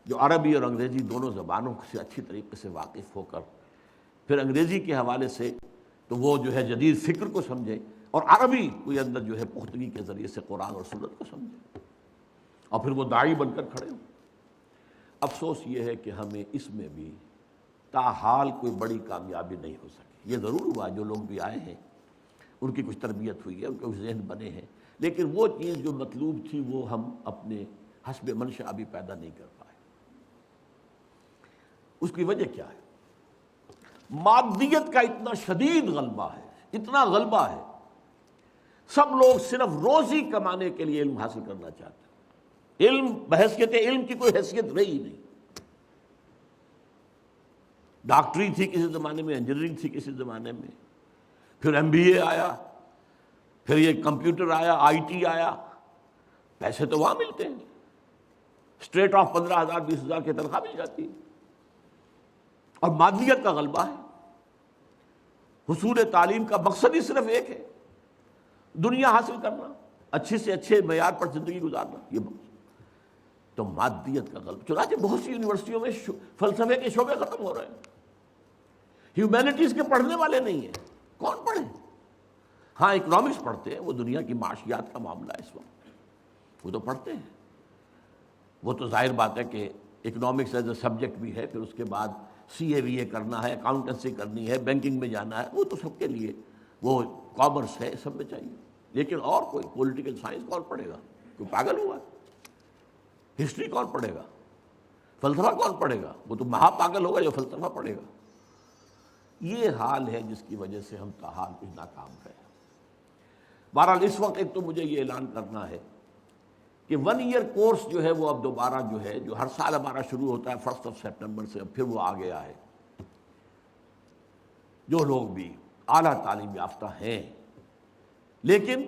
جو عربی اور انگریزی دونوں زبانوں سے اچھی طریقے سے واقف ہو کر پھر انگریزی کے حوالے سے تو وہ جو ہے جدید فکر کو سمجھے، اور عربی کوئی اندر جو ہے پختگی کے ذریعے سے قرآن اور سنت کو سمجھے، اور پھر وہ داعی بن کر کھڑے ہوں۔ افسوس یہ ہے کہ ہمیں اس میں بھی تاحال کوئی بڑی کامیابی نہیں ہو سکی۔ یہ ضرور ہوا جو لوگ بھی آئے ہیں ان کی کچھ تربیت ہوئی ہے، ان کے کچھ ذہن بنے ہیں، لیکن وہ چیز جو مطلوب تھی وہ ہم اپنے حسب منشا ابھی پیدا نہیں کر پائے۔ اس کی وجہ کیا ہے؟ مادیت کا اتنا شدید غلبہ ہے، اتنا غلبہ ہے، سب لوگ صرف روزی کمانے کے لیے علم حاصل کرنا چاہتے ہیں۔ علم بحیثیت علم کی کوئی حیثیت رہی نہیں۔ ڈاکٹری تھی کسی زمانے میں، انجینئرنگ تھی کسی زمانے میں، پھر ایم بی اے آیا، پھر یہ کمپیوٹر آیا، آئی ٹی آیا، پیسے تو وہاں ملتے ہیں، اسٹریٹ آف 15,000 20,000 کی تنخواہ مل جاتی ہے، اور مادیت کا غلبہ ہے۔ حصول تعلیم کا مقصد ہی صرف ایک ہے، دنیا حاصل کرنا، اچھے سے اچھے معیار پر زندگی گزارنا، یہ مقصد۔ تو مادیت کا غلبہ، چنانچہ بہت سی یونیورسٹیوں میں فلسفے کے شعبے ختم ہو رہے ہیں، ہیومینٹیز کے پڑھنے والے نہیں ہیں، کون پڑھے؟ ہاں اکنامکس پڑھتے ہیں، وہ دنیا کی معاشیات کا معاملہ ہے اس وقت، وہ تو پڑھتے ہیں، وہ تو ظاہر بات ہے کہ اکنامکس ایز اے سبجیکٹ بھی ہے، پھر اس کے بعد سی اے وی اے کرنا ہے، اکاؤنٹنسی کرنی ہے، بینکنگ میں جانا ہے، وہ تو سب کے لیے، وہ کامرس ہے، سب میں چاہیے۔ لیکن اور کوئی پولیٹیکل سائنس کون پڑھے گا؟ کوئی پاگل ہوا؟ ہسٹری کون پڑھے گا؟ فلسفہ کون پڑھے گا؟ وہ تو مہا پاگل ہوگا جو فلسفہ پڑھے گا۔ یہ حال ہے جس کی وجہ سے ہم تاحال کچھ ناکام رہے۔ بہرحال اس وقت ایک تو مجھے یہ اعلان کرنا ہے کہ 1 ایئر کورس جو ہے وہ اب دوبارہ جو ہے، جو ہر سال ہمارا شروع ہوتا ہے 1 سپٹمبر سے، اب پھر وہ آ گیا ہے۔ جو لوگ بھی اعلیٰ تعلیم یافتہ ہیں لیکن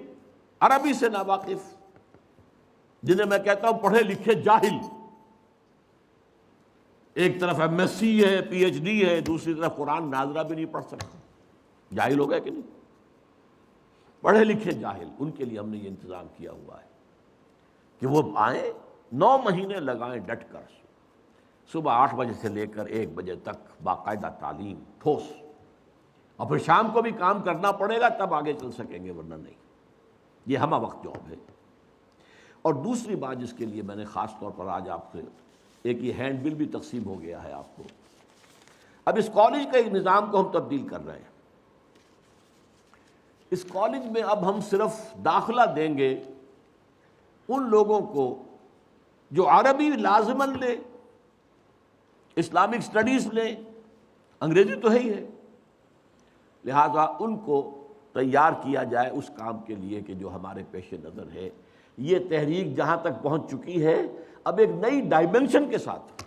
عربی سے ناواقف، جنہیں میں کہتا ہوں پڑھے لکھے جاہل، ایک طرف ایم ایس سی ہے، پی ایچ ڈی ہے، دوسری طرف قرآن ناظرہ بھی نہیں پڑھ سکتے، جاہل ہو گئے کہ نہیں؟ پڑھے لکھے جاہل، ان کے لیے ہم نے یہ انتظام کیا ہوا ہے کہ وہ آئیں، 9 مہینے لگائیں ڈٹ کر، صبح 8 بجے سے لے کر 1 بجے تک باقاعدہ تعلیم ٹھوس، اور پھر شام کو بھی کام کرنا پڑے گا تب آگے چل سکیں گے، ورنہ نہیں۔ یہ ہمہ وقت جاب ہے۔ اور دوسری بات جس کے لیے میں نے خاص طور پر آج آپ سے ایک یہ ہینڈ بل بھی تقسیم ہو گیا ہے آپ کو، اب اس کالج کے نظام کو ہم تبدیل کر رہے ہیں۔ اس کالج میں اب ہم صرف داخلہ دیں گے ان لوگوں کو جو عربی لازماً لیں، اسلامک سٹڈیز لیں، انگریزی تو ہے ہی ہے، لہذا ان کو تیار کیا جائے اس کام کے لیے کہ جو ہمارے پیش نظر ہے۔ یہ تحریک جہاں تک پہنچ چکی ہے، اب ایک نئی ڈائمنشن کے ساتھ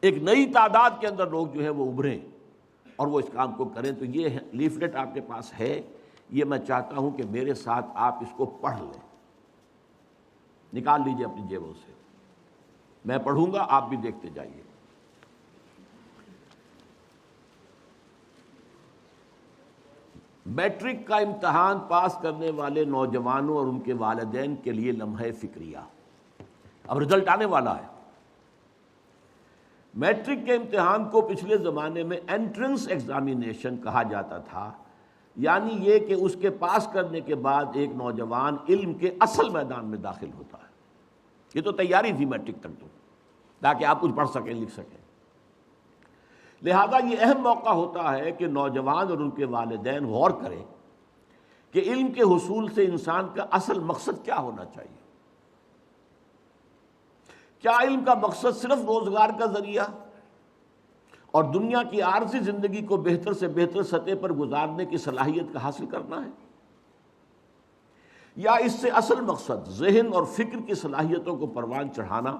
ایک نئی تعداد کے اندر لوگ جو ہے وہ ابھریں اور وہ اس کام کو کریں۔ تو یہ لیفلیٹ آپ کے پاس ہے، یہ میں چاہتا ہوں کہ میرے ساتھ آپ اس کو پڑھ لیں، نکال لیجئے اپنی جیبوں سے، میں پڑھوں گا آپ بھی دیکھتے جائیے۔ میٹرک کا امتحان پاس کرنے والے نوجوانوں اور ان کے والدین کے لیے لمحہ فکریہ۔ اب رزلٹ آنے والا ہے۔ میٹرک کے امتحان کو پچھلے زمانے میں انٹرنس ایگزامینیشن کہا جاتا تھا، یعنی یہ کہ اس کے پاس کرنے کے بعد ایک نوجوان علم کے اصل میدان میں داخل ہوتا ہے۔ یہ تو تیاری تھی میٹرک تک تو، تاکہ آپ کچھ پڑھ سکیں، لکھ سکیں۔ لہذا یہ اہم موقع ہوتا ہے کہ نوجوان اور ان کے والدین غور کریں کہ علم کے حصول سے انسان کا اصل مقصد کیا ہونا چاہیے۔ کیا علم کا مقصد صرف روزگار کا ذریعہ اور دنیا کی عارضی زندگی کو بہتر سے بہتر سطح پر گزارنے کی صلاحیت کا حاصل کرنا ہے، یا اس سے اصل مقصد ذہن اور فکر کی صلاحیتوں کو پروان چڑھانا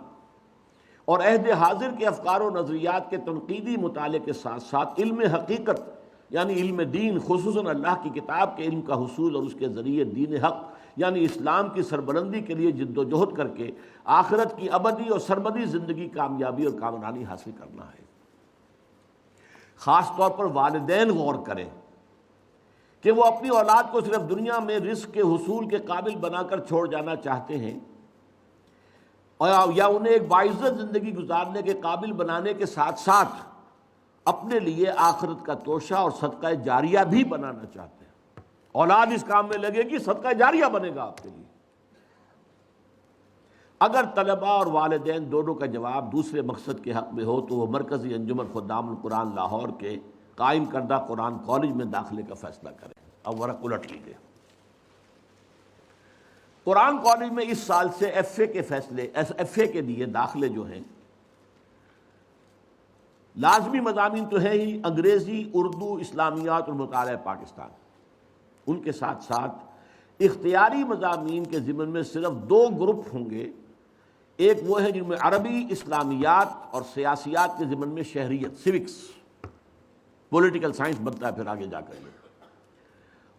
اور عہد حاضر کے افکار و نظریات کے تنقیدی مطالعے کے ساتھ ساتھ علم حقیقت یعنی علم دین، خصوصاً اللہ کی کتاب کے علم کا حصول اور اس کے ذریعے دین حق یعنی اسلام کی سربلندی کے لیے جد و جہد کر کے آخرت کی ابدی اور سرمدی زندگی کامیابی اور کامرانی حاصل کرنا ہے۔ خاص طور پر والدین غور کریں کہ وہ اپنی اولاد کو صرف دنیا میں رزق کے حصول کے قابل بنا کر چھوڑ جانا چاہتے ہیں، اور یا انہیں ایک باعزت زندگی گزارنے کے قابل بنانے کے ساتھ ساتھ اپنے لیے آخرت کا توشہ اور صدقہ جاریہ بھی بنانا چاہتے ہیں۔ اولاد اس کام میں لگے گی، صدقہ جاریہ بنے گا آپ کے لیے۔ اگر طلباء اور والدین دونوں کا جواب دوسرے مقصد کے حق میں ہو تو وہ مرکزی انجمن خدام القرآن لاہور کے قائم کردہ قرآن کالج میں داخلے کا فیصلہ کریں۔ اب ورق الٹ لیجیے۔ قرآن کالج میں اس سال سے ایف اے کے لیے داخلے جو ہیں، لازمی مضامین تو ہے ہی انگریزی، اردو، اسلامیات اور مطالعہ پاکستان، ان کے ساتھ ساتھ اختیاری مضامین کے ضمن میں صرف 2 گروپ ہوں گے۔ ایک وہ ہے جن میں عربی، اسلامیات اور سیاسیات کے ضمن میں شہریت، سیوکس، پولیٹیکل سائنس بنتا ہے پھر آگے جا کر یہ،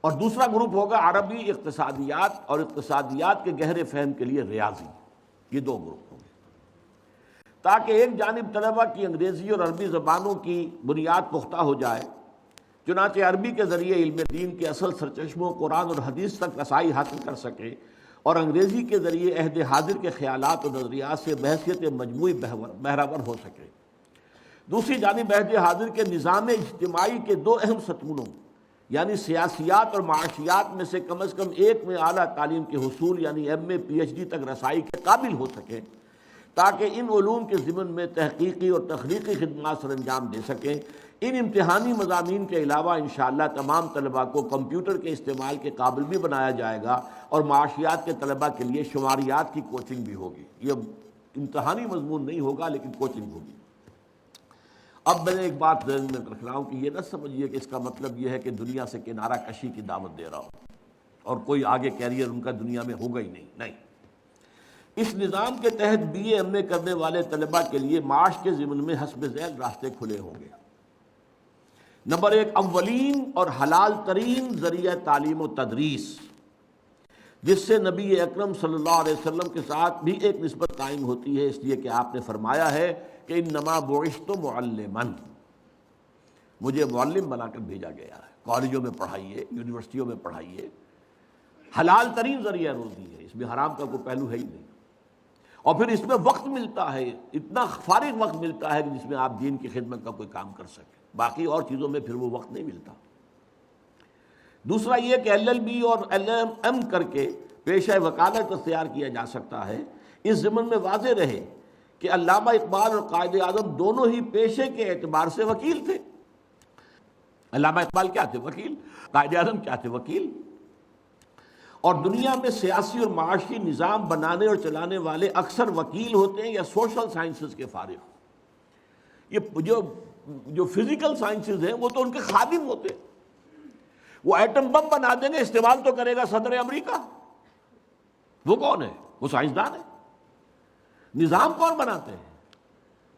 اور دوسرا گروپ ہوگا عربی، اقتصادیات اور اقتصادیات کے گہرے فہم کے لیے ریاضی۔ یہ 2 گروپ ہوں گے تاکہ ایک جانب طلبہ کی انگریزی اور عربی زبانوں کی بنیاد پختہ ہو جائے، چنانچہ عربی کے ذریعے علم دین کے اصل سرچشموں قرآن اور حدیث تک رسائی حاصل کر سکے، اور انگریزی کے ذریعے عہد حاضر کے خیالات اور نظریات سے بحثیت مجموعی بہرور ہو سکے۔ دوسری جانب عہد حاضر کے نظام اجتماعی کے 2 اہم ستونوں یعنی سیاسیات اور معاشیات میں سے کم از کم ایک میں اعلیٰ تعلیم کے حصول یعنی ایم اے پی ایچ ڈی تک رسائی کے قابل ہو سکیں، تاکہ ان علوم کے ضمن میں تحقیقی اور تخلیقی خدمات سر انجام دے سکیں۔ ان امتحانی مضامین کے علاوہ انشاءاللہ تمام طلباء کو کمپیوٹر کے استعمال کے قابل بھی بنایا جائے گا، اور معاشیات کے طلباء کے لیے شماریات کی کوچنگ بھی ہوگی۔ یہ امتحانی مضمون نہیں ہوگا لیکن کوچنگ ہوگی۔ اب میں نے ایک بات ذہن میں رکھ رہا ہوں کہ یہ نہ سمجھیے کہ اس کا مطلب یہ ہے کہ دنیا سے کنارہ کشی کی دعوت دے رہا ہوں اور کوئی آگے کیریئر ان کا دنیا میں ہوگا ہی نہیں۔ اس نظام کے تحت بی اے ایم اے کرنے والے طلباء کے لیے معاش کے ضمن میں حسب ذیل راستے کھلے ہوں گے۔ نمبر 1، اولین اور حلال ترین ذریعہ تعلیم و تدریس، جس سے نبی اکرم صلی اللہ علیہ وسلم کے ساتھ بھی ایک نسبت قائم ہوتی ہے، اس لیے کہ آپ نے فرمایا ہے کہ انما بعثت معلما، مجھے معلم بنا کر بھیجا گیا ہے۔ کالجوں میں پڑھائیے، یونیورسٹیوں میں پڑھائیے، حلال ترین ذریعہ روزی ہے، اس میں حرام کا کوئی پہلو ہے ہی نہیں، اور پھر اس میں وقت ملتا ہے، اتنا فارغ وقت ملتا ہے کہ جس میں آپ دین کی خدمت کا کوئی کام کر سکیں، باقی اور چیزوں میں پھر وہ وقت نہیں ملتا۔ دوسرا یہ کہ ایل ایل بی اور ایل ایم ایم کر کے پیشہ وکالت اختیار کیا جا سکتا ہے۔ اس ضمن میں واضح رہے کہ علامہ اقبال اور قائد اعظم دونوں ہی پیشے کے اعتبار سے وکیل تھے۔ علامہ اقبال کیا تھے؟ وکیل۔ قائد اعظم کیا تھے؟ وکیل۔ اور دنیا میں سیاسی اور معاشی نظام بنانے اور چلانے والے اکثر وکیل ہوتے ہیں یا سوشل سائنسز کے فارغ۔ یہ جو فزیکل سائنسز ہیں وہ تو ان کے خادم ہوتے ہیں۔ وہ ایٹم بم بنا دیں گے، استعمال تو کرے گا صدر امریکہ۔ وہ کون ہے؟ وہ سائنسدان ہے۔ نظام کون بناتے ہیں؟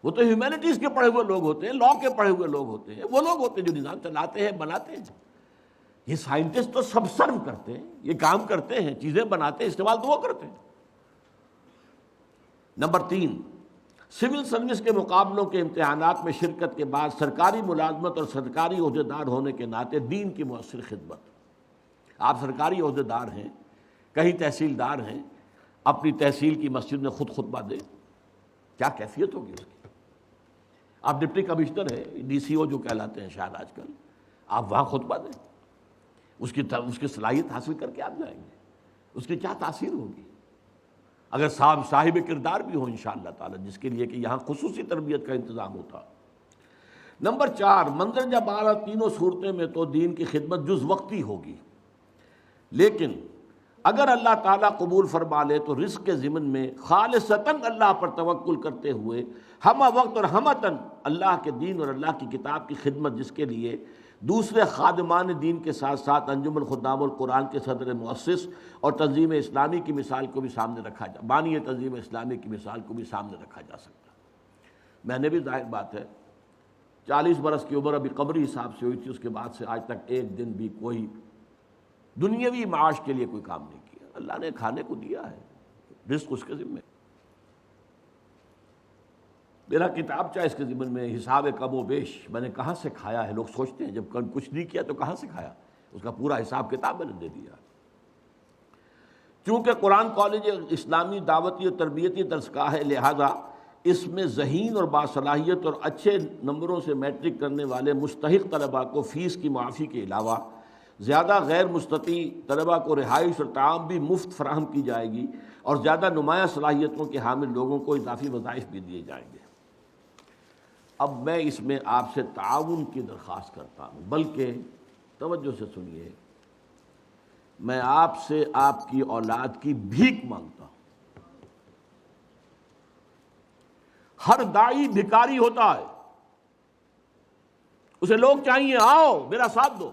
وہ تو ہیومینٹیز کے پڑھے ہوئے لوگ ہوتے ہیں، لا کے پڑھے ہوئے لوگ ہوتے ہیں، وہ لوگ ہوتے ہیں جو نظام چلاتے ہیں، بناتے ہیں۔ یہ سائنٹسٹ تو سب سرو کرتے ہیں، یہ کام کرتے ہیں، چیزیں بناتے ہیں، استعمال تو وہ کرتے ہیں۔ نمبر 3، سول سروس کے مقابلوں کے امتحانات میں شرکت کے بعد سرکاری ملازمت اور سرکاری عہدیدار ہونے کے ناطے دین کی مؤثر خدمت۔ آپ سرکاری عہدیدار ہیں، کہیں تحصیلدار ہیں، اپنی تحصیل کی مسجد میں خود خطبہ دیں، کیا کیفیت ہوگی اس کی؟ آپ ڈپٹی کمشنر ہیں، ڈی سی او جو کہلاتے ہیں شاید آج کل، آپ وہاں خطبہ دیں، اس کی صلاحیت حاصل کر کے آپ جائیں گے، اس کی کیا تاثیر ہوگی؟ اگر صاحب کردار بھی ہو انشاءاللہ تعالی، جس کے لیے کہ یہاں خصوصی تربیت کا انتظام ہوتا۔ نمبر 4، مندرجہ بالا تینوں صورتیں میں تو دین کی خدمت جز وقتی ہوگی، لیکن اگر اللہ تعالیٰ قبول فرما لے تو رزق کے ضمن میں خالصتاً اللہ پر توکل کرتے ہوئے ہمہ وقت اور ہمتاً اللہ کے دین اور اللہ کی کتاب کی خدمت، جس کے لیے دوسرے خادمان دین کے ساتھ ساتھ انجمن خدام القرآن کے صدر مؤسس اور تنظیم اسلامی کی مثال کو بھی سامنے رکھا بانی تنظیم اسلامی کی مثال کو بھی سامنے رکھا جا سکتا۔ میں نے بھی ظاہر بات ہے 40 برس کی عمر ابھی قبری حساب سے ہوئی تھی، اس کے بعد سے آج تک ایک دن بھی کوئی دنیاوی معاش کے لیے کوئی کام نہیں کیا۔ اللہ نے کھانے کو دیا ہے، رزق اس کے ذمہ۔ میرا کتابچہ اس کے ذمن میں حساب کم و بیش، میں نے کہاں سے کھایا ہے۔ لوگ سوچتے ہیں جب کچھ نہیں کیا تو کہاں سے کھایا، اس کا پورا حساب کتاب میں نے دے دیا۔ چونکہ قرآن کالج اسلامی دعوتی اور تربیتی درسگاہ ہے، لہذا اس میں ذہین اور باصلاحیت اور اچھے نمبروں سے میٹرک کرنے والے مستحق طلباء کو فیس کی معافی کے علاوہ زیادہ غیر مستطیع طلباء کو رہائش اور تعام بھی مفت فراہم کی جائے گی، اور زیادہ نمایاں صلاحیتوں کے حامل لوگوں کو اضافی وظائف بھی دیے جائیں گے۔ اب میں اس میں آپ سے تعاون کی درخواست کرتا ہوں، بلکہ توجہ سے سنیے، میں آپ سے آپ کی اولاد کی بھیک مانگتا ہوں۔ ہر داعی بھکاری ہوتا ہے، اسے لوگ چاہیے آؤ میرا ساتھ دو،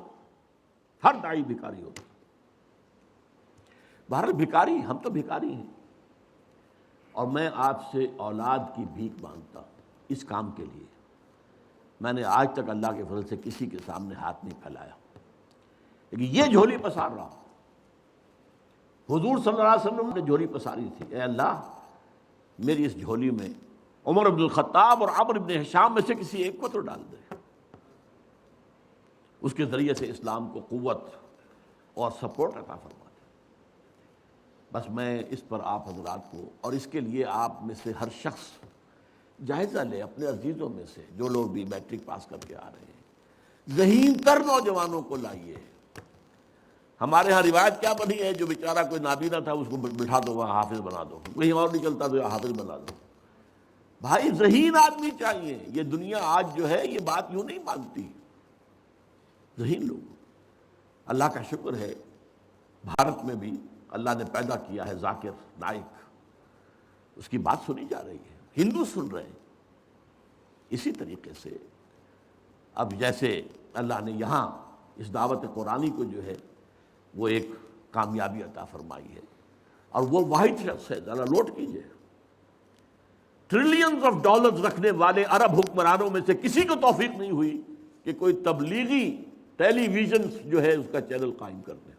ہر داعی بھکاری ہوتا ہے۔ بہرحال بھکاری، ہم تو بھکاری ہیں، اور میں آپ سے اولاد کی بھیک مانگتا ہوں اس کام کے لیے۔ میں نے آج تک اللہ کے فضل سے کسی کے سامنے ہاتھ نہیں پھیلایا، لیکن یہ جھولی پسار رہا ہوں۔ حضور صلی اللہ علیہ وسلم نے جھولی پساری تھی، اے اللہ میری اس جھولی میں عمر بن الخطاب اور عمرو بن ہشام میں سے کسی ایک کو تو ڈال دے، اس کے ذریعے سے اسلام کو قوت اور سپورٹ عطا فرما دے۔ بس میں اس پر آپ حضرات کو، اور اس کے لیے آپ میں سے ہر شخص جائزہ لے اپنے عزیزوں میں سے، جو لوگ بھی میٹرک پاس کر کے آ رہے ہیں، ذہین تر نوجوانوں کو لائیے۔ ہمارے ہاں روایت کیا بنی ہے، جو بیچارہ کوئی نابینا تھا اس کو بٹھا دو وہاں حافظ بنا دو، کہیں اور نہیں چلتا تو حافظ بنا دو۔ بھائی ذہین آدمی چاہیے، یہ دنیا آج جو ہے یہ بات یوں نہیں مانتی، ذہین لوگ۔ اللہ کا شکر ہے بھارت میں بھی اللہ نے پیدا کیا ہے ذاکر نائک، اس کی بات سنی جا رہی ہے، ہندو سن رہے ہیں۔ اسی طریقے سے اب جیسے اللہ نے یہاں اس دعوت قرآنی کو جو ہے وہ ایک کامیابی عطا فرمائی ہے، اور وہ واحد شخص ہے، ذرا نوٹ کیجئے، ٹریلینز آف ڈالرز رکھنے والے عرب حکمرانوں میں سے کسی کو توفیق نہیں ہوئی کہ کوئی تبلیغی ٹیلی ویژن جو ہے اس کا چینل قائم کر دے،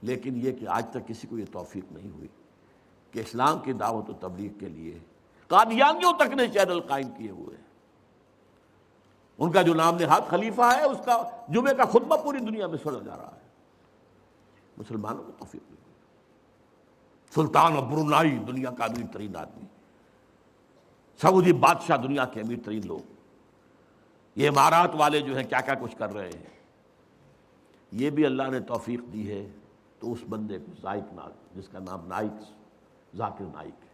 لیکن یہ کہ آج تک کسی کو یہ توفیق نہیں ہوئی کہ اسلام کی دعوت و تبلیغ کے لیے قادیانیوں تک نے چینل قائم کیے ہوئے ہیں۔ ان کا جو نام نہاد خلیفہ ہے، اس کا جمعے کا خطبہ پوری دنیا میں سنا جا رہا ہے، مسلمانوں کو توفیق نہیں ہوئی۔ سلطان آف برونائی دنیا کا امیر ترین آدمی، سعودی بادشاہ دنیا کے امیر ترین لوگ، یہ امارات والے جو ہیں کیا کیا کچھ کر رہے ہیں، یہ بھی اللہ نے توفیق دی ہے تو اس بندے کو ذائق نائک، جس کا نام نائک ذاکر نائک ہے،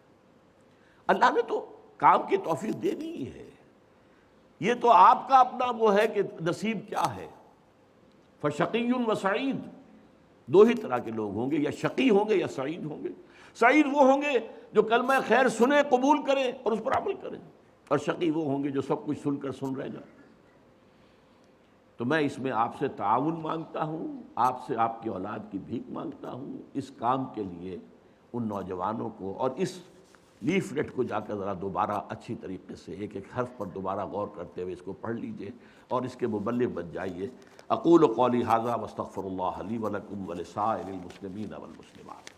اللہ نے تو کام کی توفیق دینی ہی ہے۔ یہ تو آپ کا اپنا وہ ہے کہ نصیب کیا ہے۔ فشقی و سعید، دو ہی طرح کے لوگ ہوں گے، یا شقی ہوں گے یا سعید ہوں گے۔ سعید وہ ہوں گے جو کلمہ خیر سنیں، قبول کریں اور اس پر عمل کریں، اور شقی وہ ہوں گے جو سب کچھ سن کر سن رہ جائیں۔ تو میں اس میں آپ سے تعاون مانگتا ہوں، آپ سے آپ کی اولاد کی بھیک مانگتا ہوں اس کام کے لیے۔ ان نوجوانوں کو، اور اس لیفلیٹ کو جا کر ذرا دوبارہ اچھی طریقے سے ایک ایک حرف پر دوبارہ غور کرتے ہوئے اس کو پڑھ لیجئے اور اس کے مبلغ بن جائیے۔ اقول قولی ھذا واستغفر اللہ لی ولکم ولسائر المسلمین والمسلمات۔